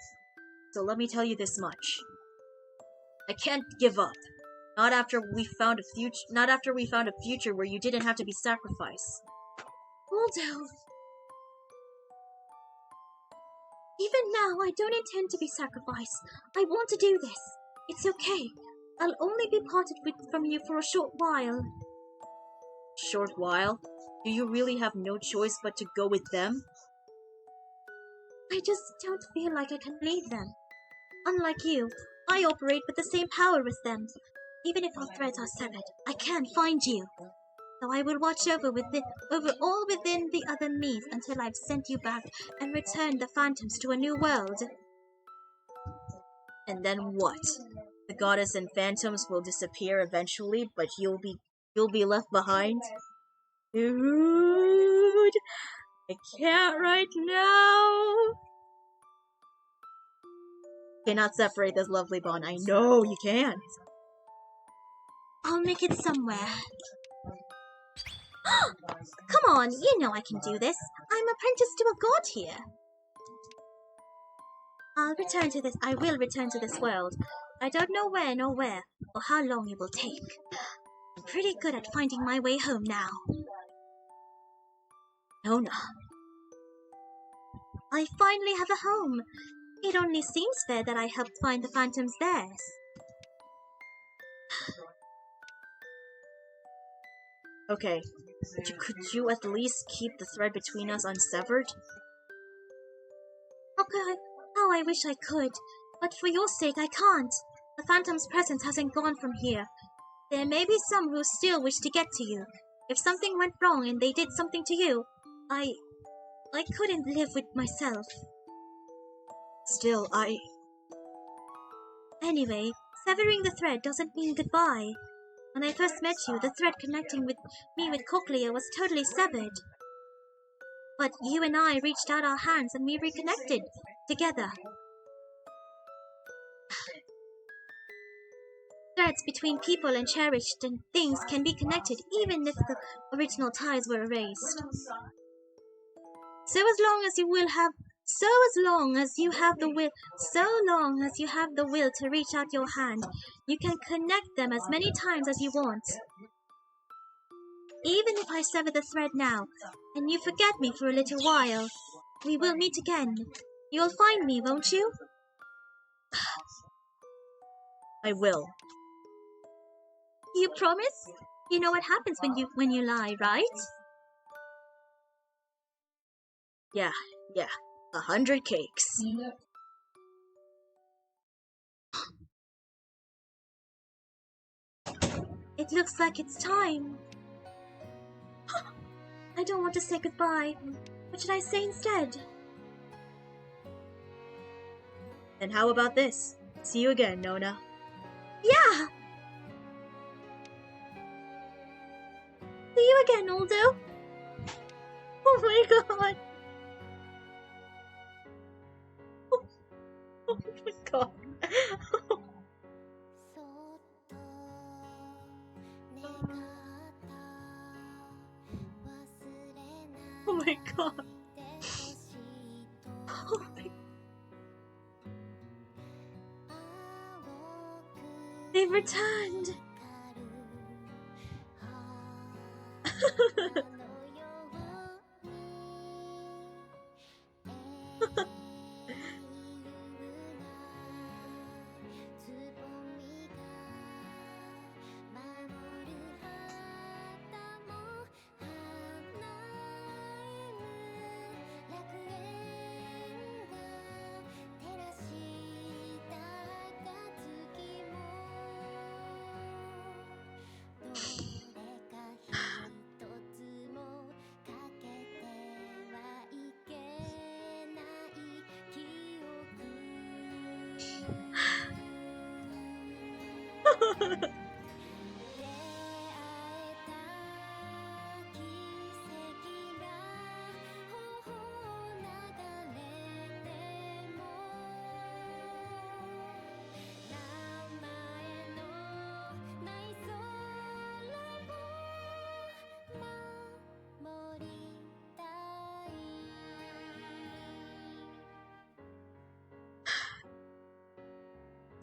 So let me tell you this much. I can't give up. Not after we found a future where you didn't have to be sacrificed. Waldo. Even now, I don't intend to be sacrificed. I want to do this. It's okay. I'll only be parted from you for a short while. Short while? Do you really have no choice but to go with them? I just don't feel like I can leave them. Unlike you, I operate with the same power as them. Even if our threads are severed, I can find you. So I will watch over all within the other me's until I've sent you back and returned the phantoms to a new world. And then what? The goddess and phantoms will disappear eventually, but you'll be left behind? Dude, I can't right now. Cannot separate this lovely bond. I know you can't. I'll make it somewhere. Come on, you know I can do this. I'm apprenticed to a god here. I will return to this world. I don't know when or where, or how long it will take. I'm pretty good at finding my way home now. Nona. I finally have a home. It only seems fair that I helped find the phantoms theirs. Okay, could you at least keep the thread between us unsevered? Oh, I wish I could. But for your sake, I can't. The phantom's presence hasn't gone from here. There may be some who still wish to get to you. If something went wrong and they did something to you, I couldn't live with myself. Still, Anyway, severing the thread doesn't mean goodbye. When I first met you, the thread connecting with me with Cochlea was totally severed. But you and I reached out our hands and we reconnected together. Threads between people and cherished things can be connected even if the original ties were erased. So long as you have the will to reach out your hand, you can connect them as many times as you want. Even if I sever the thread now, and you forget me for a little while, we will meet again. You'll find me, won't you? I will. You promise? You know what happens when you lie, right? Yeah, 100 cakes. It looks like it's time. I don't want to say goodbye. What should I say instead? And how about this? See you again, Nona. Yeah! See you again, Aldo. Oh my god. Oh my god. Oh my god. Oh my. They've returned.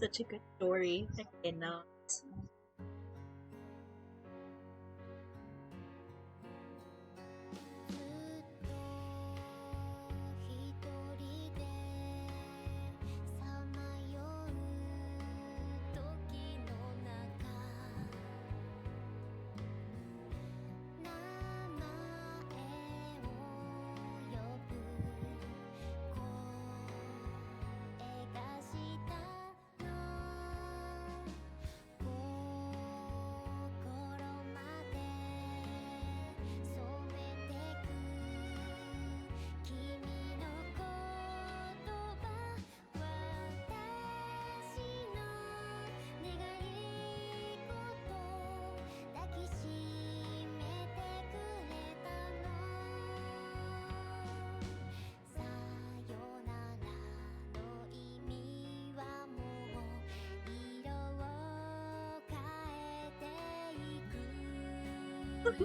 Such a good story. I cannot.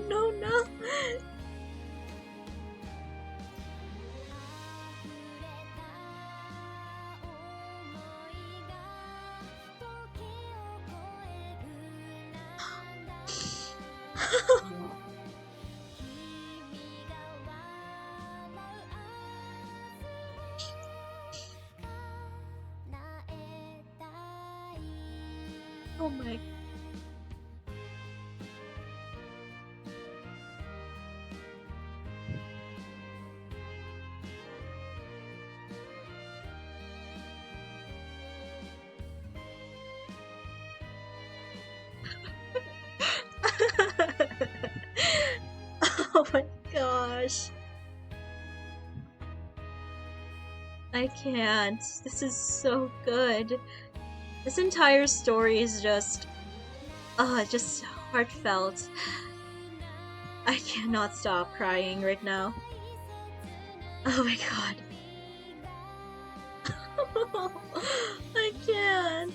No, no. Oh my. Oh my gosh. I can't. This is so good. This entire story is just heartfelt. I cannot stop crying right now. Oh my god. I can't.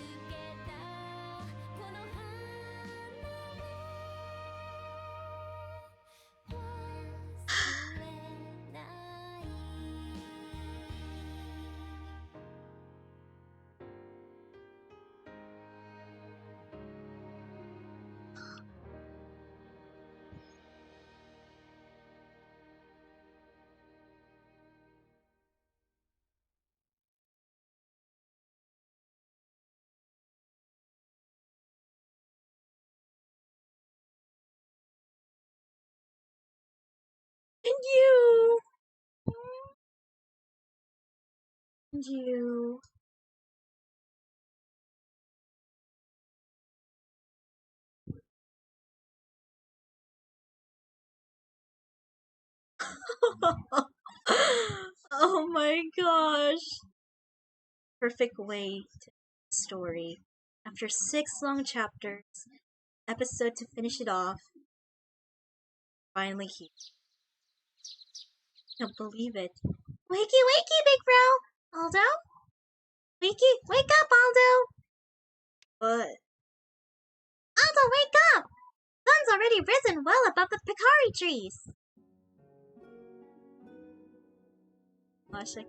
you. And you. Oh my gosh. Perfect way to end the story. After 6 long chapters, episode to finish it off, finally here. Can't believe it. Wakey, wakey, big bro! Aldo? Wakey, wake up, Aldo! What? Aldo, wake up! Sun's already risen well above the Picari trees. Gosh, I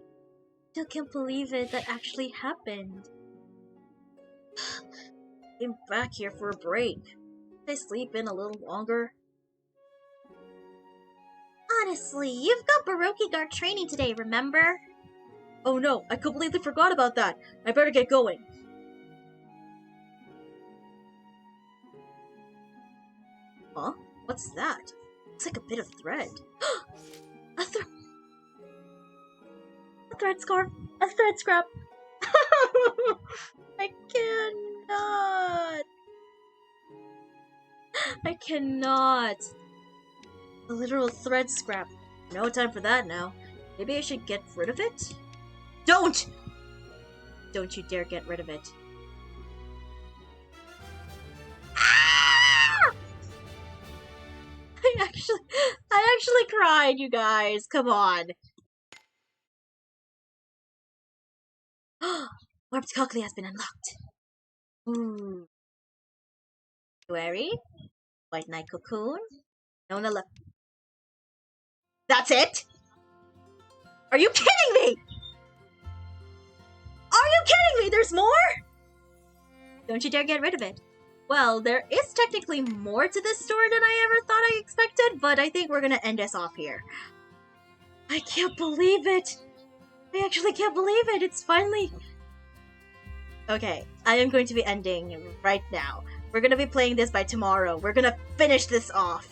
still can't believe it. That actually happened. Came back here for a break. Did I sleep in a little longer? Honestly, you've got Baroque Guard training today, remember? Oh no, I completely forgot about that. I better get going. Huh? What's that? Looks like a bit of thread. a thread scarf. A thread scrap. I cannot. I cannot. A literal thread scrap. No time for that now. Maybe I should get rid of it? Don't! Don't you dare get rid of it. Ah! I actually cried, you guys. Come on. Warped Cockley has been unlocked. Ooh. Sanctuary. White Knight Cocoon. Nona left. That's it? Are you kidding me? Are you kidding me? There's more? Don't you dare get rid of it. Well, there is technically more to this story than I ever thought I expected, but I think we're gonna end this off here. I can't believe it. I actually can't believe it. It's finally... Okay, I am going to be ending right now. We're gonna be playing this by tomorrow. We're gonna finish this off.